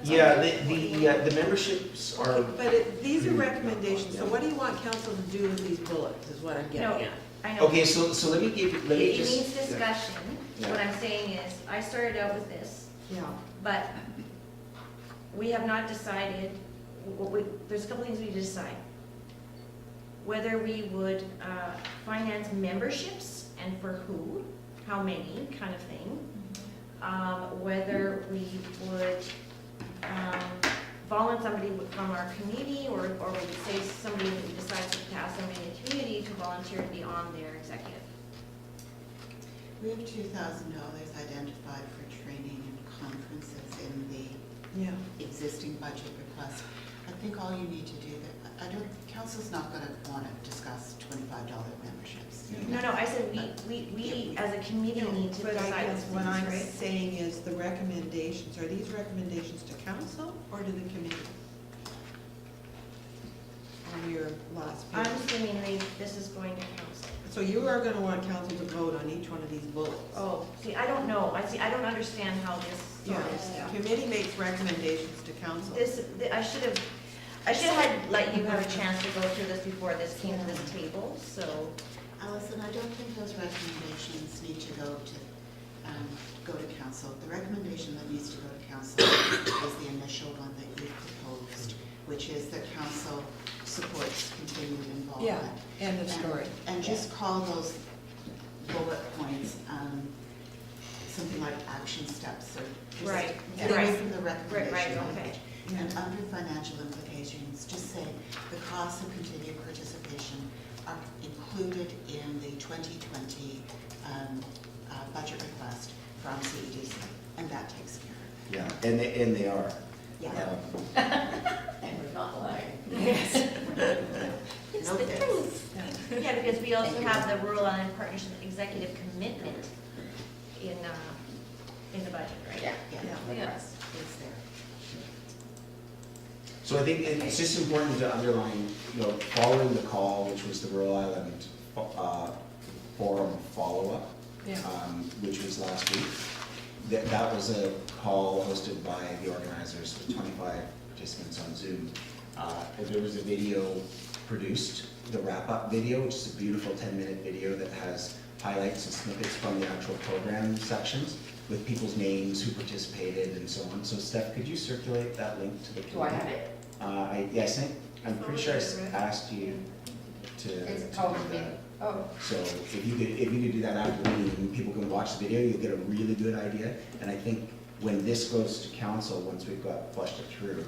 Yeah, the memberships are, Okay, but these are recommendations, so what do you want council to do with these bullets, is what I'm No, getting at. I know. okay, so let me It just. needs discussion. Yeah. What I'm saying is, I started out with this, Yeah. but we have not decided, there's a couple things we need to decide. Whether we would finance memberships and for who, how many, kind of thing. Whether we would volunteer somebody from our community, or we would say somebody that we decide to pass somebody in the community to volunteer to be on their executive. We have $2,000 identified for training and conferences in the existing budget request. I think all you need to do council's not gonna wanna discuss $25 memberships. No, I said we as a committee need to But I decide guess these what things, I'm right? saying is the recommendations, are these recommendations to council or to the committee? On your last page. I'm assuming this is going to council. So you are gonna want council to vote on each one of these bullets? Oh, see, I don't know. I don't understand how this Yeah, sorts. committee makes recommendations to council. I should have had, let you have a chance to go through this before this came to this table, so. Allison, I don't think those recommendations need to go to council. The recommendation that needs to go to council is the initial one that you proposed, which is that council supports continued involvement. Yeah, end of story. And just call those bullet points, something like action steps or just Right, get right. away from the recommendation Right, okay. language. And under financial implications, just say the costs of continued participation are included in the 2020 budget request from CEDC, and that takes care of it. Yeah, and they are. Yeah. And we're not lying. Yes. It's the truth. Yeah, because we also have the Rural Island Partnership Executive Commitment in the budget, right? Yeah, Yes. it's there. So I think it's just important to underline, following the call, which was the Rural Island Forum follow-up, which was last week. That was a call hosted by the organizers with 25 participants on Zoom. There was a video produced, the wrap-up video, which is a beautiful 10-minute video that has highlights and snippets from the actual program sections with people's names, who participated, and so on. So Steph, could you circulate that link to the community? Do I have it? I'm pretty sure I asked you to do that. Oh. So if you could do that after the meeting, people can watch the video, you'll get a really good idea. And I think when this goes to council, once we've got flushed it through,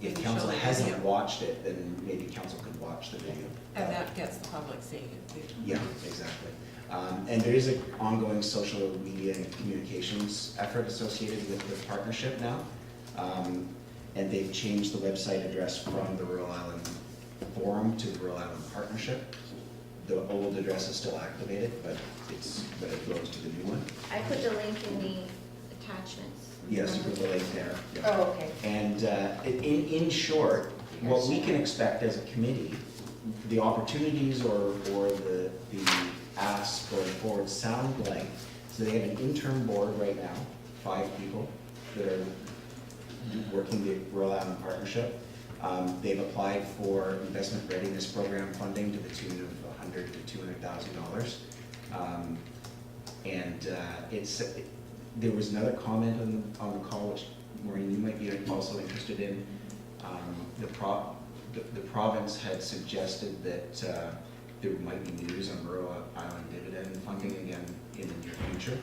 if Maybe council show the hasn't video. watched it, then maybe council could watch the video. And that gets the public seeing it too. Yeah, exactly. And there is an ongoing social media and communications effort associated with the partnership now. And they've changed the website address from the Rural Island Forum to the Rural Island Partnership. The old address is still activated, but it goes to the new one. I put the link in the attachments. Yes, you put the link there. Yeah. Oh, okay. And in short, what we can expect as a committee, the opportunities or the asks going forward sound like, so they have an interim board right now, 5 people that are working the Rural Island Partnership. They've applied for investment readiness program funding to the tune of $100,000 to $200,000. There was another comment on the call, which Maureen, you might be also interested in. The province had suggested that there might be news on Rural Island dividend funding again in the near future.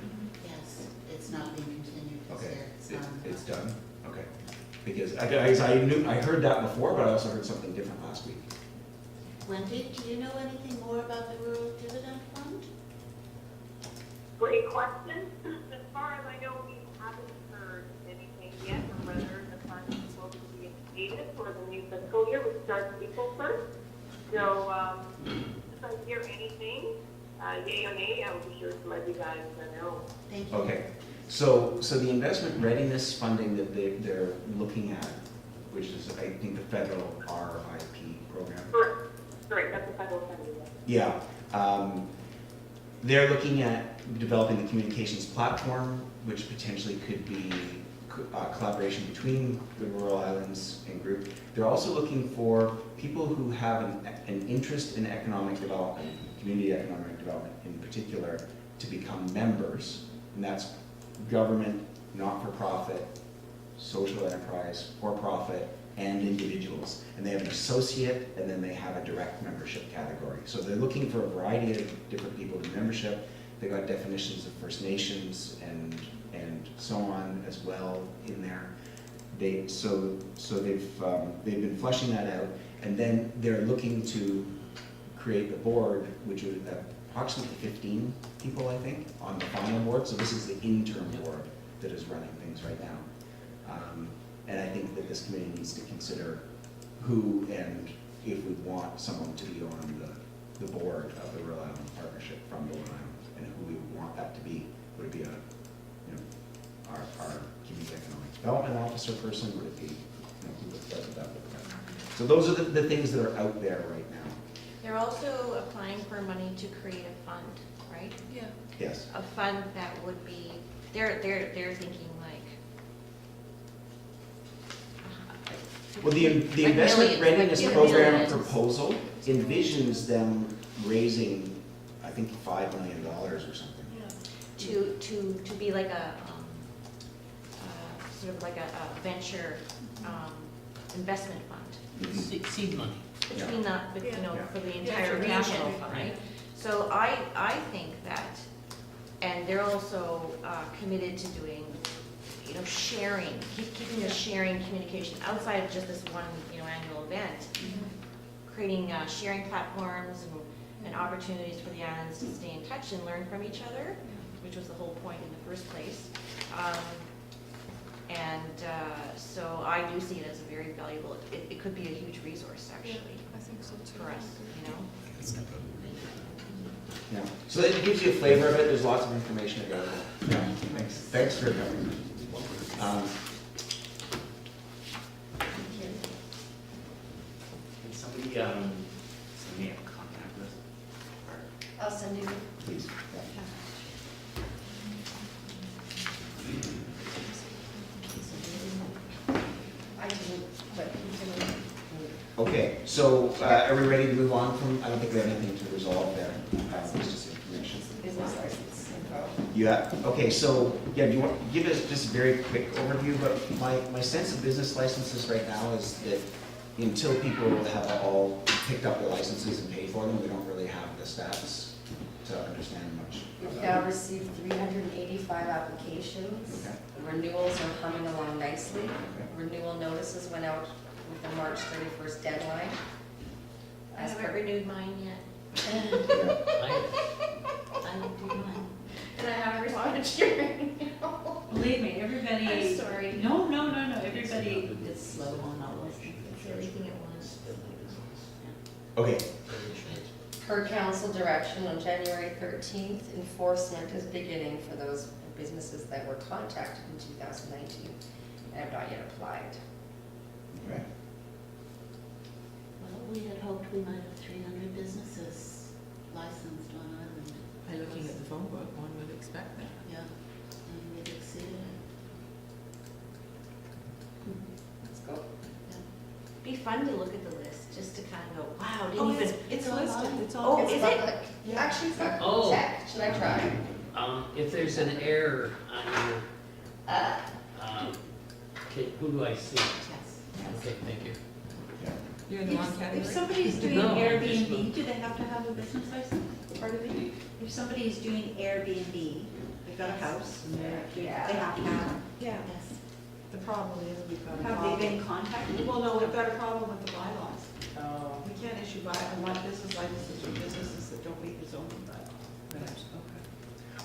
Yes, it's not being continued this Okay, year. it's done? Okay. Because I heard that before, but I also heard something different last week. Wendy, do you know anything more about the rural dividend fund? Great question. As far as I know, we haven't heard anything yet on whether the fund is supposed to be needed for the new fiscal year, which starts April 1st. So, if I hear anything, yay or nay, I'll be sure to let you guys know. Thank you. Okay. So the investment readiness funding that they're looking at, which is, I think, the federal RIP program. Correct, that's the federal funding. Yeah. They're looking at developing the communications platform, which potentially could be collaboration between the Rural Islands and group. They're also looking for people who have an interest in economic development, community economic development in particular, to become members, and that's government, not-for-profit, social enterprise, for-profit, and individuals. And they have an associate, and then they have a direct membership category. So they're looking for a variety of different people to membership. They got definitions of First Nations and so on as well in there. So they've been fleshing that out, and then they're looking to create the board, which would approximately 15 people, I think, on the final board. So this is the interim board that is running things right now. And I think that this committee needs to consider who and if we want someone to be on the board of the Rural Island Partnership from Rhode Island, and who we would want that to be. Would it be our community economic development officer person? Would it be, who does that look like? So those are the things that are out there right now. They're also applying for money to create a fund, right? Yeah. Yes. A fund that would be, they're thinking like. Well, the investment millions, readiness like program millions. proposal envisions them raising, I think, $5 million or something. To be like a, sort of like a venture investment fund. Seed money. Between the, for the entire Yeah, region, for right? So I think that, and they're also committed to doing, sharing, keeping the sharing communication outside of just this one, annual event. Creating sharing platforms and opportunities for the islands to stay in touch and learn from each other, which was the whole point in the first place. So I do see it as a very valuable, it could be a huge resource, actually. I think so too. For us, Yeah. So that gives you a flavor of it. There's lots of information available. Yeah. Thanks for coming. Can somebody send me a contact list? I'll send you. Please. I didn't, but you can. Okay, so are we ready to move on from, I don't think we have anything to resolve there. It's just information. Business license info. Yeah, okay, so, do you want to give us just a very quick overview? But my sense of business licenses right now is that until people have all picked up their licenses and paid for them, we don't really have the stats to understand much. We've now received 385 applications. Okay. Renewals are humming along nicely. Okay. Renewal notices went out with the March 31st deadline. I haven't renewed mine yet. Yeah. I would do mine. And I haven't responded to your email. Believe me, everybody. I'm sorry. No, everybody is slow on all those things. It's everything at once. Okay, Per council direction on January 13th, enforcement is beginning for those businesses that were contacted in 2019 and have not yet applied. okay. Well, we had hoped we might have 300 businesses licensed on island. By looking at the phone book, one would expect that. Yeah, and we've exceeded it. Let's go. Be fun to look at the list, just to kind of go, wow, Oh, didn't even. it's online. listed, it's Oh, all. is it? public. Actually, it's not Oh. checked, should I try? If there's an error on your, Uh, who do I see? Yes. Okay, thank you. You're in the wrong category? If somebody's doing No, Airbnb, do they have to have a business license? Part of it? If somebody's doing Airbnb, they've got a house and they have to have. Yeah, Yes. the problem is we've got a Have problem. they been contacted? Well, no, we've got a problem with the bylaws. Oh. We can't issue business licenses for businesses that don't meet the zoning bylaws.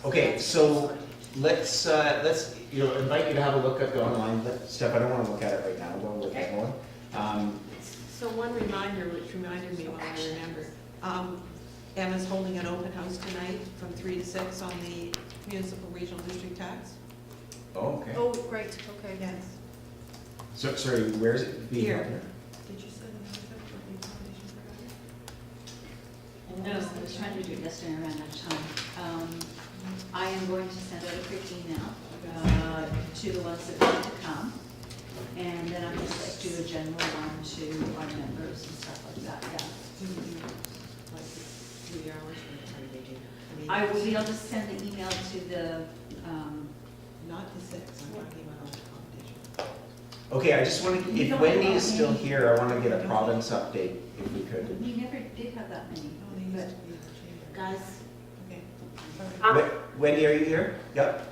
Okay, so let's invite you to have a look at the online. Steph, I don't want to look at it right now, though, we'll get going. So one reminder, which reminded me when I remembered, Emma's holding an open house tonight from 3 to 6 on the municipal regional district tax. Oh, okay. Oh, great, okay. Yes. So, sorry, where is it being held? Here. Did you send them the accommodation for No, I was trying to do it yesterday and ran out of time. I am going to send out a quick email to the ones that want to come. And then I'll just like do a general one to our members and stuff like that, yeah. Like 3 hours, or they do? I will be able to send the email to the, Not the 6, I'm talking about on the competition. Okay, I just want to, You if don't Wendy have is that still many. here, I want to get a province update if we could. we never did have that many, Oh, they used but to be in the chamber. Guys, Okay, sorry. Wendy, are you here? Yep.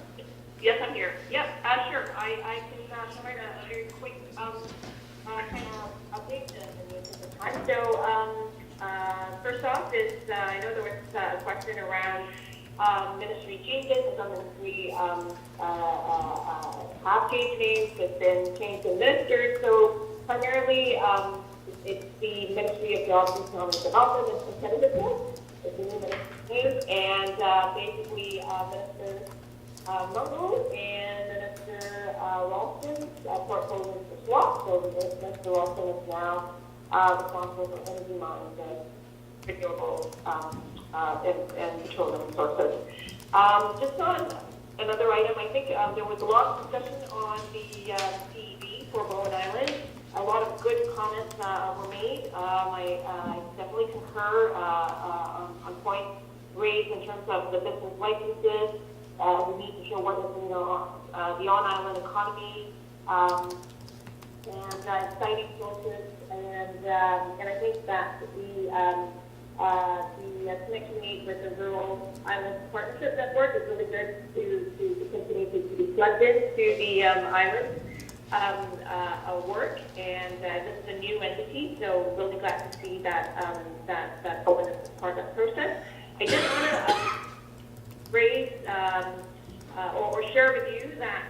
Yes, I'm here. Yep, sure. I can provide a very quick kind of update in the interest of time. So, first off is I know there was a question around ministry changes, and some ministry have changed names, have been changed in ministers. So primarily, it's the Ministry of Jobs and Economic Development and Competitiveness. It's the new ministry, and basically Minister Murrow and Minister Ralston's portfolio is swapped. So Minister Ralston is now responsible for energy mines and renewables and petroleum sources. Just on another item, I think there was a lot of discussion on the CED for Bowen Island. A lot of good comments were made. I definitely concur on points raised in terms of the business licenses. We need to show what is in the on-island economy and exciting sources. And I think that the connection made with the Rural Islands Partnership Network is really good to continue to be plugged into the island work. And this is a new entity, so really glad to see that that Bowen is part of that process. I just want to raise or share with you that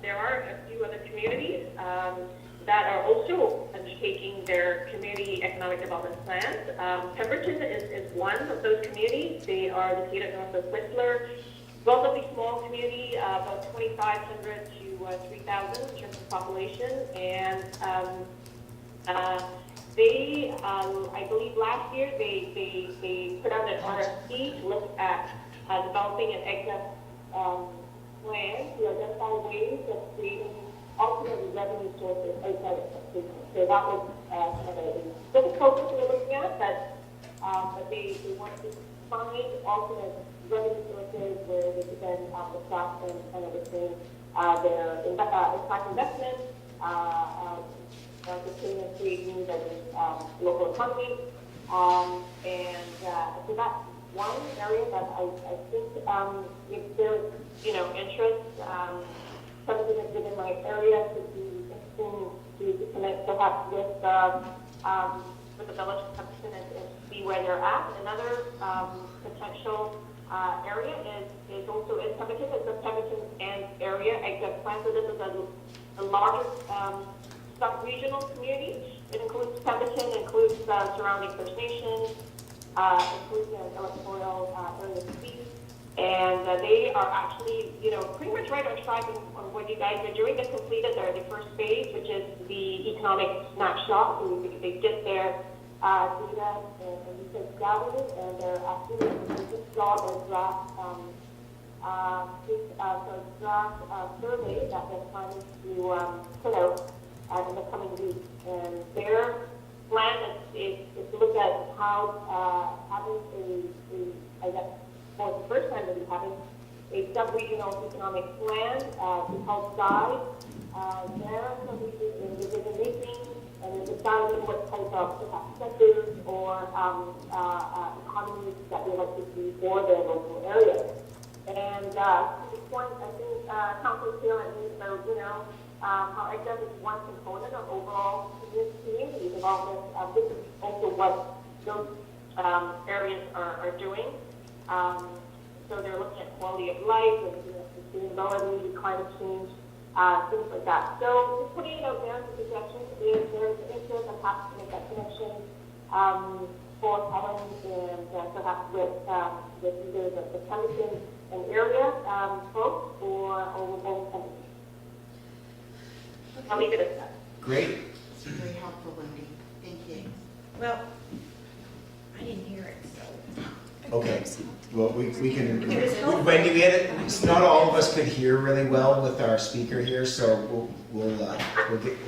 there are a few other communities that are also undertaking their community economic development plans. Pemberton is one of those communities. They are located north of Whistler. Relatively small community, about 2,500 to 3,000 in terms of population. And they, I believe last year, they put out an RFP to look at developing an exit plan to identify ways of creating alternate revenue sources outside of taxation. So that was kind of a difficult thing we were looking at, but they want to find alternate revenue sources where they could then attract and retain their impact investment, continue to create new local economy. And so that's one area that I think if there's interest, something that's within my area could be interesting to connect perhaps with the village of Pemberton and see where they're at. Another potential area is also in Pemberton. It's the Pemberton and area exit plan. So this is the largest sub-regional community. It includes Pemberton, includes surrounding First Nations, includes an electoral area C. And they are actually, pretty much right on track on what you guys are doing. They completed the first phase, which is the economic snapshot. So they did their data and research gathering, and they're actually doing this job or draft survey that they're planning to put out in the coming weeks. And their plan is to look at how having I guess, for the first time, we'll be having a sub-regional economic plan to help guide their decision making and deciding what type of sectors or economies that they like to see for their local area. And to the point, I think Council Chair and me about, how EGDEV is one component of overall community development. This is also what those areas are doing. So they're looking at quality of life, sustainability, climate change, things like that. So just putting it out there as a suggestion, if there's interest, I'm happy to make that connection for Helen and perhaps with either the Pemberton and area folks or with both Pemberton. I'll leave it at that. Great. it's very helpful, Wendy. Thank you. Well, I didn't hear it, so. Okay, well, we can, Wendy, we had it, not all of us could hear really well with our speaker here, so we'll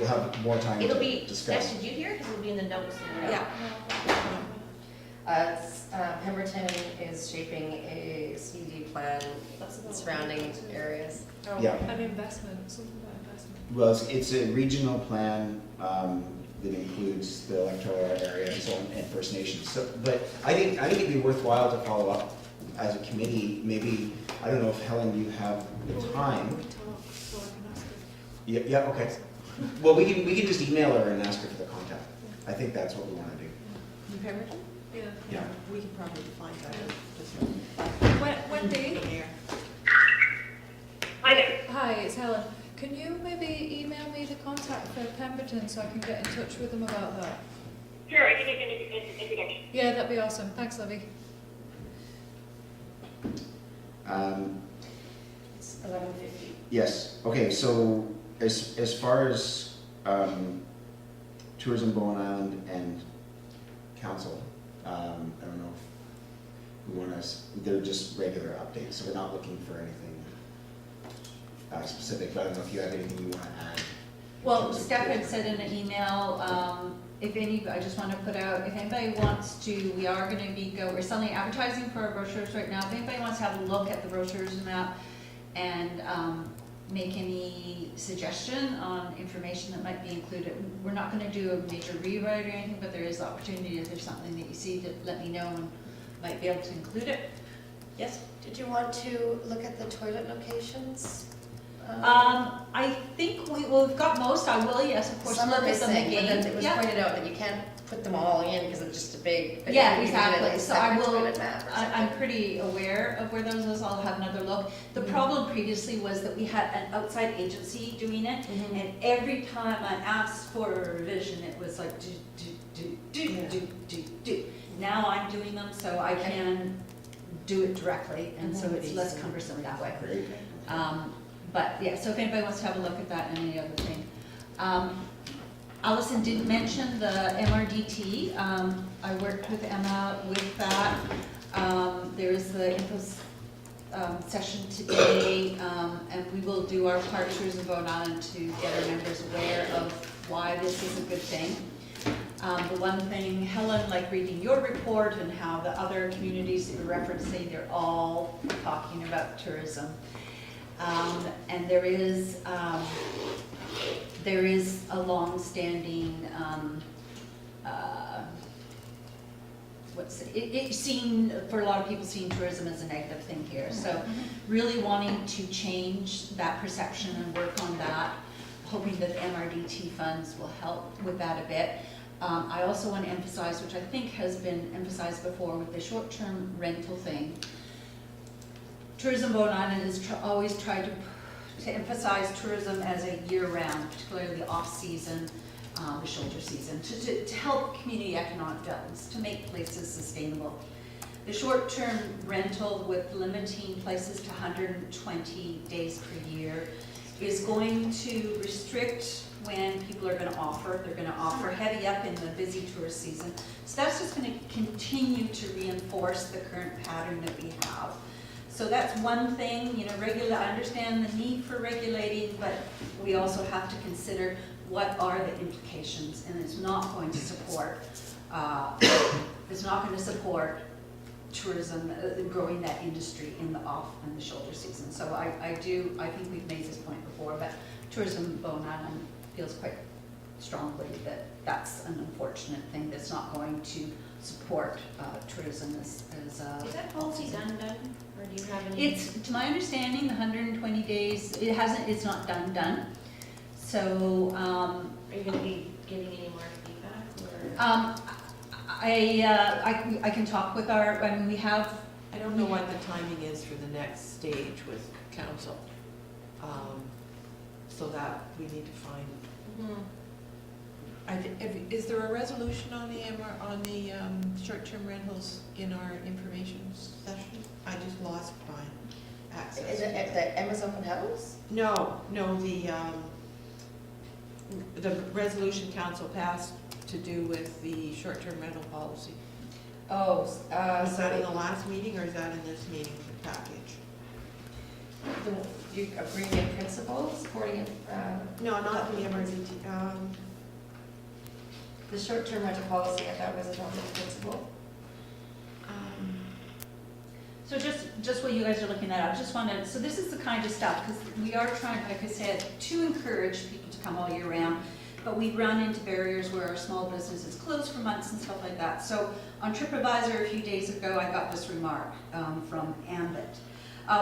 have more time It'll to be, discuss. Steph, did you hear? Because it'll be in the notes. Yeah. Pemberton is shaping a CD plan surrounding areas. Yeah. An investment, something about investment. Well, it's a regional plan that includes the electoral area and so on, and First Nations. So, but I think it'd be worthwhile to follow up as a committee. Maybe, I don't know if Helen, you have the time. We talk, so I can ask her. Yeah, okay. Well, we can just email her and ask her for the contact. I think that's what we want to do. In Pemberton? Yeah. Yeah. We can probably find that out. Wendy? Hi there. Hi, it's Helen. Can you maybe email me the contact for Pemberton so I can get in touch with them about that? Sure, I can make an introduction. Yeah, that'd be awesome. Thanks, Libby. It's 11:50. Yes, okay, so as far as Tourism Bowen Island and Council, I don't know if we want to, they're just regular updates, so we're not looking for anything specific, but I don't know if you have anything you want to add. Well, Stef had said in an email, if any, I just want to put out, if anybody wants to, we are going to be we're selling advertising for our brochures right now. If anybody wants to have a look at the brochures and that, and make any suggestion on information that might be included, we're not going to do a major rewrite or anything, but there is opportunity if there's something that you see to let me know and might be able to include it. Yes? Did you want to look at the toilet locations? I think we've got most. I will, yes, of course, Some look are at them missing, again. but then it was Yeah. pointed out that you can't put them all in because it's just a big. Yeah, you need exactly. like a So I separate will, toilet map or I'm something. pretty aware of where those is. I'll have another look. The problem previously was that we had an outside agency doing it, Mhm. and every time I asked for a revision, it was like, do. Now I'm doing them, so I can do it directly, and so it's less cumbersome that way. Great. But yeah, so if anybody wants to have a look at that and any other thing. Allison did mention the MRDT. I worked with Emma with that. There is the info session today, and we will do our part, Tourism Bowen Island, to get our members aware of why this is a good thing. The one thing, Helen, like reading your report and how the other communities that you're referencing, they're all talking about tourism. And there is a long-standing, it's seen, for a lot of people, seeing tourism as a negative thing here. So really wanting to change that perception and work on that, hoping that the MRDT funds will help with that a bit. I also want to emphasize, which I think has been emphasized before with the short-term rental thing, Tourism Bowen Island has always tried to emphasize tourism as a year-round, particularly the off-season, the shoulder season, to help community economic development, to make places sustainable. The short-term rental with limiting places to 120 days per year is going to restrict when people are going to offer. They're going to offer heavy up in the busy tourist season. So that's just going to continue to reinforce the current pattern that we have. So that's one thing, I understand the need for regulating, but we also have to consider what are the implications, and it's not going to support, tourism, growing that industry in the off and the shoulder season. So I think we've made this point before, but Tourism Bowen Island feels quite strongly that that's an unfortunate thing that's not going to support tourism as Is that policy done, or do you have any? It's, to my understanding, the 120 days, it's not done. So, Are you gonna be giving any more feedback, or? I can talk with we have. I don't know what the timing is for the next stage with council. So that we need to find. Is there a resolution on the short-term rentals in our information session? I just lost my access. Is it at the Emma's Open House? No, the resolution council passed to do with the short-term rental policy. Oh, Was that in so the last meeting or is that in this meeting package? you agreeing in principle, supporting it, No, not the emergency, the short-term rental policy, I thought was adopted in principle. So just what you guys are looking at, I just wanted, so this is the kind of stuff, because we are trying, like I said, to encourage people to come all year round, but we run into barriers where our small businesses close for months and stuff like that. So on TripAdvisor a few days ago, I got this remark from Ambit.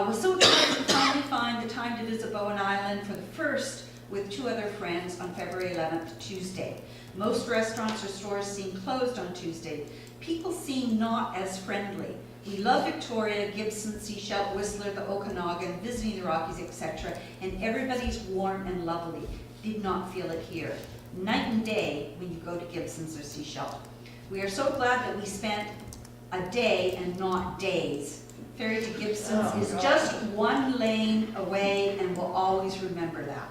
We're so excited to finally find the time to visit Bowen Island for the first with 2 other friends on February 11th, Tuesday. Most restaurants or stores seem closed on Tuesday. People seem not as friendly. We love Victoria, Gibson, Seashell, Whistler, the Okanagan, visiting the Rockies, etc. And everybody's warm and lovely. Did not feel it here. Night and day when you go to Gibson's or Seashell. We are so glad that we spent a day and not days. Ferry to Gibson's is just 1 lane away, and we'll always remember that.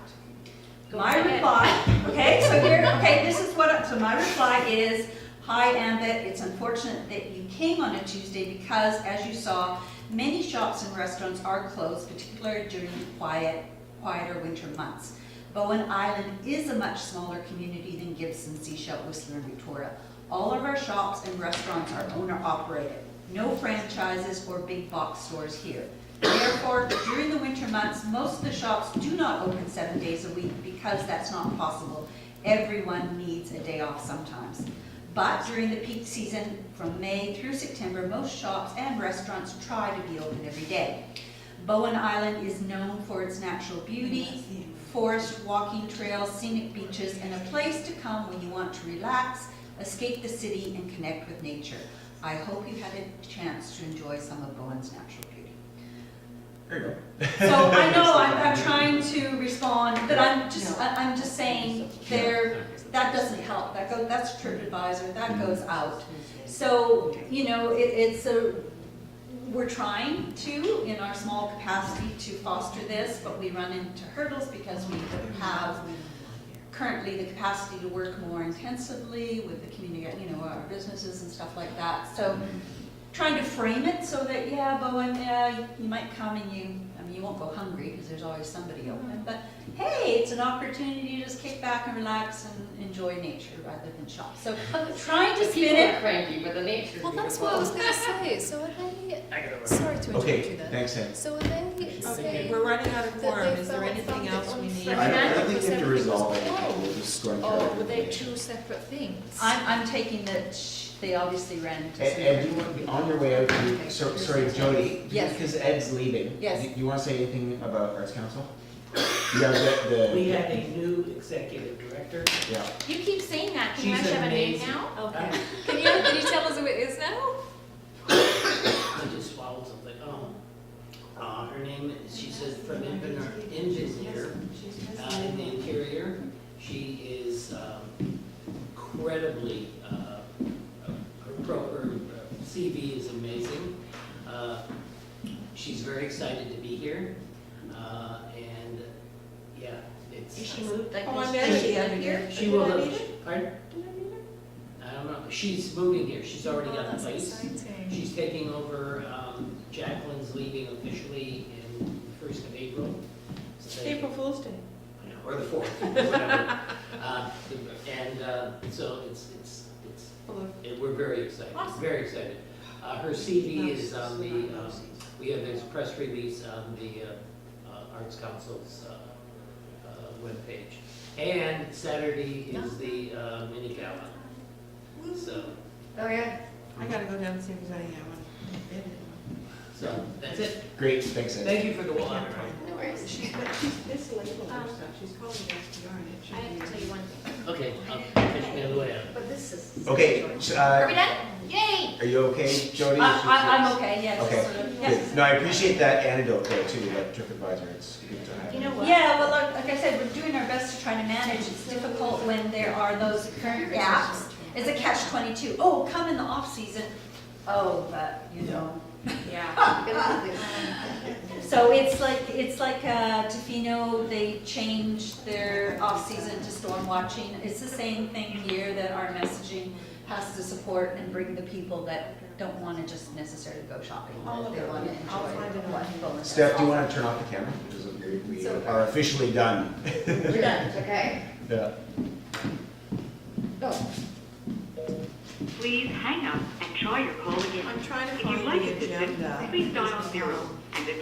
My reply, okay, so here, okay, this is what, so my reply is, hi Ambit, it's unfortunate that you came on a Tuesday because, as you saw, many shops and restaurants are closed, particularly during the quieter winter months. Bowen Island is a much smaller community than Gibson, Seashell, Whistler, and Victoria. All of our shops and restaurants are owner-operated. No franchises or big box stores here. Therefore, during the winter months, most of the shops do not open 7 days a week because that's not possible. Everyone needs a day off sometimes. But during the peak season, from May through September, most shops and restaurants try to be open every day. Bowen Island is known for its natural beauty, forest, walking trails, scenic beaches, and a place to come when you want to relax, escape the city, and connect with nature. I hope you've had a chance to enjoy some of Bowen's natural beauty. There you go. So I know I'm trying to respond, but I'm just saying that doesn't help. That's TripAdvisor, that goes out. So, you know, we're trying to, in our small capacity, to foster this, but we run into hurdles because we have currently the capacity to work more intensively with the community, you know, our businesses and stuff like that. So trying to frame it so that, yeah, Bowen, you might come and you won't go hungry because there's always somebody open, but hey, it's an opportunity to just kick back and relax and enjoy nature rather than shop. So trying to spin it. Cranky, but the nature. Well, that's what I was going to say. So are they, sorry to interrupt you then. Thanks, Helen. So are they Okay, saying we're running out of that quorum. they Is there felt anything it else we need? I don't think you have to resolve everything was anything, we're just going through Or all were the they information. 2 separate things? I'm taking that they obviously ran into some. And do you want to be on your way out, sorry, Jody, Yes. because Ed's leaving. Yes. Do you want to say anything about Arts Council? You have We have a new executive director. yeah. You keep saying that, can you She's actually have a name amazing. now? Okay. Can you tell us who it is now? I just swallowed something. Her name, she says from engineer in the interior. She is incredibly, her CV is amazing. She's very excited to be here. And yeah, it's. Is she moved like Oh, I this? met Does her she the live other here? day. She Did will I live, meet her? pardon? I don't know. She's moving here. She's already got the That's place. exciting. She's taking over, Jacqueline's leaving officially in the 1st of April. So they- April Fool's Day. Or the 4th, whatever. So we're very excited, Awesome. very excited. Her CV is on the, there's a press release on the Arts Council's webpage. And Saturday is the mini gala. So, Oh, yeah. I gotta go down and see if there's any, I want to bid it. so that's it. Great, thanks, Ed. Thank you for the walk. No worries. She's mislabeled her stuff, she's calling it SPR and it should I be. have to tell you one thing. Okay, I'll fish me on the way out. But this is. Okay, Are we done? Yay! are you okay, Jody? I'm okay, yes. Okay, sort of, yes. good. No, I appreciate that anecdote though too, that TripAdvisor, it's good to have. You know what? Yeah, well, like I said, we're doing our best to try to manage. It's difficult when there are those current gaps. It's a catch-22. Oh, come in the off-season. Oh, but, you know. Yeah. So it's like Tofino, they changed their off-season to storm watching. It's the same thing here, that our messaging has to support and bring the people that don't want to just necessarily go shopping, I'll that they look want to at it. I'll enjoy find it on- what bonus. Steph, do you want to turn off the camera? Because we So- are officially done. We're done. Okay. Yeah. Go. Please hang up and try your call again. I'm trying to If find you'd like the assistance, agenda. please dial 0